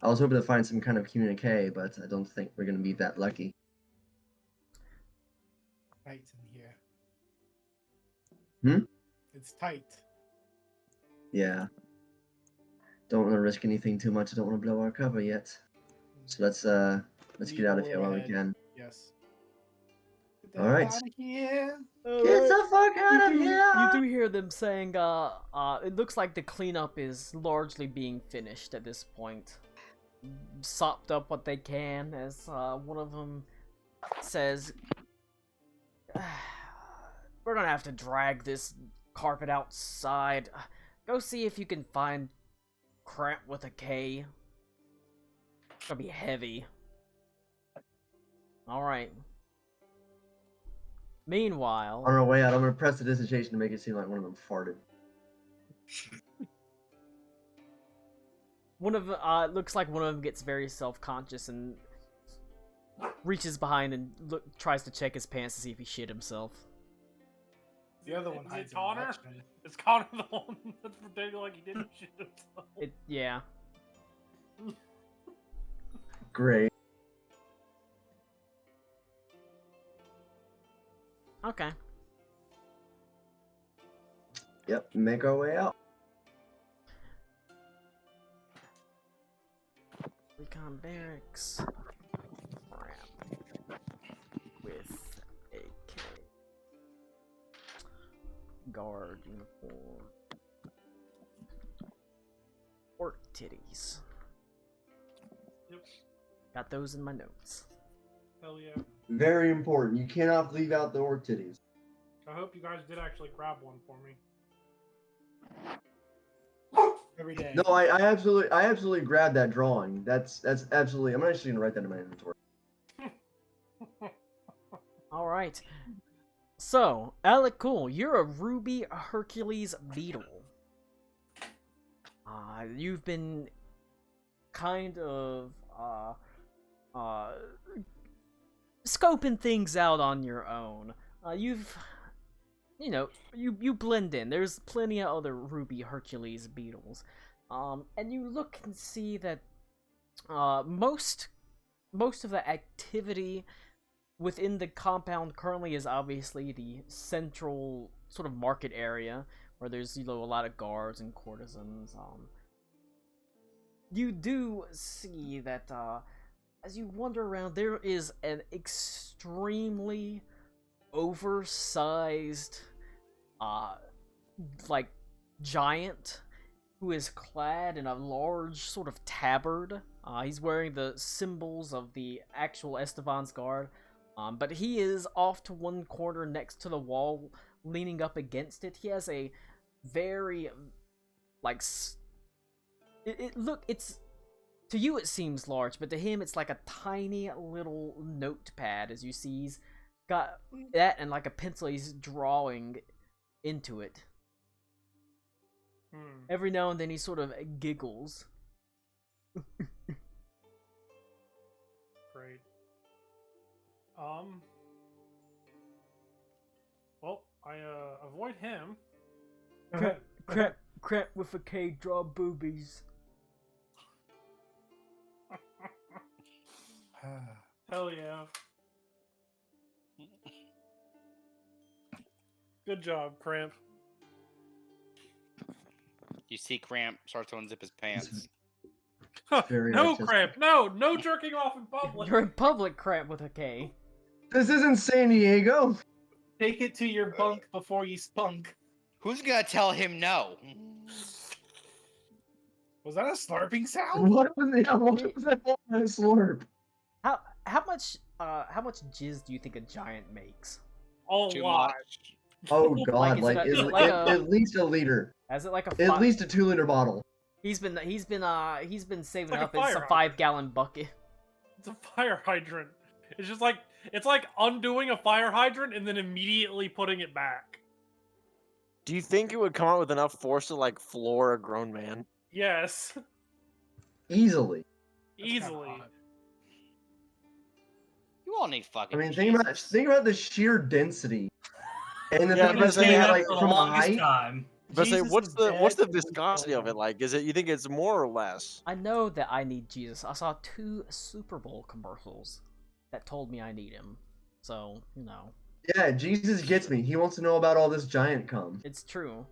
I was hoping to find some kind of communique, but I don't think we're going to be that lucky. tight in here. Hmm? It's tight. Yeah. Don't want to risk anything too much. I don't want to blow our cover yet. So let's We get out of go here while we ahead. can. Yes. Get the All hell right. out of here. Get the fuck out of You here! do hear them saying, it looks like the cleanup is largely being finished at this point. Sopped up what they can, as one of them says, we're gonna have to drag this carpet outside. Go see if you can find Cramp with a K. It's gonna be heavy. Alright. Meanwhile... On our way out, I'm gonna press the dissertation to make it seem like one of them farted. One of it looks like one of them gets very self-conscious and reaches behind and tries to check his pants to see if he shit himself. The other one Is hides it in the Connor? watchman. Is Connor the one that's pretending like he didn't shit himself? Yeah. Great. Okay. Yep, make our way out. Recon barracks. Crap. With a K. Guard uniform. Orc titties. Yep. Got those in my notes. Hell yeah. Very important. You cannot leave out the orc titties. I hope you guys did actually grab one for me. Every day. No, I absolutely grabbed that drawing. That's absolutely. I'm actually gonna write that in my inventory. Alright. So, Alec Cool, you're a Ruby Hercules Beetle. You've been kind of, scoping things out on your own. You blend in. There's plenty of other Ruby Hercules Beetles. And you look and see that, most of the activity within the compound currently is obviously the central sort of market area where there's a lot of guards and courtesans. You do see that as you wander around, there is an extremely oversized giant who is clad in a large sort of tabard. He's wearing the symbols of the actual Estevan's guard. But he is off to one corner next to the wall, leaning up against it. He has a very, it's, to you it seems large, but to him it's like a tiny little notepad, as you see. He's got that and like a pencil he's drawing into it. Every now and then he sort of giggles. Great. Well, I avoid him. Crap with a K, draw boobies. Hell yeah. Good job, Cramp. You see Cramp starts to unzip his pants. Very No, artistic. Cramp, no jerking off in public. You're in public, Crap with a K. This isn't San Diego. Take it to your bunk before you spunk. Who's gonna tell him no? Was that a slurping sound? What was that slurp? How much jizz do you think a giant makes? Oh, Too wow. much. Oh god, is like, it like a- at least a liter. Is it like a At least a 2-liter bottle. He's been saving Like a up. It's a fire 5-gallon bucket. It's a fire hydrant. It's just like, it's like undoing a fire hydrant and then immediately putting it back. Do you think it would come out with enough force to like floor a grown man? Yes. Easily. Easily. You all need I fucking. mean, Jesus. think about the sheer density. And the Yeah, thing but is, they have like, for the from longest height, time. But say, Jesus what's is the dead. viscosity of it like? Is it, you think it's more or less? I know that I need Jesus. I saw 2 Super Bowl commercials that told me I need him. So, Yeah, Jesus gets me. He wants to know about all this giant cum. It's true.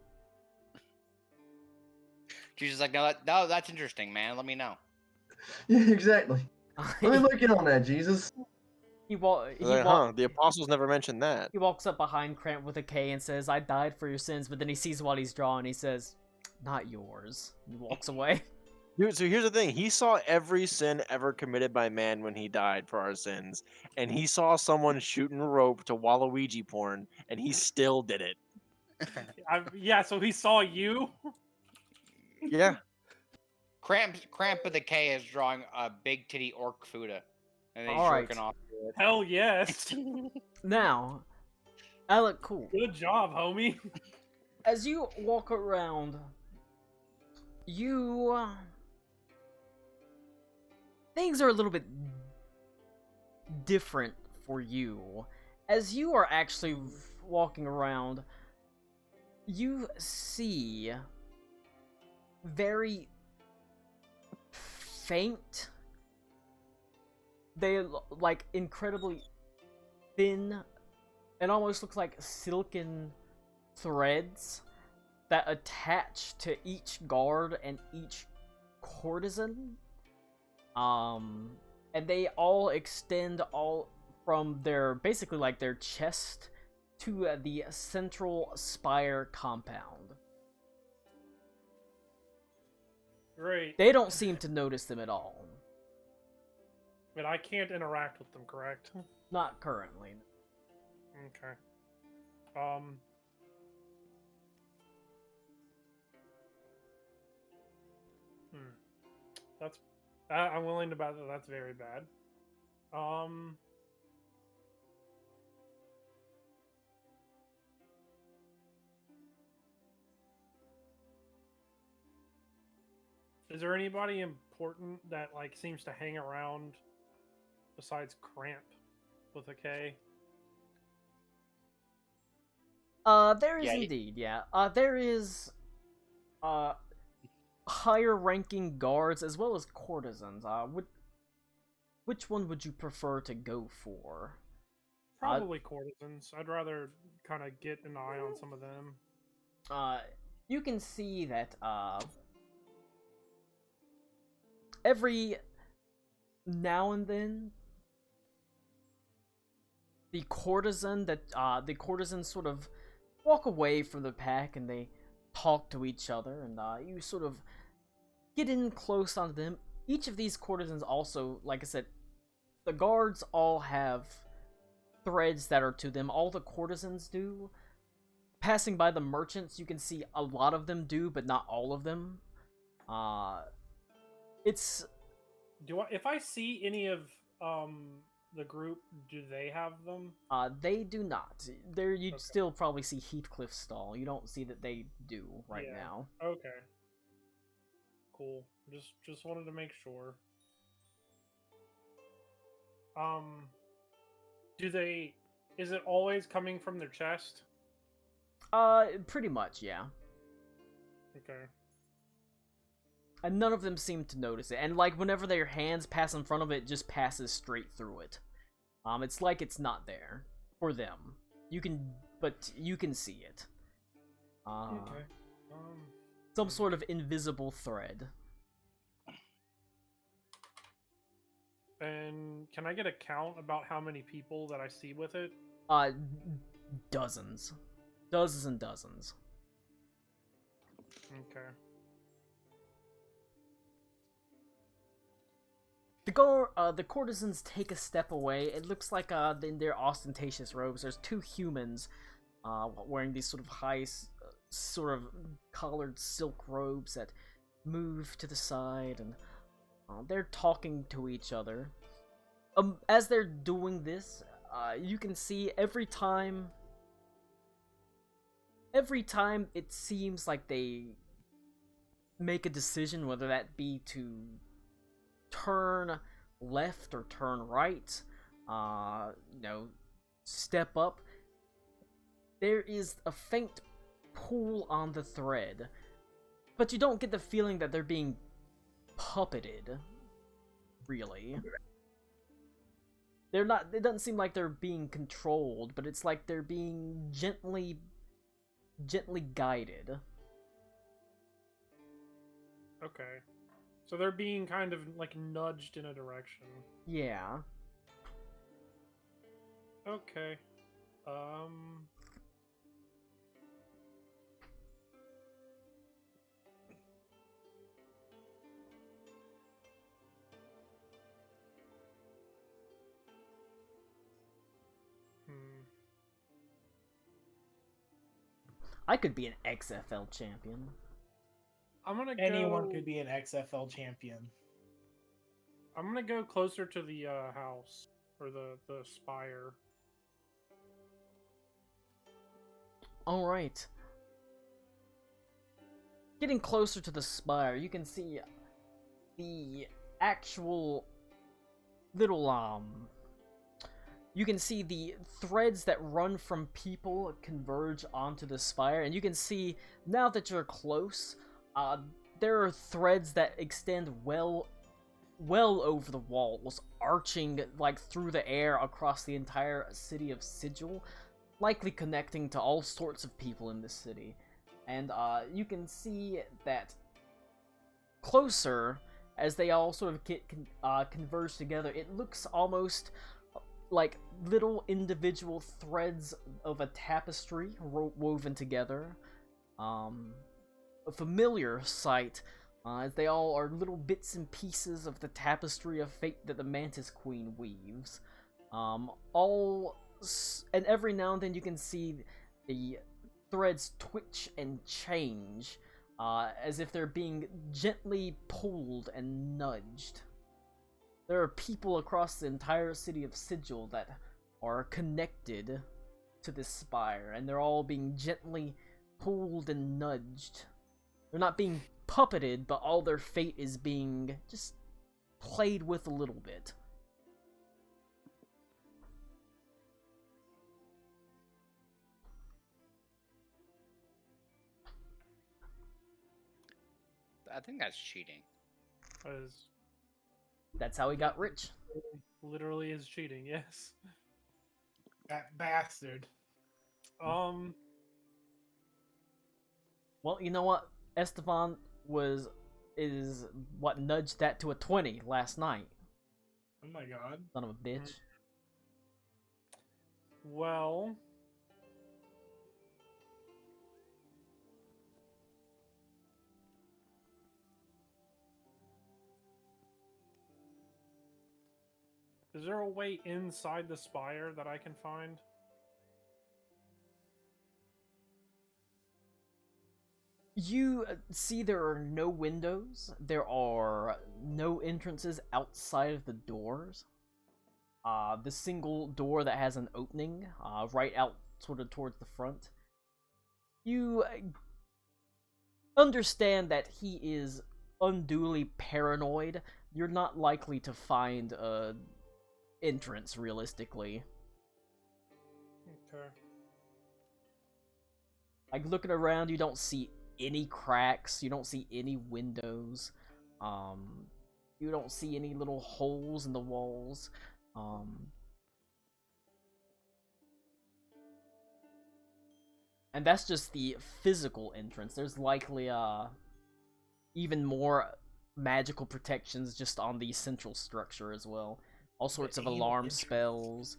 Jesus is like, no, that's interesting, man. Let me know. Yeah, exactly. Let me look in on that, Jesus. he The apostles never mentioned that. He walks up behind Cramp with a K and says, "I died for your sins," but then he sees what he's drawn and he says, "Not yours." He walks away. Dude, so here's the thing. He saw every sin ever committed by man when he died for our sins. And he saw someone shooting rope to Waluigi porn, and he still did it. Yeah, so he saw you. Yeah. Cramp with a K is drawing a big titty orc Fuda, and he's Alright. jerking off to it. Hell yes. Now, Alec, cool. Good job, homie. As you walk around, you... things are a little bit different for you. As you are actually walking around, you see very faint, they like incredibly thin, it almost looks like silken threads that attach to each guard and each courtesan. And they all extend all from their, basically like their chest to the central spire compound. Great. They don't seem to notice them at all. But I can't interact with them, correct? Not currently. Okay. That's. I'm willing to bet that that's very bad. Is there anybody important that like seems to hang around besides Cramp with a K? There is indeed, yeah. There is, higher ranking guards as well as courtesans. Which one would you prefer to go for? Probably courtesans. I'd rather kind of get an eye on some of them. You can see that, every now and then, the courtesans sort of walk away from the pack and they talk to each other, and you sort of get in close on them. Each of these courtesans also, like I said, the guards all have threads that are to them. All the courtesans do. Passing by the merchants, you can see a lot of them do, but not all of them. It's... If I see any of the group, do they have them? They do not. There, you'd still probably see Heathcliff's stall. You don't see that they do right now. Okay. Cool. Just wanted to make sure. Do they... Is it always coming from their chest? Pretty much, yeah. Okay. And none of them seem to notice it. And, like, whenever their hands pass in front of it, it just passes straight through it. It's like it's not there. For them. But you can see it. Okay. Some sort of invisible thread. And can I get a count about how many people that I see with it? Dozens. Dozens and dozens. Okay. The courtesans take a step away. It looks like in their ostentatious robes, there's two humans wearing these sort of high, sort of collared silk robes that move to the side, and they're talking to each other. As they're doing this, you can see every time it seems like they make a decision, whether that be to turn left or turn right, step up, there is a faint pull on the thread, but you don't get the feeling that they're being puppeted, really. they're not. It doesn't seem like they're being controlled, but it's like they're being gently guided. Okay. So they're being kind of like nudged in a direction. Yeah. Okay. Hmm. I could be an XFL champion. I'm gonna Anyone go. could be an XFL champion. I'm gonna go closer to the house or the spire. All right. Getting closer to the spire, you can see the actual little you can see the threads that run from people converge onto the spire, and you can see now that you're close, there are threads that extend well over the walls, arching like through the air across the entire city of Sigil, likely connecting to all sorts of people in the city. And you can see that closer, as they all sort of get converge together, it looks almost like little individual threads of a tapestry woven together. A familiar sight, as they all are little bits and pieces of the tapestry of fate that the Mantis Queen weaves. And every now and then you can see the threads twitch and change, as if they're being gently pulled and nudged. There are people across the entire city of Sigil that are connected to this spire, and they're all being gently pulled and nudged. They're not being puppeted, but all their fate is being just played with a little bit. I think that's cheating. As That's how he got rich. literally is cheating. Yes. That bastard. Um. Well, you know what? Esteban is what nudged that to a 20 last night. Oh my god. Son of a bitch. Well. Is there a way inside the spire that I can find? You see there are no windows, there are no entrances outside of the doors. The single door that has an opening, right out sort of towards the front. You understand that he is unduly paranoid. You're not likely to find a entrance, realistically. Okay. Like, looking around, you don't see any cracks, you don't see any windows, you don't see any little holes in the walls, and that's just the physical entrance. There's likely, even more magical protections just on the central structure as well. All sorts of alarm spells,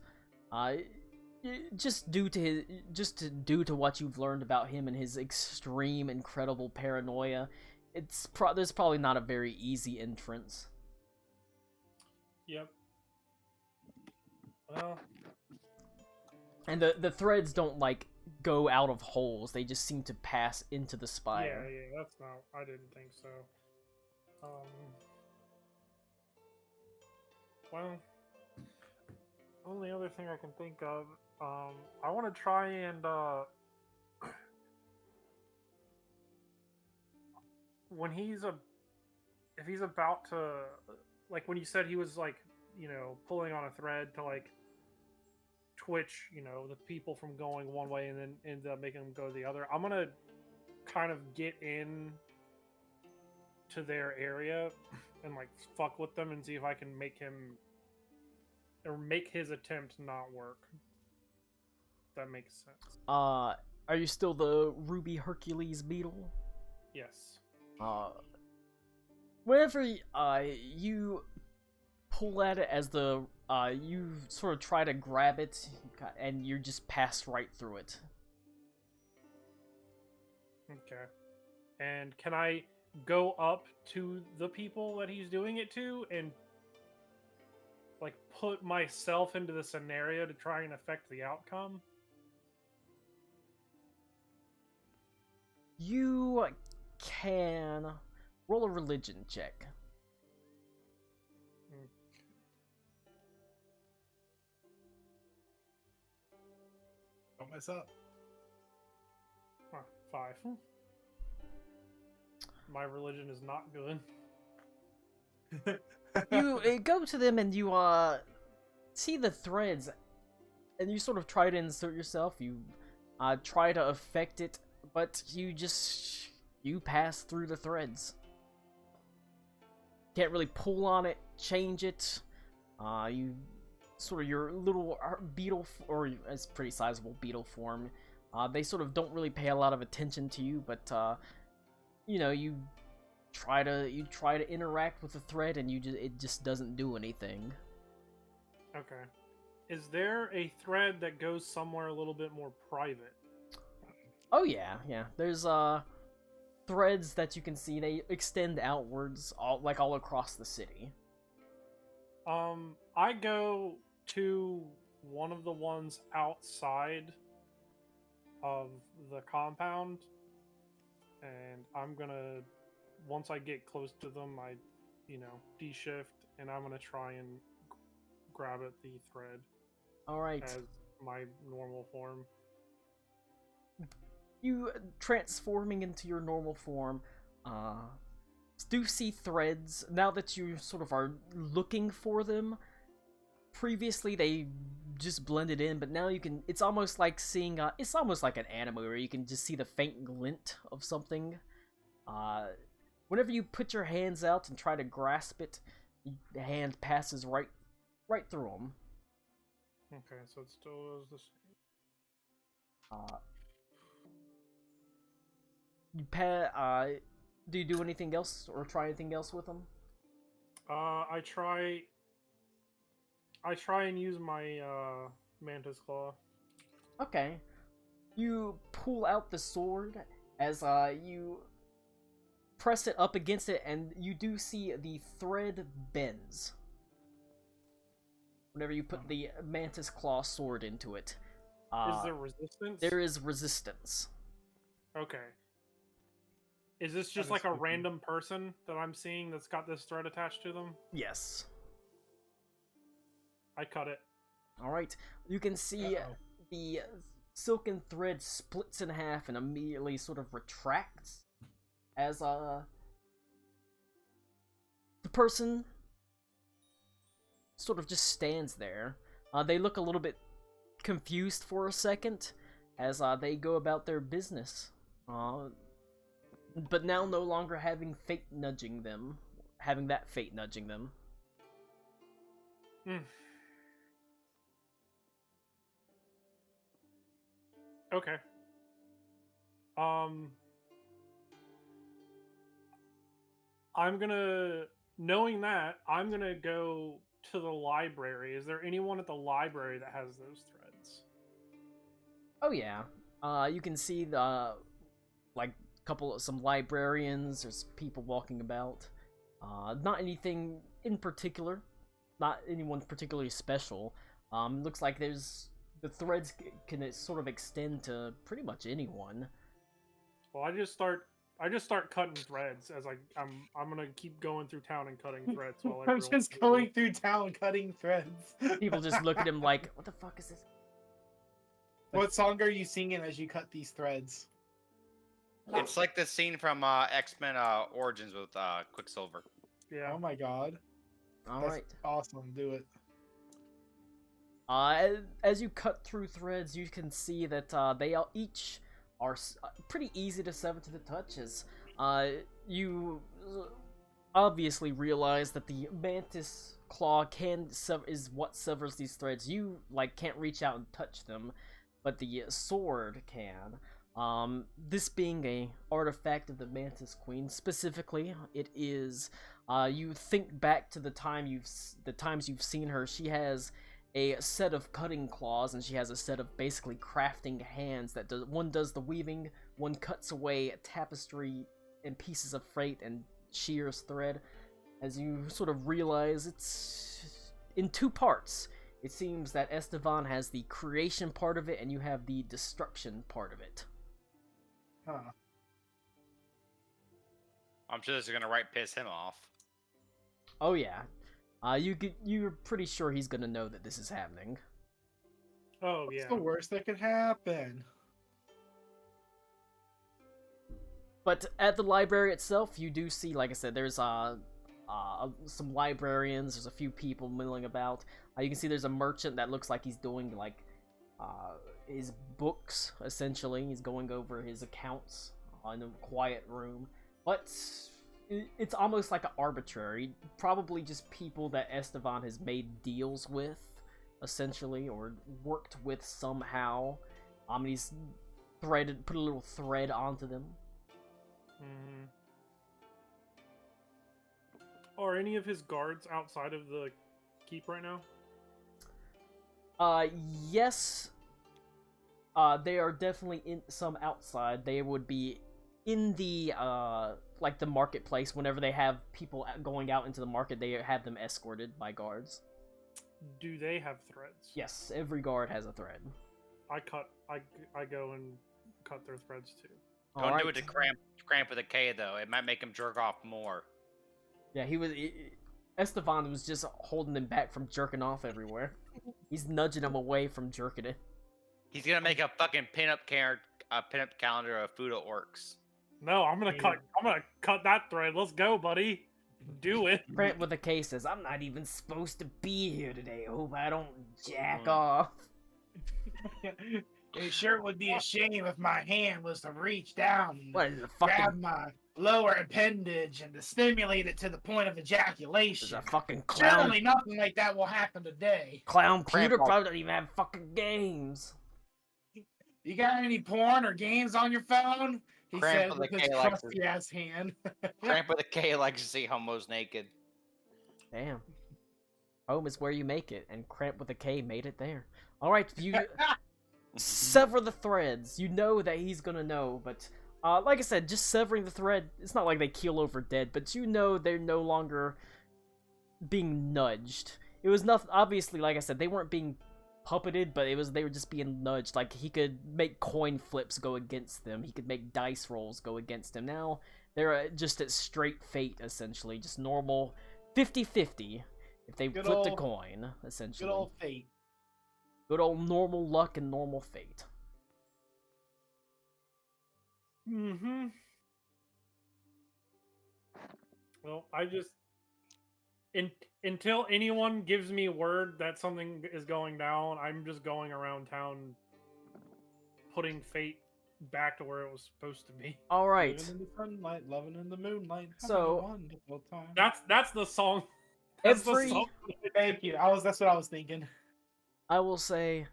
just due to what you've learned about him and his extreme, incredible paranoia, there's probably not a very easy entrance. Yep. Well. And the threads don't like go out of holes; they just seem to pass into the spire. Yeah, that's not. I didn't think so. Well, only other thing I can think of. I want to try and when if he's about to, like when you said he was like, pulling on a thread to like twitch, the people from going one way and then end up making them go the other. I'm gonna kind of get in to their area and like fuck with them and see if I can make him or make his attempt not work. That makes sense. Are you still the Ruby Hercules beetle? Yes. Whenever you pull at it as the you sort of try to grab it, and you just pass right through it. Okay. And can I go up to the people that he's doing it to and like put myself into the scenario to try and affect the outcome? You can roll a religion check. Don't mess up. Huh, 5. My religion is not good. You go to them and you see the threads, and you sort of try to insert yourself. You try to affect it, but you pass through the threads. Can't really pull on it, change it. You sort of your little beetle, or it's pretty sizable beetle form. They sort of don't really pay a lot of attention to you, but you know, you try to interact with the thread, and it just doesn't do anything. Okay. Is there a thread that goes somewhere a little bit more private? Oh yeah. There's threads that you can see. They extend outwards, all across the city. I go to one of the ones outside of the compound, and I'm gonna, once I get close to them, I, de-shift, and I'm gonna try and grab at the thread. All right. As my normal form. You transforming into your normal form, do see threads now that you sort of are looking for them. Previously, they just blended in, but now you can. It's almost like seeing. It's almost like an anime where you can just see the faint glint of something. Whenever you put your hands out and try to grasp it, the hand passes right through them. Okay, so it still is the same. Do you do anything else or try anything else with them? I try and use my mantis claw. Okay. You pull out the sword as you press it up against it, and you do see the thread bends whenever you put the mantis claw sword into it. Is there resistance? There is resistance. Okay. Is this just like a random person that I'm seeing that's got this thread attached to them? Yes. I cut it. Alright. You can see the silken thread splits in half and immediately sort of retracts as the person sort of just stands there. They look a little bit confused for a second as they go about their business. But now no longer having that fate nudging them. Okay. Knowing that, I'm gonna go to the library. Is there anyone at the library that has those threads? Oh yeah. You can see some librarians. There's people walking about. Not anything in particular. Not anyone particularly special. Looks like the threads can sort of extend to pretty much anyone. Well, I just start cutting threads as I'm gonna keep going through town and cutting threads while I'm just going through town cutting threads. People just look at him like, what the fuck is this? What song are you singing as you cut these threads? It's like the scene from X-Men Origins with Quicksilver. Yeah. Oh my god. Alright. Awesome, do it. As you cut through threads, you can see that they each are pretty easy to sever to the touch. As you obviously realize that the mantis claw is what severs these threads. You can't reach out and touch them, but the sword can. This being a artifact of the Mantis Queen, specifically, it is. You think back to the times you've seen her. She has a set of cutting claws, and she has a set of basically crafting hands that one does the weaving, one cuts away tapestry and pieces of freight and shears thread. As you sort of realize, it's in two parts. It seems that Estevan has the creation part of it, and you have the destruction part of it. Huh. I'm sure this is gonna piss him off. Oh yeah, you're pretty sure he's gonna know that this is happening. Oh What's yeah. the worst that could happen? But at the library itself, you do see, like I said, there's some librarians. There's a few people milling about. You can see there's a merchant that looks like he's doing his books. Essentially, he's going over his accounts in a quiet room. But it's almost like an arbitrary. Probably just people that Estevan has made deals with, essentially, or worked with somehow. He's put a little thread onto them. Mm-hmm. Are any of his guards outside of the keep right now? Yes. They are definitely in some outside. They would be in the the marketplace. Whenever they have people going out into the market, they have them escorted by guards. Do they have threads? Yes, every guard has a thread. I go and cut their threads too. Don't do it to cramp with a K though. It might make him jerk off more. Yeah, Estevan was just holding him back from jerking off everywhere. He's nudging him away from jerking it. He's gonna make a fucking pinup calendar of food orcs. No, I'm gonna cut that thread. Let's go, buddy. Do it. Brent with a K says, "I'm not even supposed to be here today. Hope I don't jack off." It sure would be a shame if my hand was to reach down and What is it, grab my lower appendage and to stimulate it to the point of ejaculation. There's a fucking clown. Surely nothing like that will happen today. Clown Peter probably doesn't even have fucking games. You got any porn or games on your phone? He Cramp said with with a his K likes crusty ass hand. Cramp with a K likes to see homos naked. Damn. Home is where you make it, and Cramp with a K made it there. Alright, you sever the threads. You know that he's gonna know, but like I said, just severing the thread, it's not like they keel over dead, but you know they're no longer being nudged. It was nothing, obviously, like I said, they weren't being puppeted, but they were just being nudged. Like, he could make coin flips go against them. He could make dice rolls go against him. Now, they're just at straight fate, essentially. Just normal 50-50 if they flipped a coin, essentially. Good old fate. Good old normal luck and normal fate. Mm-hmm. Well, I just... Until anyone gives me word that something is going down, I'm just going around town putting fate back to where it was supposed to be. All right. Living in the sunlight, loving in the moonlight. So, having a wonderful time. That's the song. That's the every song. Thank you. That's what I was thinking. I will say,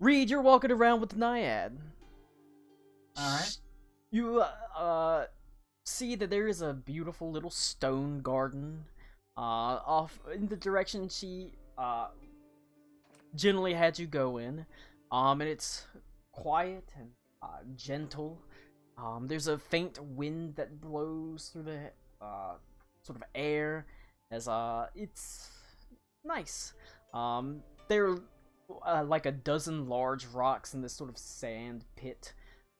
Reed, you're walking around with the Naiad. Alright. You see that there is a beautiful little stone garden off in the direction she generally had you go in. And it's quiet and gentle. There's a faint wind that blows through the sort of air as it's nice. There are like a dozen large rocks in this sort of sand pit.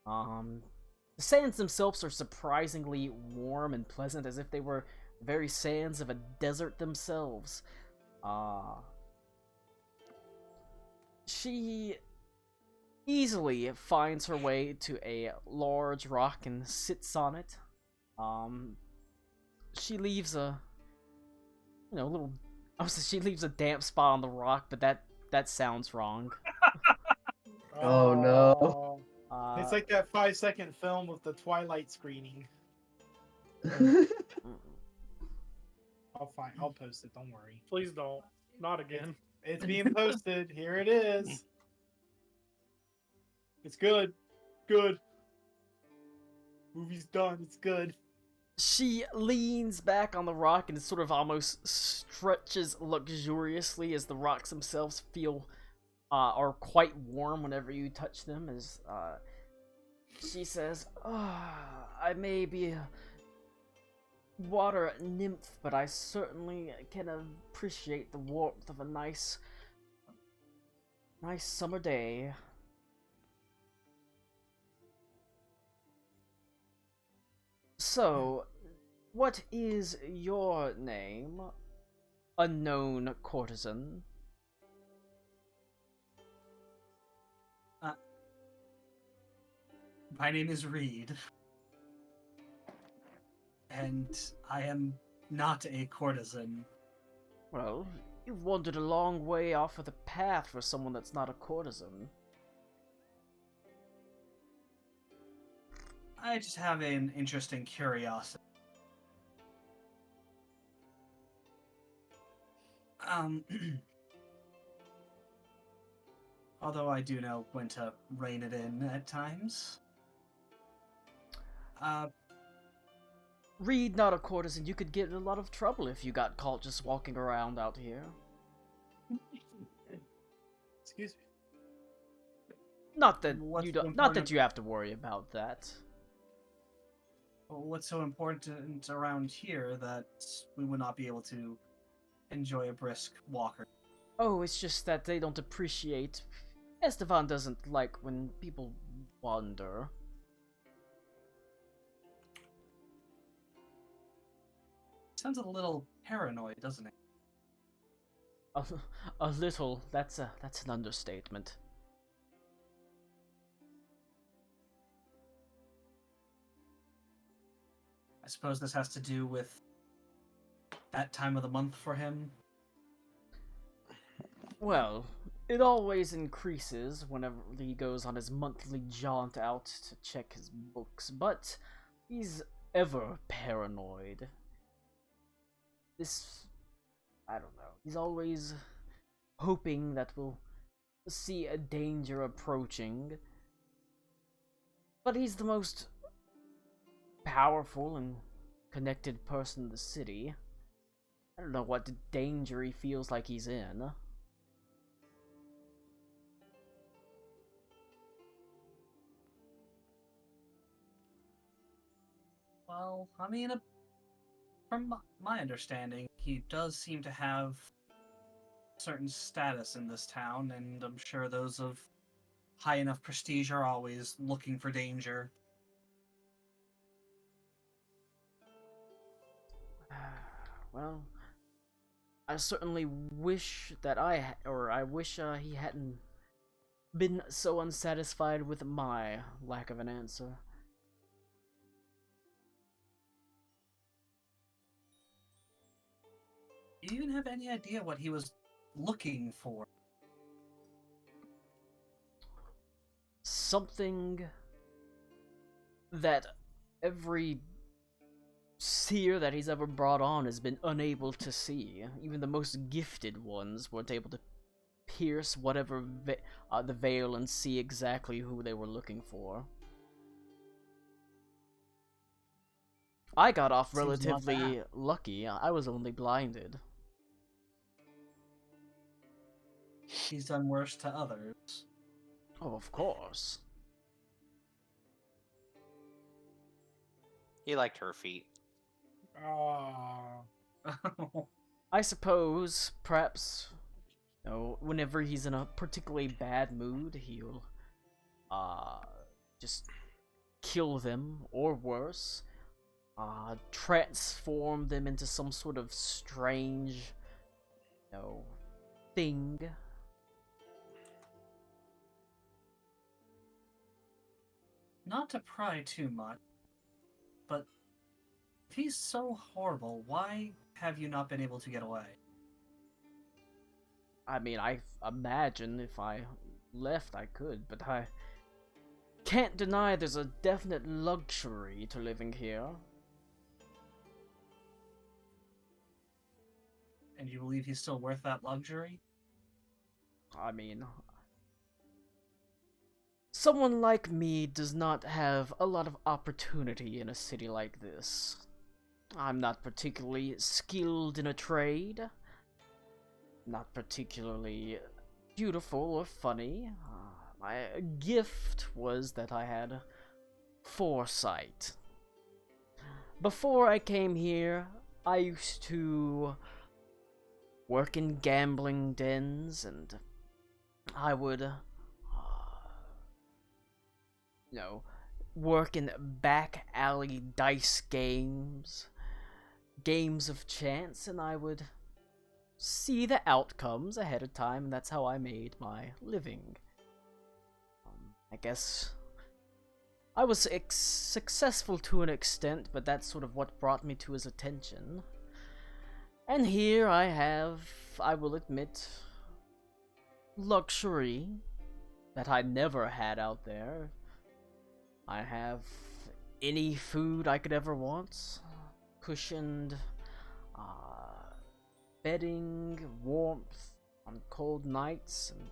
The sands themselves are surprisingly warm and pleasant, as if they were the very sands of a desert themselves. She easily finds her way to a large rock and sits on it. She leaves a, little. She leaves a damp spot on the rock, but that sounds wrong. Oh no. It's like that 5-second film with the Twilight screening. I'll post it. Don't worry. Please don't. Not again. It's being posted. Here it is. It's good. Good. Movie's done. It's good. She leans back on the rock and sort of almost stretches luxuriously as the rocks themselves feel are quite warm whenever you touch them. As she says, I may be a water nymph, but I certainly can appreciate the warmth of a nice summer day. So, what is your name, unknown courtesan? My name is Reed. And I am not a courtesan. Well, you've wandered a long way off of the path for someone that's not a courtesan. I just have an interesting curiosity. Although I do know when to rein it in at times. Reed, not a courtesan, you could get in a lot of trouble if you got caught just walking around out here. Excuse me. Not that What's you so don't, not that important- you have to worry about that. What's so important around here that we would not be able to enjoy a brisk walker? Oh, it's just that they don't appreciate. Estevan doesn't like when people wander. Sounds a little paranoid, doesn't it? A little. That's an understatement. I suppose this has to do with that time of the month for him. Well, it always increases whenever he goes on his monthly jaunt out to check his books, but he's ever paranoid. I don't know. He's always hoping that we'll see a danger approaching. But he's the most powerful and connected person in the city. I don't know what danger he feels like he's in. Well, I mean, from my understanding, he does seem to have certain status in this town, and I'm sure those of high enough prestige are always looking for danger. Well, I certainly wish that I wish he hadn't been so unsatisfied with my lack of an answer. Do you even have any idea what he was looking for? Something that every seer that he's ever brought on has been unable to see. Even the most gifted ones weren't able to pierce whatever the veil and see exactly who they were looking for. I got off Seems not relatively bad. lucky. I was only blinded. He's done worse to others. Oh, of course. He liked her feet. Oh. I suppose, perhaps, whenever he's in a particularly bad mood, he'll, just kill them, or worse, transform them into some sort of strange, thing. Not to pry too much, but if he's so horrible, why have you not been able to get away? I mean, I imagine if I left I could, but can't deny there's a definite luxury to living here. And you believe he's still worth that luxury? I mean, someone like me does not have a lot of opportunity in a city like this. I'm not particularly skilled in a trade, not particularly beautiful or funny. My gift was that I had foresight. Before I came here, I used to work in gambling dens, and I would, work in back alley dice games, games of chance, and I would see the outcomes ahead of time, and that's how I made my living. I guess I was successful to an extent, but that's sort of what brought me to his attention. And here I have, I will admit, luxury that I never had out there. I have any food I could ever want, cushioned bedding, warmth on cold nights and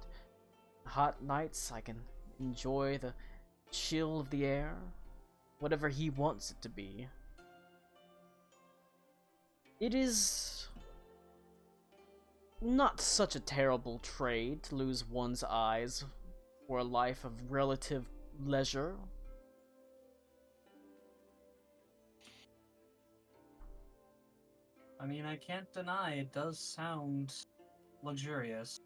hot nights. I can enjoy the chill of the air, whatever he wants it to be. It is not such a terrible trade to lose one's eyes for a life of relative leisure. I mean, I can't deny it does sound luxurious,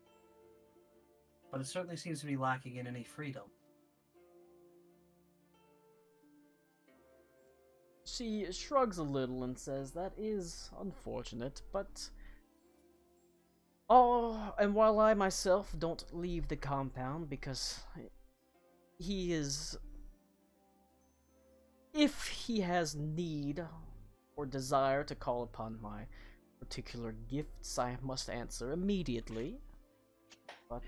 but it certainly seems to be lacking in any freedom. She shrugs a little and says that is unfortunate, but... Oh, and while I myself don't leave the compound because he is... If he has need or desire to call upon my particular gifts, I must answer immediately. But,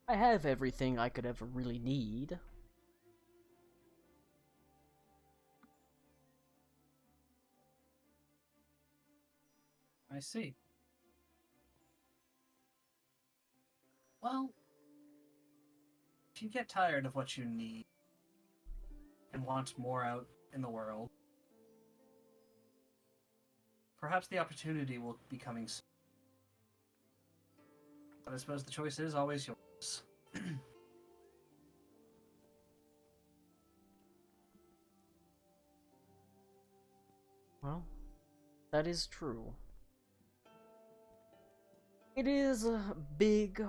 I have everything I could ever really need. I see. Well, if you get tired of what you need and want more out in the world, perhaps the opportunity will be coming soon. But I suppose the choice is always yours. Well, that is true. It is a big,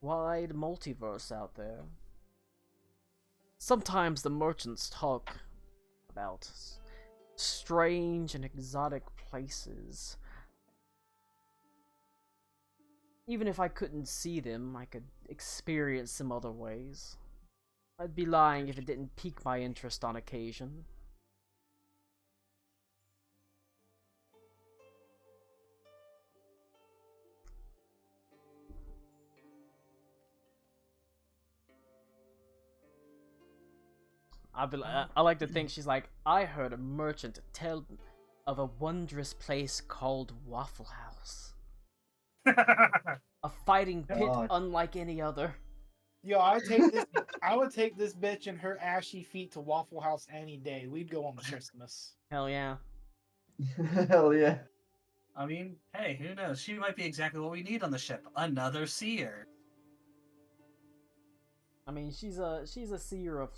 wide multiverse out there. Sometimes the merchants talk about strange and exotic places. Even if I couldn't see them, I could experience them other ways. I'd be lying if it didn't pique my interest on occasion. I like to think she's like, I heard a merchant tell of a wondrous place called Waffle House. A fighting pit God. unlike any other. Yo, I take this. I would take this bitch and her ashy feet to Waffle House any day. We'd go on Christmas. Hell yeah. Hell yeah. I mean, hey, who knows? She might be exactly what we need on the ship. Another seer. I mean, she's a seer of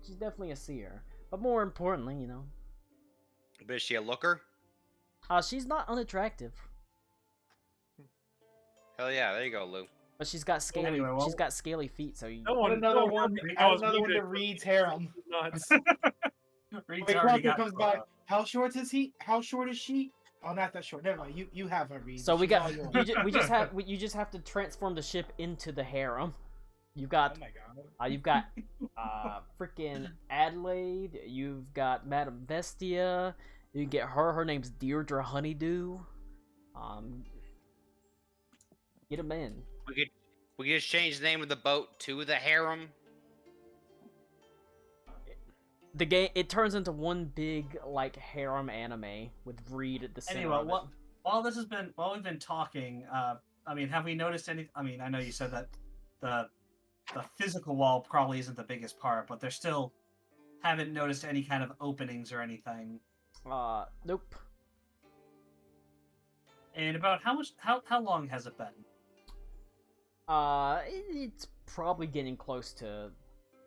she's definitely a seer. But more importantly, you know, But is she a looker? she's not unattractive, Hell yeah, there you go, Lou. but she's got scaly Anyway, well- she's got scaly feet, so you No Add one, another no one. I Add was another one to muted. Reed's harem. Nuts. Reed's Wait, already Crocker got, comes by. How short is he? How short is she? Oh, not that short. Never mind. You have her, Reed. So we She's got all yours. you just have to transform the ship into the harem. You Oh got my god. you've got freaking Adelaide. You've got Madame Vestia. You can get her. Her name's Deirdre Honeydew. Get them in. We could just change the name of the boat to the harem. The game, it turns into one big like harem anime with Reed at the center Anyway, of it. while we've been talking, I mean, have we noticed any? I mean, I know you said that the physical wall probably isn't the biggest part, but there's still haven't noticed any kind of openings or anything. Nope. And about how long has it been? It's probably getting close to,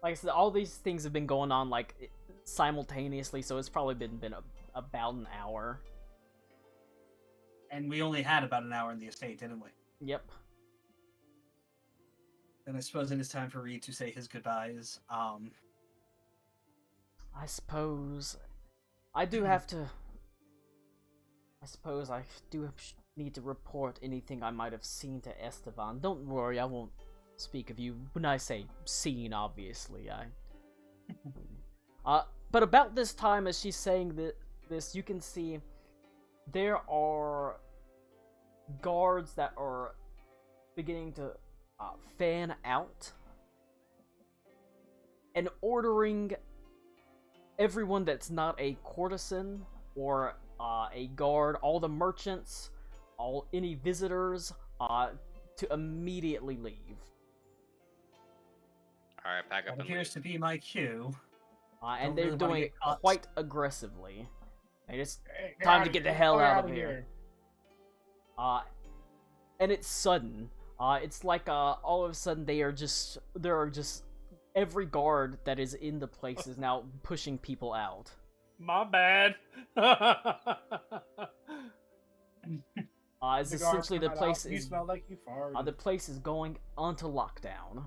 like I said, all these things have been going on like simultaneously, so it's probably been about an hour. And we only had about an hour in the estate, didn't we? Yep. Then I suppose it is time for Reed to say his goodbyes. I suppose I do have to. I suppose I do need to report anything I might have seen to Esteban. Don't worry, I won't speak of you. When I say seen, obviously, but about this time, as she's saying this, you can see there are guards that are beginning to fan out and ordering everyone that's not a courtesan or a guard, all the merchants, any visitors, to immediately leave. All right, pack up That and appears leave. to be my cue. And Don't they're really wanna doing get it caught. quite aggressively. And it's Hey, time outta to get the here. hell Get out outta of here. And it's sudden. It's like all of a sudden there are just every guard that is in the place is now pushing people out. My bad. It's The guards essentially the come out, place You is smell like you farted. the place is going onto lockdown.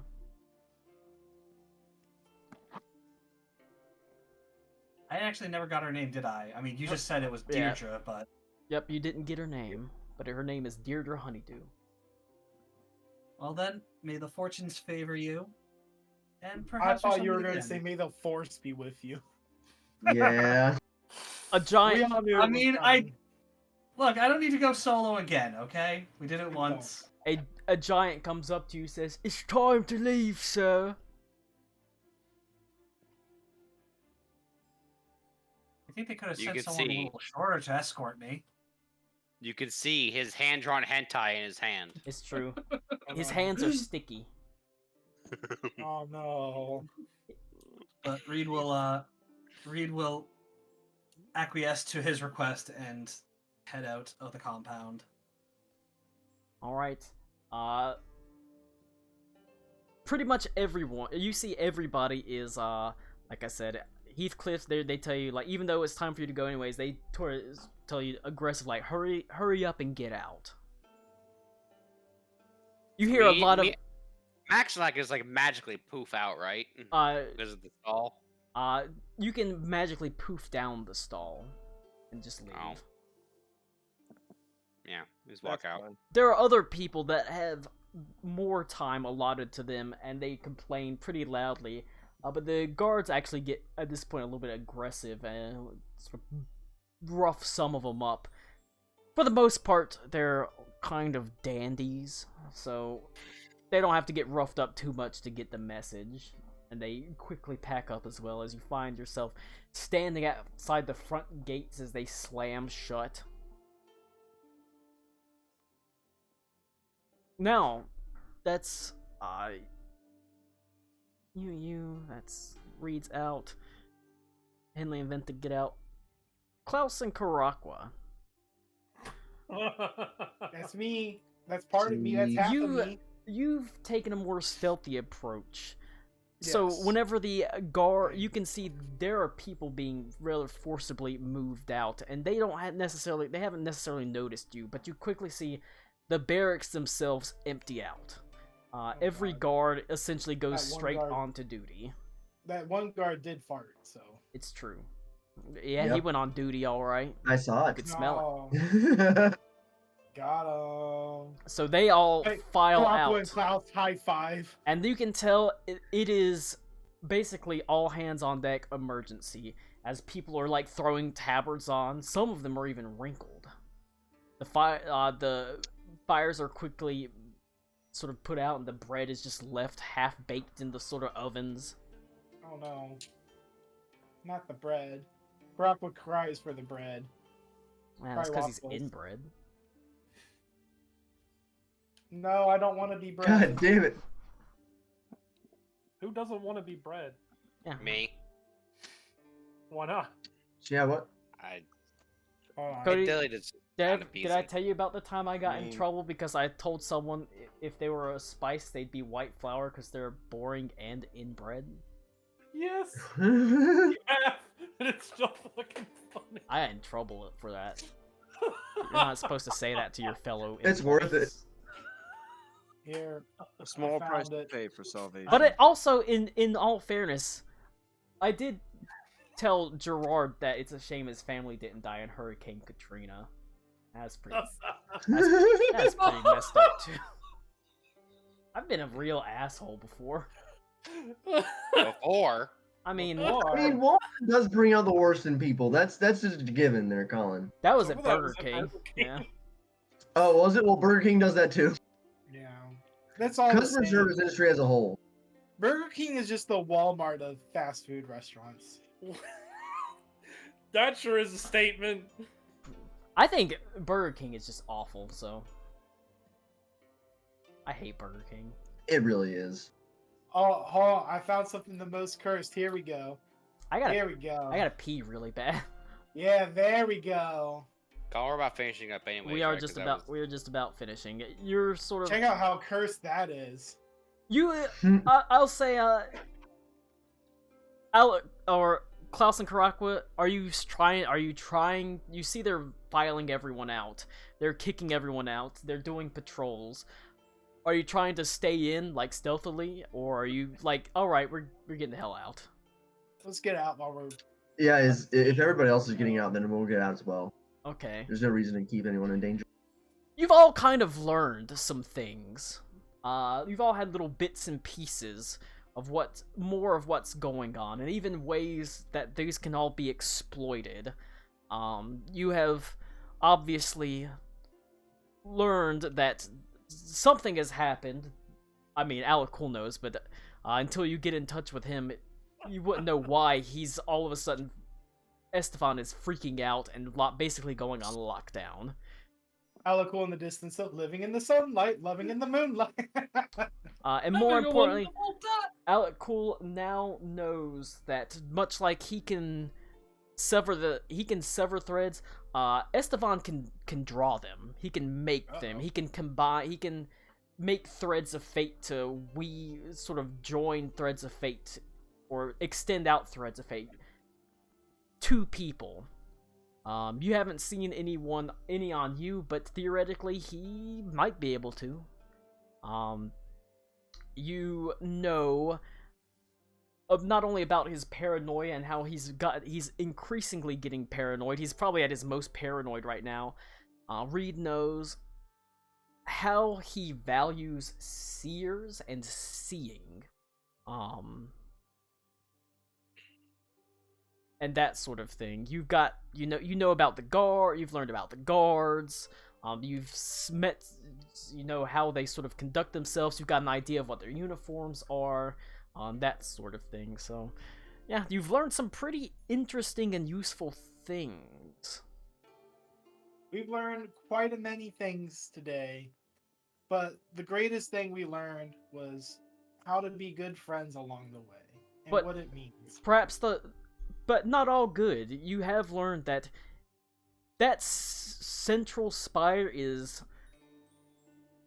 I actually never got her name, did I? I mean, you just said it was Yeah. Deirdre, but Yep, you didn't get her name, but her name is Deirdre Honeydew. well then, may the fortunes favor you. And I perhaps thought you were going going to say, "May the force be with you." Yeah. A We giant. all knew I it was mean, coming. Look, I don't need to go solo again, okay? We did it once. A giant comes up to you and says, "It's time to leave, sir." I think they could have You sent could someone a see. little shorter to escort me. You can see his hand-drawn hentai in his hand. It's true. Oh, His no. hands are sticky. Oh no. But Reed will acquiesce to his request and head out of the compound. Alright. Pretty much everyone, you see everybody is, like I said, Heathcliff, they tell you, like, even though it's time for you to go anyways, they tell you aggressive, like, hurry up and get out. You hear a lot of, Max like is like magically poof out, right? Because of the stall. you can magically poof down the stall and just leave. Oh. Yeah, just walk That's out. fine. There are other people that have more time allotted to them, and they complain pretty loudly. But the guards actually get, at this point, a little bit aggressive and sort of rough some of them up. For the most part, they're kind of dandies, so they don't have to get roughed up too much to get the message. And they quickly pack up as well, as you find yourself standing outside the front gates as they slam shut. Now, that's, that's Reed's out. Henley and Venta get out. Klaus and Karakwa. That's me. That's part of me. That's half of me. You've taken a more stealthy approach. So Yes. whenever the guard, you can see there are people being rather forcibly moved out, and they haven't necessarily noticed you, but you quickly see the barracks themselves empty out. Every God. guard essentially goes That one straight guard- onto duty. That one guard did fart, so. It's true. Yeah, he Yep. went on duty all right. I saw You it. could smell No. Got him. it. So they all Hey, file Floppo out. and Klaus high five. And you can tell it is basically all hands on deck emergency, as people are like throwing tabards on. Some of them are even wrinkled. The fires are quickly sort of put out, and the bread is just left half baked in the sort of ovens. Oh no. not the bread. Karakwa cries for the bread. Man, that's because he's waffles. inbred. No, I don't want to be bread. God damn it. Who doesn't want to be bred? Yeah. Me. Why not? Yeah, what? I Hold on. Cody, Dilly just Dev, kinda did I busy. tell you about the time I got in mean- trouble because I told someone if they were a spice, they'd be white flour because they're boring and inbred? Yes. You have, and it's still fucking funny. I got in trouble for that. You're not supposed to say that to your fellow. It's worth it. employees. Here. A small I price found to it. pay for salvation. But it also, in all fairness, I did tell Gerard that it's a shame his family didn't die in Hurricane Katrina. That's pretty messed up too. I've been a real asshole before. Before. I mean, I mean, Walmart does bring out the worst in people. That's just a given there, Colin. that was Some at of that Burger was at King. Burger King. Yeah. Oh, was it? Well, Burger King does that too. Yeah. That's all. the Customer same. service industry as a whole. Burger King is just the Walmart of fast food restaurants. That sure is a statement. I think Burger King is just awful, so I hate Burger King. It really is. Oh, hold on. I found something the most cursed. Here we go. I Here we go. gotta pee really bad. Yeah, there we go. Call we're about finishing up anyway. We are just about finishing. You're sort of Check out how cursed that is. you. I'll say or Klaus and Karakwa, are you trying? You see, they're filing everyone out. They're kicking everyone out. They're doing patrols. Are you trying to stay in like stealthily, or are you like, all right, we're getting the hell out? Let's get out while we're. Yeah, if everybody else is getting out, then we'll get out as well. Okay. There's no reason to keep anyone in danger. You've all kind of learned some things. You've all had little bits and pieces of what's going on, and even ways that these can all be exploited. You have obviously learned that something has happened. I mean, Alec Cool knows, but until you get in touch with him, you wouldn't know why he's all of a sudden. Estefan is freaking out and basically going on lockdown. Cool in the distance of living in the sunlight, loving in the moonlight. And more importantly, Alec Cool now knows that much like he can sever threads, Estevan can draw them. He can make them. He can combine. He can make threads of fate to sort of join threads of fate or extend out threads of fate to people. You haven't seen any on you, but theoretically he might be able to. You know of not only about his paranoia and how he's increasingly getting paranoid. He's probably at his most paranoid right now. Reed knows how he values seers and seeing. And that sort of thing. You've got, you know about the guard. You've learned about the guards. You've met, how they sort of conduct themselves. You've got an idea of what their uniforms are, that sort of thing. So, yeah, you've learned some pretty interesting and useful things. We've learned quite a many things today, but the greatest thing we learned was how to be good friends along the way and what it means. But not all good. You have learned that central spire is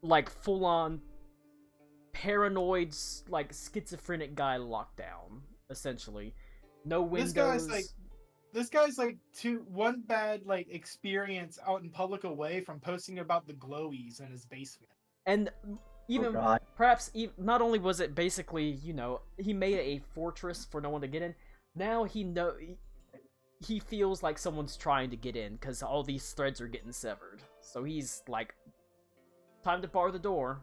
like full-on paranoid, like schizophrenic guy locked down, essentially. No windows. This guy's like one bad experience out in public away from posting about the glowies in his basement. And even not only was it basically, he made a fortress for no one to get in. Now he feels like someone's trying to get in because all these threads are getting severed. So he's like, time to bar the door.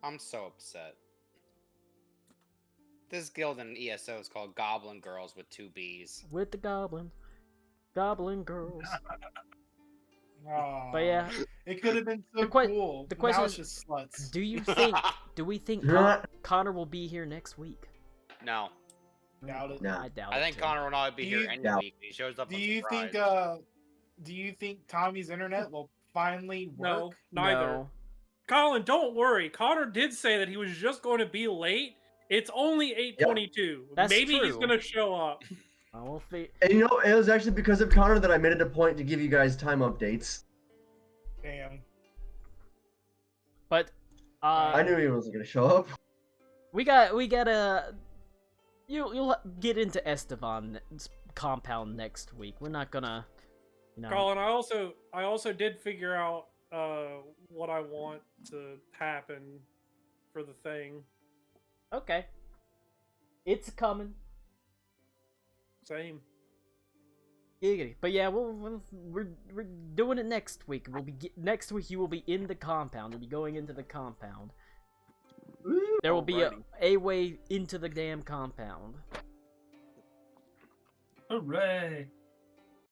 I'm so upset. This guild in ESO is called Goblin Girls with 2 B's. With the goblin girls. Aww. But yeah, it could have been so cool. The question now is, it's just sluts. do we think Connor will be here next week? No. Doubt it. No. I doubt I it think too. Connor will not be Do here you- any No. week. He shows up Do on you surprise. think do you think Tommy's internet will finally work? No, neither. No. Colin, don't worry. Connor did say that he was just going to be late. It's only 8:22. That's Maybe he's true. going to show up. I will see. And you know, it was actually because of Connor that I made it a point to give you guys time updates. Damn. But I knew he wasn't gonna show up. we gotta you'll get into Estevan's compound next week. We're not gonna, you know. Colin, I also did figure out what I want to happen for the thing. Okay. It's coming. Same. Giggity. But yeah, we're doing it next week. Next week. You will be in the compound. You'll be going into the compound. There will be a way into the damn compound. Hooray!